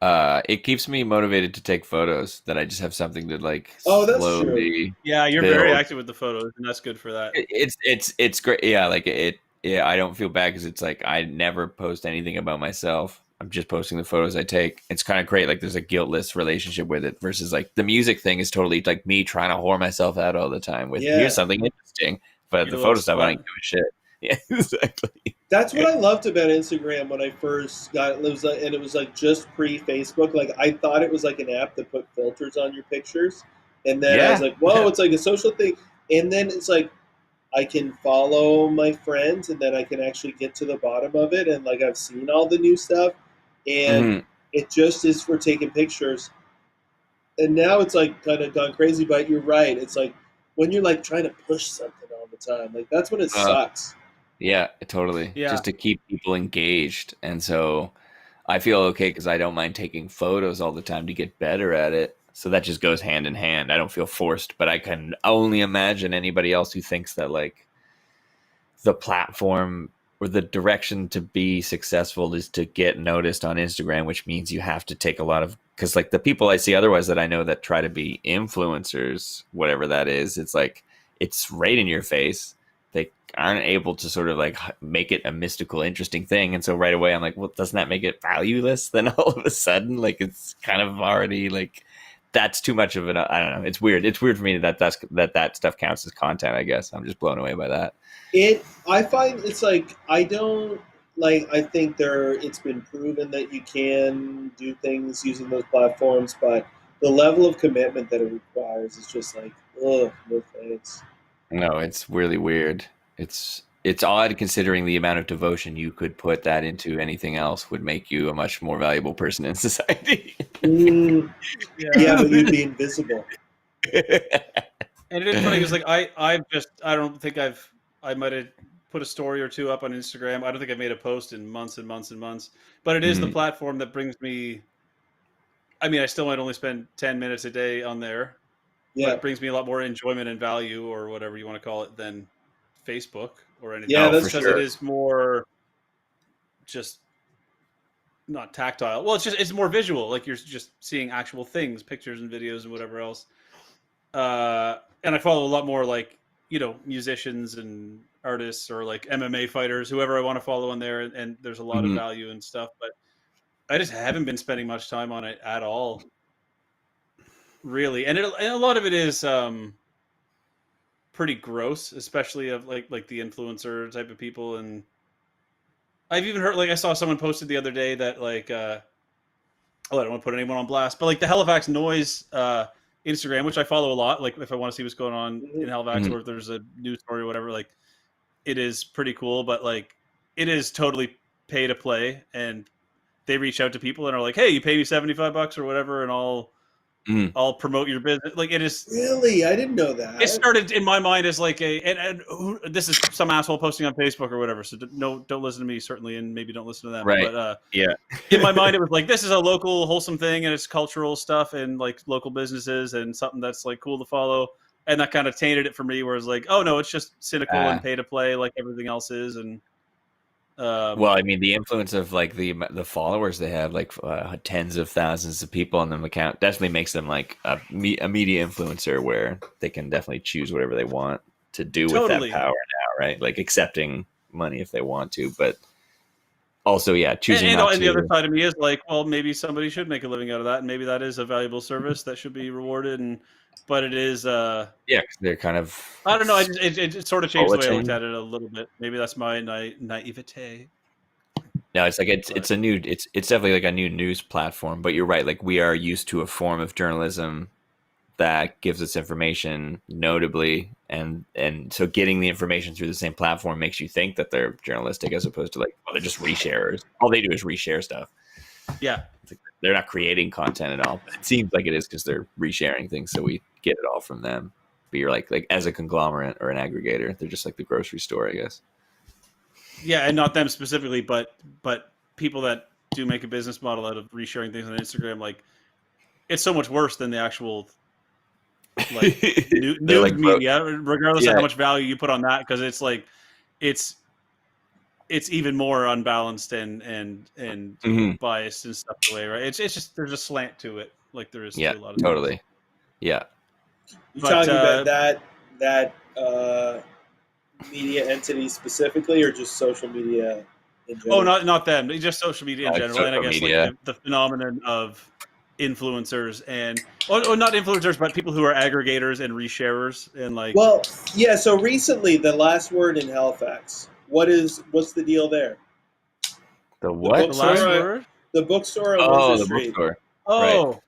Speaker 3: It keeps me motivated to take photos. That I just have something to like.
Speaker 1: Oh, that's
Speaker 3: slowly
Speaker 1: true.
Speaker 2: Yeah, you're very active with the photos, and that's good for that.
Speaker 3: It's great. Yeah, like it. Yeah, I don't feel bad because it's like I never post anything about myself. I'm just posting the photos I take. It's kind of great. Like there's a guiltless relationship with it versus like the music thing is totally like me trying to whore myself out all the time with here's something interesting, but the photo stuff I don't give a shit. Yeah, exactly.
Speaker 1: That's what I loved about Instagram when I first got it. It was like just pre-Facebook. Like I thought it was like an app that put filters on your pictures, and then I was like, whoa, it's like a social thing. And then it's like I can follow my friends, and then I can actually get to the bottom of it, and like I've seen all the new stuff, and it just is for taking pictures. And now it's like kind of gone crazy, but you're right. It's like when you're like trying to push something all the time, like that's when it sucks.
Speaker 3: Yeah, totally.
Speaker 2: Yeah.
Speaker 3: Just to keep people engaged. And so I feel okay because I don't mind taking photos all the time to get better at it. So that just goes hand in hand. I don't feel forced, but I can only imagine anybody else who thinks that like the platform or the direction to be successful is to get noticed on Instagram, which means you have to take a lot of, because like the people I see otherwise that I know that try to be influencers, whatever that is, it's like, it's right in your face. They aren't able to sort of like make it a mystical, interesting thing. And so right away I'm like, well, doesn't that make it valueless? Then all of a sudden, like it's kind of already like, that's too much of an, I don't know. It's weird. It's weird for me that stuff counts as content, I guess. I'm just blown away by that.
Speaker 1: I find it's like, I think it's been proven that you can do things using those platforms, but the level of commitment that it requires is just like, ugh, no thanks.
Speaker 3: No, it's really weird. It's odd considering the amount of devotion you could put that into anything else would make you a much more valuable person in society.
Speaker 1: Yeah, but you'd be invisible.
Speaker 2: And it is funny because like I might have put a story or two up on Instagram. I don't think I've made a post in months and months and months. But it is the platform that brings me. I mean, I still might only spend 10 minutes a day on there. Yeah, but it brings me a lot more enjoyment and value, or whatever you want to call it, than Facebook or anything.
Speaker 1: Yeah, that's
Speaker 2: because it is more just not tactile. Well, it's more visual. Like you're just seeing actual things, pictures and videos and whatever else. And I follow a lot more like, musicians and artists or like MMA fighters, whoever I want to follow on there. And there's a lot of value and stuff, but I just haven't been spending much time on it at all. Really. And a lot of it is pretty gross, especially of like the influencer type of people. And I've even heard, like I saw someone posted the other day that like, I don't want to put anyone on blast, but like the Halifax Noise Instagram, which I follow a lot, like if I want to see what's going on in Halifax or if there's a news story or whatever, like it is pretty cool, but like it is totally pay to play, and they reach out to people and are like, hey, you pay me $75 or whatever and I'll I'll promote your business. Like it is
Speaker 1: Really, I didn't know that.
Speaker 2: It started in my mind as like this is some asshole posting on Facebook or whatever. So don't listen to me certainly, and maybe don't listen to them.
Speaker 3: Right.
Speaker 2: But
Speaker 3: yeah.
Speaker 2: in my mind, it was like this is a local wholesome thing, and it's cultural stuff and like local businesses and something that's like cool to follow. And that kind of tainted it for me, where it's like, oh no, it's just cynical and pay to play like everything else is. And
Speaker 3: well, I mean, the influence of like the followers they have, like tens of thousands of people on them account, definitely makes them like a media influencer, where they can definitely choose whatever they want to do with that power now, right? Like accepting money if they want to, but also, yeah, choosing not to.
Speaker 2: And the other side of me is like, well, maybe somebody should make a living out of that, and maybe that is a valuable service that should be rewarded. But it is,
Speaker 3: yeah, because they're kind of.
Speaker 2: I don't know. It sort of changed the way I looked at it a little bit. Maybe that's my naivete.
Speaker 3: No, it's like it's definitely like a new news platform. But you're right. Like we are used to a form of journalism that gives us information notably, and so getting the information through the same platform makes you think that they're journalistic, as opposed to like, well, they're just resharers. All they do is reshare stuff.
Speaker 2: Yeah.
Speaker 3: Like they're not creating content at all. It seems like it is because they're resharing things, so we get it all from them. But you're like as a conglomerate or an aggregator, they're just like the grocery store, I guess.
Speaker 2: Yeah, and not them specifically, but people that do make a business model out of resharing things on Instagram, like it's so much worse than the actual like news
Speaker 3: like,
Speaker 2: media, regardless of how much value you put on that, because it's like it's even more unbalanced and biased and stuff away, right? It's just there's a slant to it, like there is to a lot of
Speaker 3: totally
Speaker 2: things.
Speaker 3: Yeah.
Speaker 1: You talking about that media entity specifically, or just social media in general?
Speaker 2: Oh, not them, just social media in general, and I guess like the phenomenon of influencers and not influencers, but people who are aggregators and resharers and like.
Speaker 1: Well, yeah. So recently, the Last Word in Halifax. What's the deal there?
Speaker 3: The what?
Speaker 2: The Last Word?
Speaker 1: The bookstore on Windsor Street.
Speaker 3: Bookstore.
Speaker 2: Oh.
Speaker 3: Right.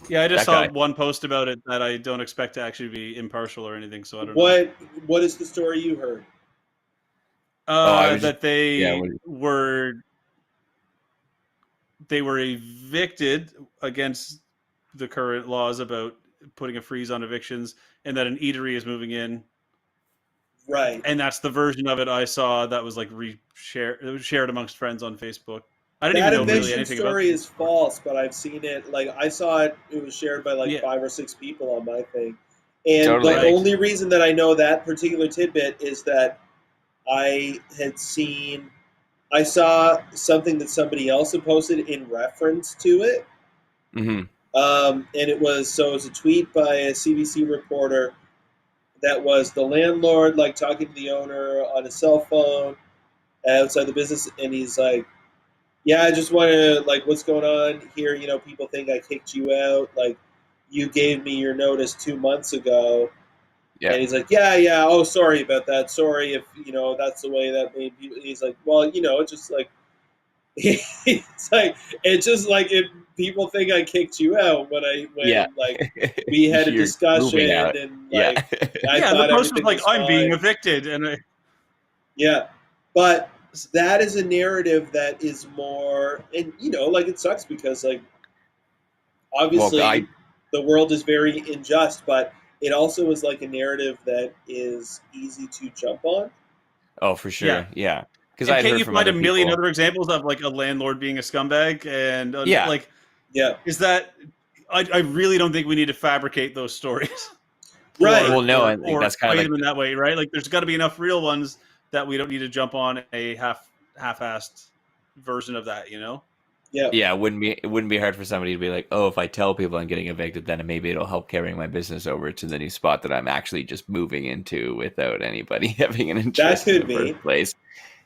Speaker 2: Yeah, I just saw one post about it that I don't expect to actually be impartial or anything, so I don't
Speaker 1: know. What is the story you heard?
Speaker 2: That they were evicted against the current laws about putting a freeze on evictions, and that an eatery is moving in.
Speaker 1: Right.
Speaker 2: And that's the version of it I saw that was like shared amongst friends on Facebook. I didn't even know really anything about it.
Speaker 1: That story is false, but I've seen it. Like I saw it; it was shared by like 5 or 6 people on my thing. And the only reason that I know that particular tidbit is that I saw something that somebody else had posted in reference to it.
Speaker 3: Mm-hmm.
Speaker 1: And it was a tweet by a CBC reporter that was the landlord like talking to the owner on a cell phone outside the business, and he's like, yeah, I just want to, like, what's going on here? You know, people think I kicked you out. Like, you gave me your notice 2 months ago. Yeah. And he's like, yeah. Oh, sorry about that. Sorry if, that's the way that made people. He's like, well, it's just like, it's just like if people think I kicked you out when like, we had a discussion and, like, I thought
Speaker 2: the post was like, I'm being evicted. And
Speaker 1: but that is a narrative that is more, and like it sucks because like obviously the world is very unjust, but it also is like a narrative that is easy to jump on.
Speaker 3: Oh, for sure, yeah.
Speaker 2: Because can't you find a million other examples of like a landlord being a scumbag and is that I really don't think we need to fabricate those stories.
Speaker 1: Right.
Speaker 3: Well, no, I think that's kind of like
Speaker 2: them in that way, right? Like there's got to be enough real ones that we don't need to jump on a half-assed version of that,
Speaker 3: Yeah, it wouldn't be hard for somebody to be like, oh, if I tell people I'm getting evicted, then maybe it'll help carrying my business over to the new spot that I'm actually just moving into without anybody having an interest in the first place.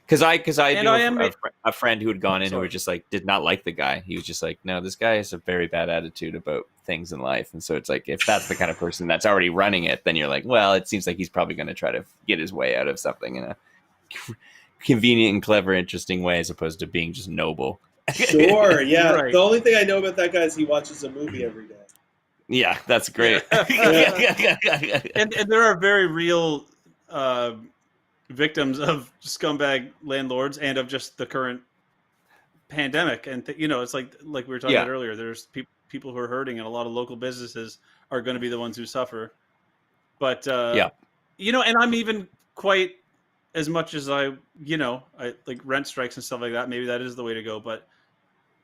Speaker 3: Because I knew a friend who had gone in who was just like did not like the guy. He was just like, no, this guy has a very bad attitude about things in life. And so it's like, if that's the kind of person that's already running it, then you're like, well, it seems like he's probably going to try to get his way out of something in a convenient and clever, interesting way, as opposed to being just noble.
Speaker 1: Sure, yeah. Right. The only thing I know about that guy is he watches a movie every day.
Speaker 3: Yeah, that's great.
Speaker 2: And there are very real victims of scumbag landlords and of just the current pandemic. And it's like we were talking about earlier. There's people people who are hurting, and a lot of local businesses are going to be the ones who suffer. But you know, and I'm even quite, as much as I like rent strikes and stuff like that. Maybe that is the way to go, but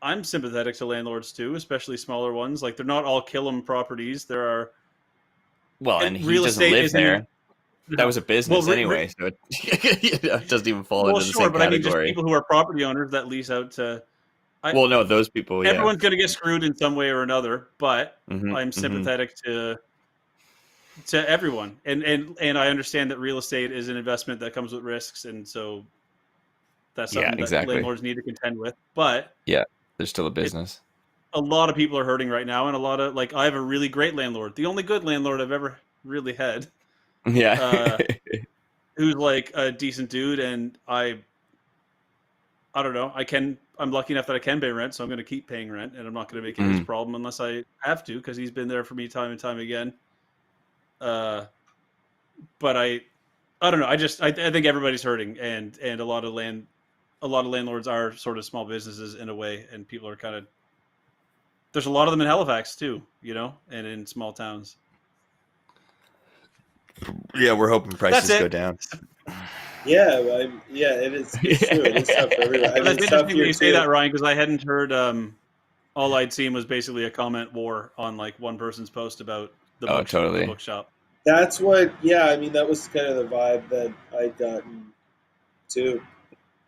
Speaker 2: I'm sympathetic to landlords too, especially smaller ones. Like they're not all Killam properties. There are
Speaker 3: and he
Speaker 2: real
Speaker 3: doesn't
Speaker 2: estate
Speaker 3: live
Speaker 2: isn't
Speaker 3: there. That was a business
Speaker 2: Well,
Speaker 3: anyway, so it doesn't even fall into the
Speaker 2: sure,
Speaker 3: same
Speaker 2: but I mean, just
Speaker 3: category.
Speaker 2: people who are property owners that lease out to.
Speaker 3: Well, no, those people. Yeah,
Speaker 2: Everyone's going to get screwed in some way or another, but
Speaker 3: Mhm,
Speaker 2: I'm
Speaker 3: mhm.
Speaker 2: sympathetic to everyone, and I understand that real estate is an investment that comes with risks, and so that's
Speaker 3: Yeah,
Speaker 2: something that
Speaker 3: exactly.
Speaker 2: landlords need to contend with. But
Speaker 3: Yeah, there's still a business.
Speaker 2: A lot of people are hurting right now, and a lot of I have a really great landlord, the only good landlord I've ever really had,
Speaker 3: Yeah.
Speaker 2: who's like a decent dude, and I don't know. I'm lucky enough that I can pay rent, so I'm going to keep paying rent, and I'm not going to make it his problem unless I have to, because he's been there for me time and time again. But I don't know. I think everybody's hurting, and a lot of landlords are sort of small businesses in a way, and people are kind of. There's a lot of them in Halifax too, and in small towns.
Speaker 3: Yeah, we're hoping prices go down.
Speaker 1: Yeah, it is. It's true. It is tough for everyone. I mean,
Speaker 2: That's interesting that you say that, Ryan, because I hadn't heard. All I'd seen was basically a comment war on like one person's post about the bookshop.
Speaker 1: That's what. Yeah, I mean, that was kind of the vibe that I'd gotten too.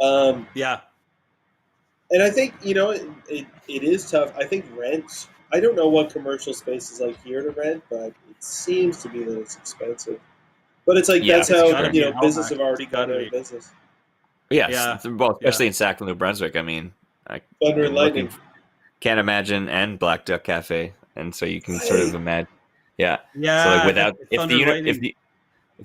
Speaker 2: Yeah.
Speaker 1: And I think, it is tough. I think rent, I don't know what commercial space is like here to rent, but it seems to be that it's expensive. But it's like, that's how, business have already gone out of business.
Speaker 3: Yes, well, especially in Sackville, New Brunswick. I mean,
Speaker 1: Thunder and Lightning.
Speaker 3: Can't imagine, and Black Duck Cafe. And so you can sort of imagine. Yeah.
Speaker 2: Yeah.
Speaker 3: So like without, if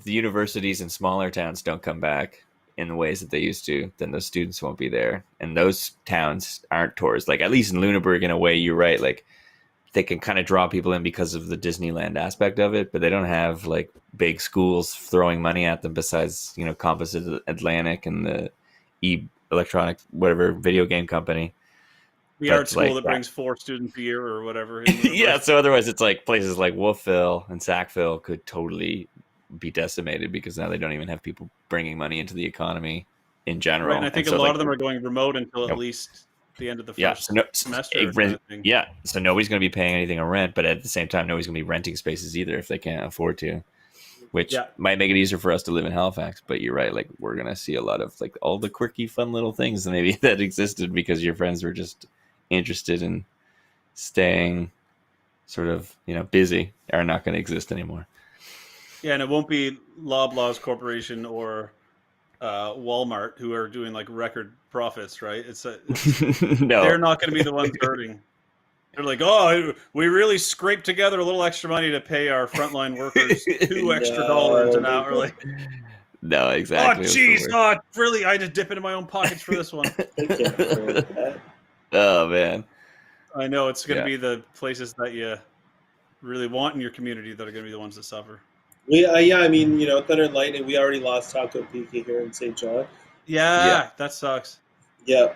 Speaker 3: the universities in smaller towns don't come back in the ways that they used to, then those students won't be there, and those towns aren't tourists. Like at least in Lunenburg, in a way, you're right. Like they can kind of draw people in because of the Disneyland aspect of it, but they don't have like big schools throwing money at them. Besides, Composite Atlantic and the electronic whatever video game company.
Speaker 2: The art school that brings 4 students a year or whatever.
Speaker 3: Yeah. So otherwise, it's like places like Wolfville and Sackville could totally be decimated because now they don't even have people bringing money into the economy in general.
Speaker 2: Right, and I think a lot of them are going remote until at least the end of the first semester.
Speaker 3: So nobody's going to be paying anything on rent, but at the same time, nobody's going to be renting spaces either if they can't afford to, which might make it easier for us to live in Halifax. But you're right, like we're going to see a lot of like all the quirky, fun little things maybe that existed because your friends were just interested in staying sort of busy are not going to exist anymore.
Speaker 2: Yeah, and it won't be Loblaws Corporation or Walmart who are doing like record profits, right?
Speaker 3: No,
Speaker 2: they're not going to be the ones hurting. They're like, oh, we really scraped together a little extra money to pay our frontline workers $2 extra an hour. Like,
Speaker 3: no, exactly.
Speaker 2: Oh, geez, really? I had to dip into my own pockets for this one.
Speaker 3: Oh man,
Speaker 2: I know it's going to be the places that you really want in your community that are going to be the ones that suffer.
Speaker 1: I mean, Thunder and Lightning, we already lost Taco Pika here in St. John.
Speaker 2: Yeah, that sucks.
Speaker 1: Yeah.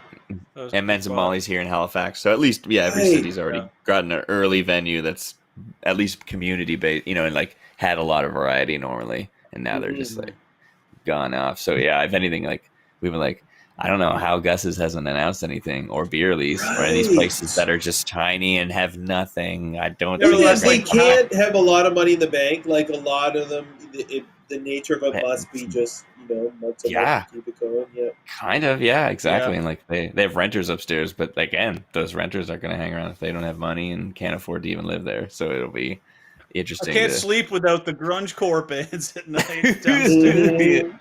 Speaker 3: And Men's and Molly's here in Halifax. So at least, every city's already gotten an early venue that's at least community-based, and like had a lot of variety normally. And now they're just like gone off. So if anything, like we've been like, I don't know how Gus's hasn't announced anything, or Beerly's, or any of these places that are just tiny and have nothing. I don't think
Speaker 1: they can't have a lot of money in the bank. Like a lot of them, the nature of it must be just months keep it going. Yeah,
Speaker 3: kind of. Yeah, exactly. And like they have renters upstairs, but again, those renters are going to hang around if they don't have money and can't afford to even live there. So it'll be interesting.
Speaker 2: I can't sleep without the grungecore bands at night downstairs.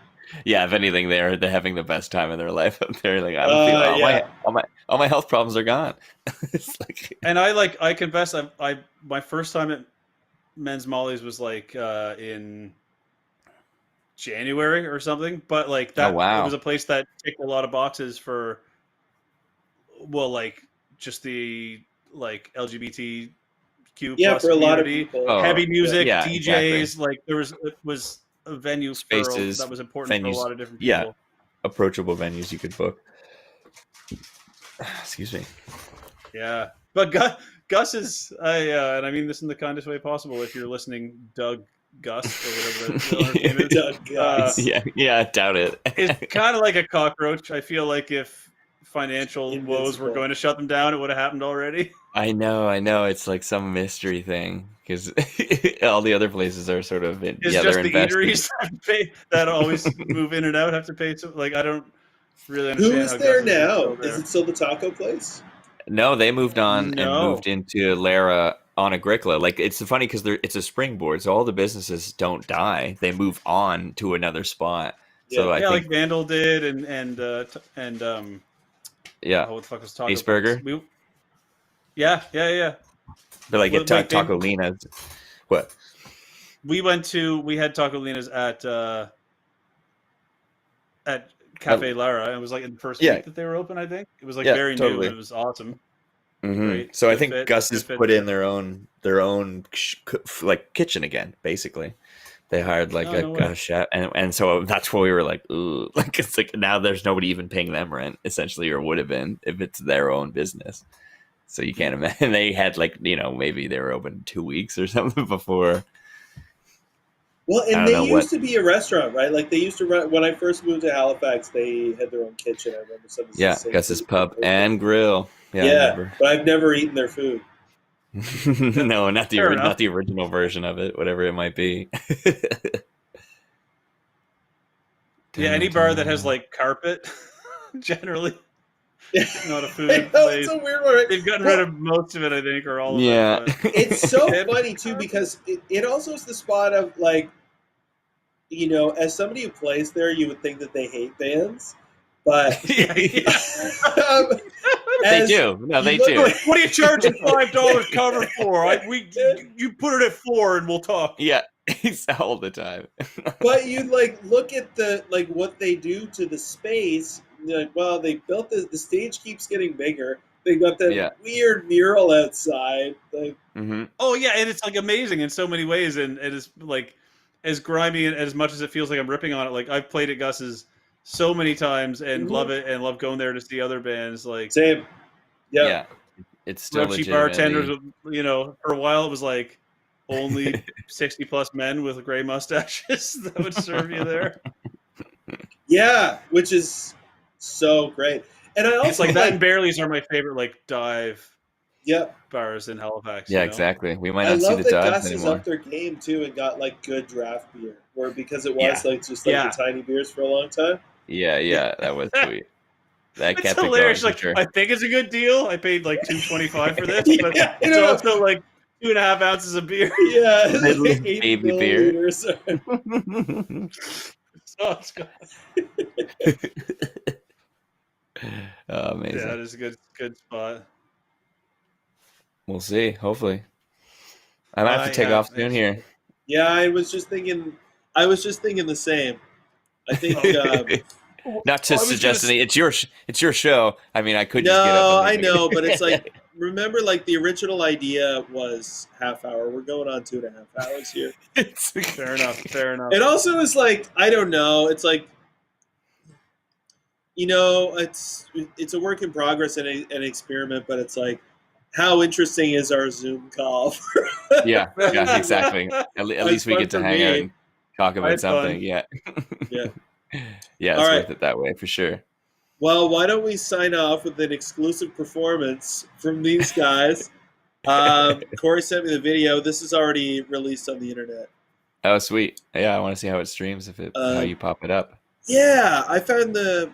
Speaker 3: Yeah, if anything, they're having the best time of their life up there. Like I don't feel all my health problems are gone. It's like,
Speaker 2: and I confess, my first time at Men's Molly's was like in January or something, but like that it was a place that ticked a lot of boxes for, like just the like LGBTQ plus
Speaker 1: for a lot of
Speaker 2: community,
Speaker 1: people.
Speaker 2: Heavy music, DJs,
Speaker 3: exactly.
Speaker 2: like it was a venue
Speaker 3: spaces
Speaker 2: that was important for a lot of different people.
Speaker 3: Yeah, approachable venues you could book. Excuse me.
Speaker 2: Yeah, but Gus is, and I mean this in the kindest way possible. If you're listening, Doug Gus or whatever the name is,
Speaker 1: Doug Gus.
Speaker 3: Yeah, I doubt it.
Speaker 2: It's kind of like a cockroach. I feel like if financial woes were going to shut them down, it would have happened already.
Speaker 3: I know. It's like some mystery thing because all the other places are sort of
Speaker 2: It's just
Speaker 3: they're
Speaker 2: the
Speaker 3: invested.
Speaker 2: eateries that always move in and out have to pay. Like I don't really understand.
Speaker 1: Who is
Speaker 2: how
Speaker 1: there
Speaker 2: Gus
Speaker 1: now?
Speaker 2: still there.
Speaker 1: Is it still the taco place?
Speaker 3: No, they moved on and
Speaker 2: No.
Speaker 3: moved into Lara on Agricola. Like it's funny because it's a springboard, so all the businesses don't die; they move on to another spot. So I think
Speaker 2: like Vandal did, and
Speaker 3: yeah,
Speaker 2: what the fuck was Taco?
Speaker 3: Ace Burger.
Speaker 2: Yeah.
Speaker 3: But like
Speaker 2: Wait,
Speaker 3: Taco Lina's. What?
Speaker 2: We had Taco Lina's at Cafe Lara. It was like in the first week that they were open. I think it was like very new. And it was awesome.
Speaker 3: Mm-hmm.
Speaker 2: Great.
Speaker 3: So
Speaker 2: Good
Speaker 3: I think
Speaker 2: fit,
Speaker 3: Gus
Speaker 2: good
Speaker 3: has
Speaker 2: fit.
Speaker 3: put in their own like kitchen again. Basically, they hired like a chef, and so that's why we were like, ooh, like it's like now there's nobody even paying them rent essentially, or would have been if it's their own business. So you can't imagine they had like maybe they were open 2 weeks or something before.
Speaker 1: Well, and they used to be a restaurant, right? Like they used to run when I first moved to Halifax. They had their own kitchen. I remember some.
Speaker 3: Gus's Pub and Grill.
Speaker 1: Yeah, but I've never eaten their food.
Speaker 3: No, not the original version of it, whatever it might be.
Speaker 2: Any bar that has like carpet, generally. Not a food place.
Speaker 1: It's a weird one. Right?
Speaker 2: They've gotten rid of most of it, I think, or all of it.
Speaker 3: Yeah.
Speaker 1: It's so funny, too, because it also is the spot of, like, as somebody who plays there, you would think that they hate bands. But
Speaker 2: they
Speaker 3: do. No, they do.
Speaker 2: What are you charging $5 cover for? You put it at $4 and we'll talk.
Speaker 3: Yeah, all the time.
Speaker 1: But you look at what they do to the space. You're like, well, they built the stage keeps getting bigger. They got that weird mural outside.
Speaker 2: Oh yeah, and it's like amazing in so many ways, and it is like as grimy and as much as it feels like I'm ripping on it. Like I've played at Gus's so many times and love it, and love going there to see other bands. Like
Speaker 1: same,
Speaker 3: yeah. It's still
Speaker 2: cheap bartenders. For a while it was like only 60+ men with gray mustaches that would serve you there.
Speaker 1: Yeah, which is so great. And I also
Speaker 2: it's like that and Barely's are my favorite like dive
Speaker 1: Yep.
Speaker 2: bars in Halifax.
Speaker 3: Yeah,
Speaker 2: you know?
Speaker 3: exactly. We might
Speaker 1: I
Speaker 3: not see
Speaker 1: love
Speaker 3: the
Speaker 1: that
Speaker 3: dives
Speaker 1: Gus is
Speaker 3: anymore.
Speaker 1: up their game too and got like good draft beer, or because it was
Speaker 2: Yeah.
Speaker 1: the tiny beers for a long time.
Speaker 3: Yeah, that was sweet. That
Speaker 2: It's
Speaker 3: kept
Speaker 2: hilarious.
Speaker 3: it going,
Speaker 2: like
Speaker 3: for sure.
Speaker 2: I think it's a good deal. I paid like $2.25 for this, but
Speaker 1: Yeah,
Speaker 2: it's also like 2.5 ounces of beer.
Speaker 1: Yeah,
Speaker 3: Little
Speaker 1: like 80
Speaker 3: baby beer.
Speaker 1: milliliters.
Speaker 2: So it's good.
Speaker 3: Amazing.
Speaker 2: Yeah, it is a good spot.
Speaker 3: We'll see. Hopefully, I might have to take off soon here.
Speaker 1: Yeah, I was just thinking the same. I think.
Speaker 3: Not to suggest any. It's your show. I mean, I could. Just get
Speaker 1: No,
Speaker 3: up
Speaker 1: I
Speaker 3: and
Speaker 1: know, but it's like remember, like the original idea was half hour. We're going on 2.5 hours here.
Speaker 2: Fair enough.
Speaker 1: It also is like I don't know. It's like it's a work in progress and an experiment, but it's like how interesting is our Zoom call?
Speaker 3: yeah, exactly. At least we get to hang out and talk about something.
Speaker 2: Fun.
Speaker 3: Yeah. Yeah, it's
Speaker 1: All right.
Speaker 3: worth it that way for sure.
Speaker 1: Well, why don't we sign off with an exclusive performance from these guys? Corey sent me the video. This is already released on the internet.
Speaker 3: Oh, sweet. Yeah, I want to see how it streams. How you pop it up.
Speaker 1: Yeah, I found the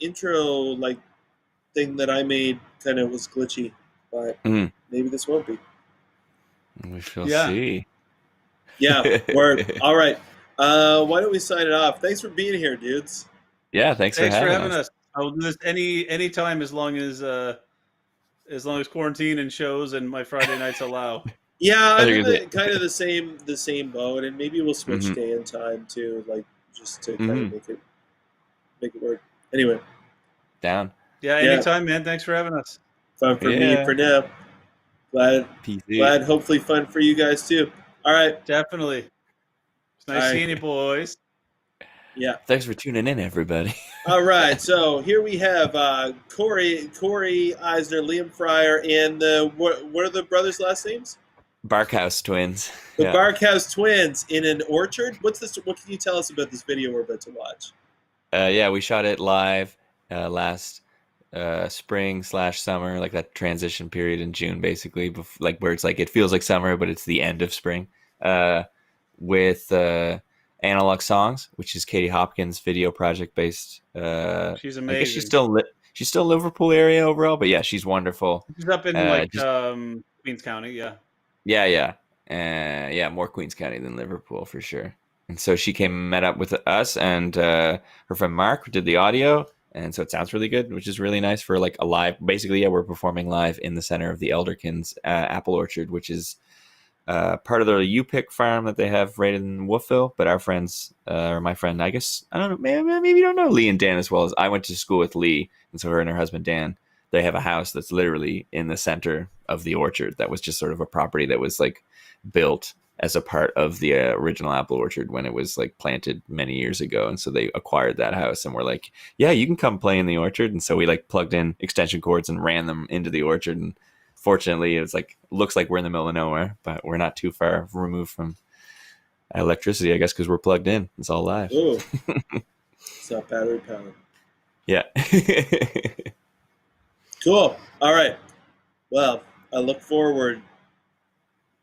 Speaker 1: intro thing that I made kind of was glitchy, but maybe this won't be.
Speaker 3: We shall see.
Speaker 1: Yeah, word. All right. Why don't we sign it off? Thanks for being here, dudes.
Speaker 3: Yeah, thanks for having us.
Speaker 2: I will do this any time as long as quarantine and shows and my Friday nights allow.
Speaker 1: Yeah, I'm in kind of the same boat, and maybe we'll switch day and time too, just to kind of make it work. Anyway,
Speaker 3: down.
Speaker 2: Yeah, anytime, man. Thanks for having us.
Speaker 1: Fun for me for now. Glad. Hopefully, fun for you guys too. All right,
Speaker 2: definitely. It's nice seeing you, boys.
Speaker 1: Yeah.
Speaker 3: Thanks for tuning in, everybody.
Speaker 1: All right, so here we have Corey Eisner, Liam Frier, and what are the brothers' last names?
Speaker 3: Barkhouse twins.
Speaker 1: The Barkhouse twins in an orchard. What's this? What can you tell us about this video we're about to watch?
Speaker 3: Yeah, we shot it live last spring/summer, like that transition period in June, basically, like where it's like it feels like summer, but it's the end of spring. With Analog Songs, which is Katie Hopkins' video project based.
Speaker 2: She's amazing.
Speaker 3: I guess she's still Liverpool area overall, but yeah, she's wonderful.
Speaker 2: She's up in Queens County, yeah.
Speaker 3: Yeah, more Queens County than Liverpool for sure. And so she came and met up with us, and her friend Mark did the audio, and so it sounds really good, which is really nice for like a live. Basically, yeah, we're performing live in the center of the Elderkins apple orchard, which is part of the U-Pick farm that they have right in Wolfville. But our friends, or my friend, I guess, I don't know, maybe you don't know Lee and Dan as well as I went to school with Lee, and so her and her husband Dan, they have a house that's literally in the center of the orchard. That was just sort of a property that was like built as a part of the original apple orchard when it was like planted many years ago. And so they acquired that house and were like, yeah, you can come play in the orchard. And so we like plugged in extension cords and ran them into the orchard. And fortunately, it was like, looks like we're in the middle of nowhere, but we're not too far removed from electricity, I guess, because we're plugged in. It's all live.
Speaker 1: Ooh. It's not battery powered.
Speaker 3: Yeah.
Speaker 1: Cool. All right. Well, I look forward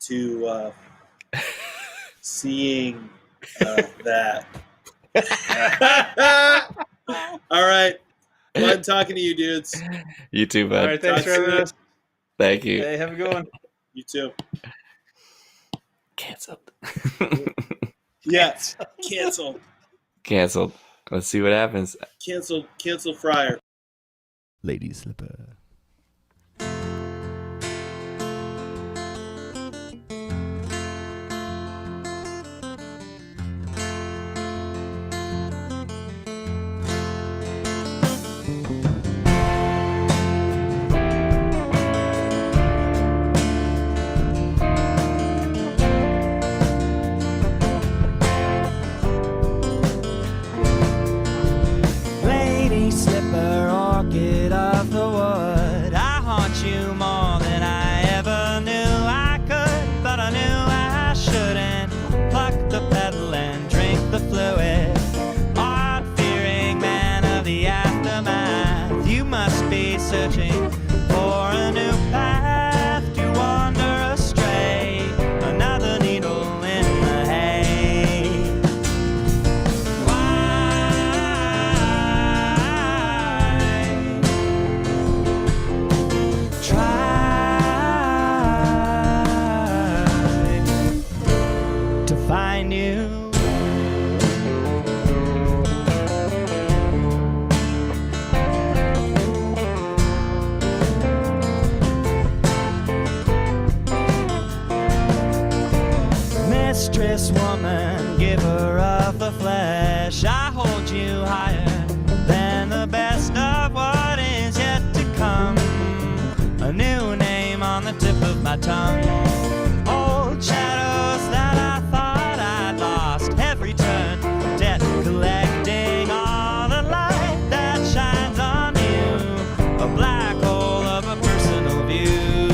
Speaker 1: to seeing that. All right. Fun talking to you, dudes.
Speaker 3: You too, bud.
Speaker 2: All right, thanks for having us.
Speaker 3: Thank you.
Speaker 2: Hey, have a good one.
Speaker 1: You too.
Speaker 3: Canceled.
Speaker 1: Yeah. Canceled.
Speaker 3: Let's see what happens.
Speaker 1: Cancel Frier.
Speaker 4: Lady Slipper.
Speaker 5: Lady Slipper, orchid of the wood, I haunt you more than I ever knew I could, but I knew I shouldn't. Pluck the petal and drink the fluid. God-fearing man of the aftermath, you must be searching for a new path to wander astray, another needle in the hay. Try to find you. Mistress woman, giver of the flesh, I hold you higher than the best of what is yet to come. A new name on the tip of my tongue. Old shadows that I thought I'd lost, every turn, debt collecting all the light that shines on you, a black hole of a personal view.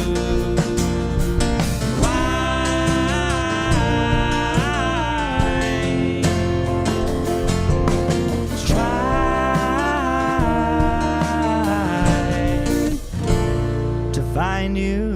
Speaker 5: Try to find you.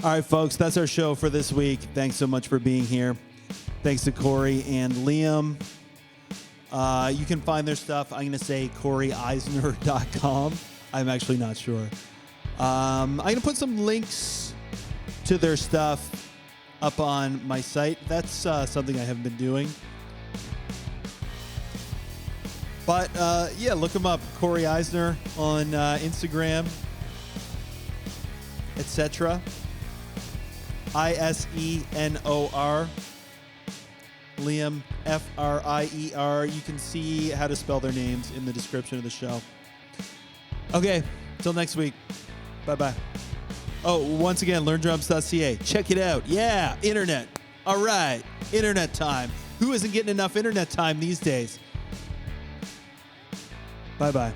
Speaker 4: All right, folks, that's our show for this week. Thanks so much for being here. Thanks to Corey and Liam. You can find their stuff. I'm going to say CoreyIsenor.com. I'm actually not sure. I'm going to put some links to their stuff up on my site. That's something I haven't been doing. But, yeah, look him up. Corey Isenor on Instagram, etc. Isenor. Liam, Frier. You can see how to spell their names in the description of the show. Okay, till next week. Bye-bye. Oh, once again, learndrums.ca. Check it out. Yeah, internet. All right, internet time. Who isn't getting enough internet time these days? Bye-bye.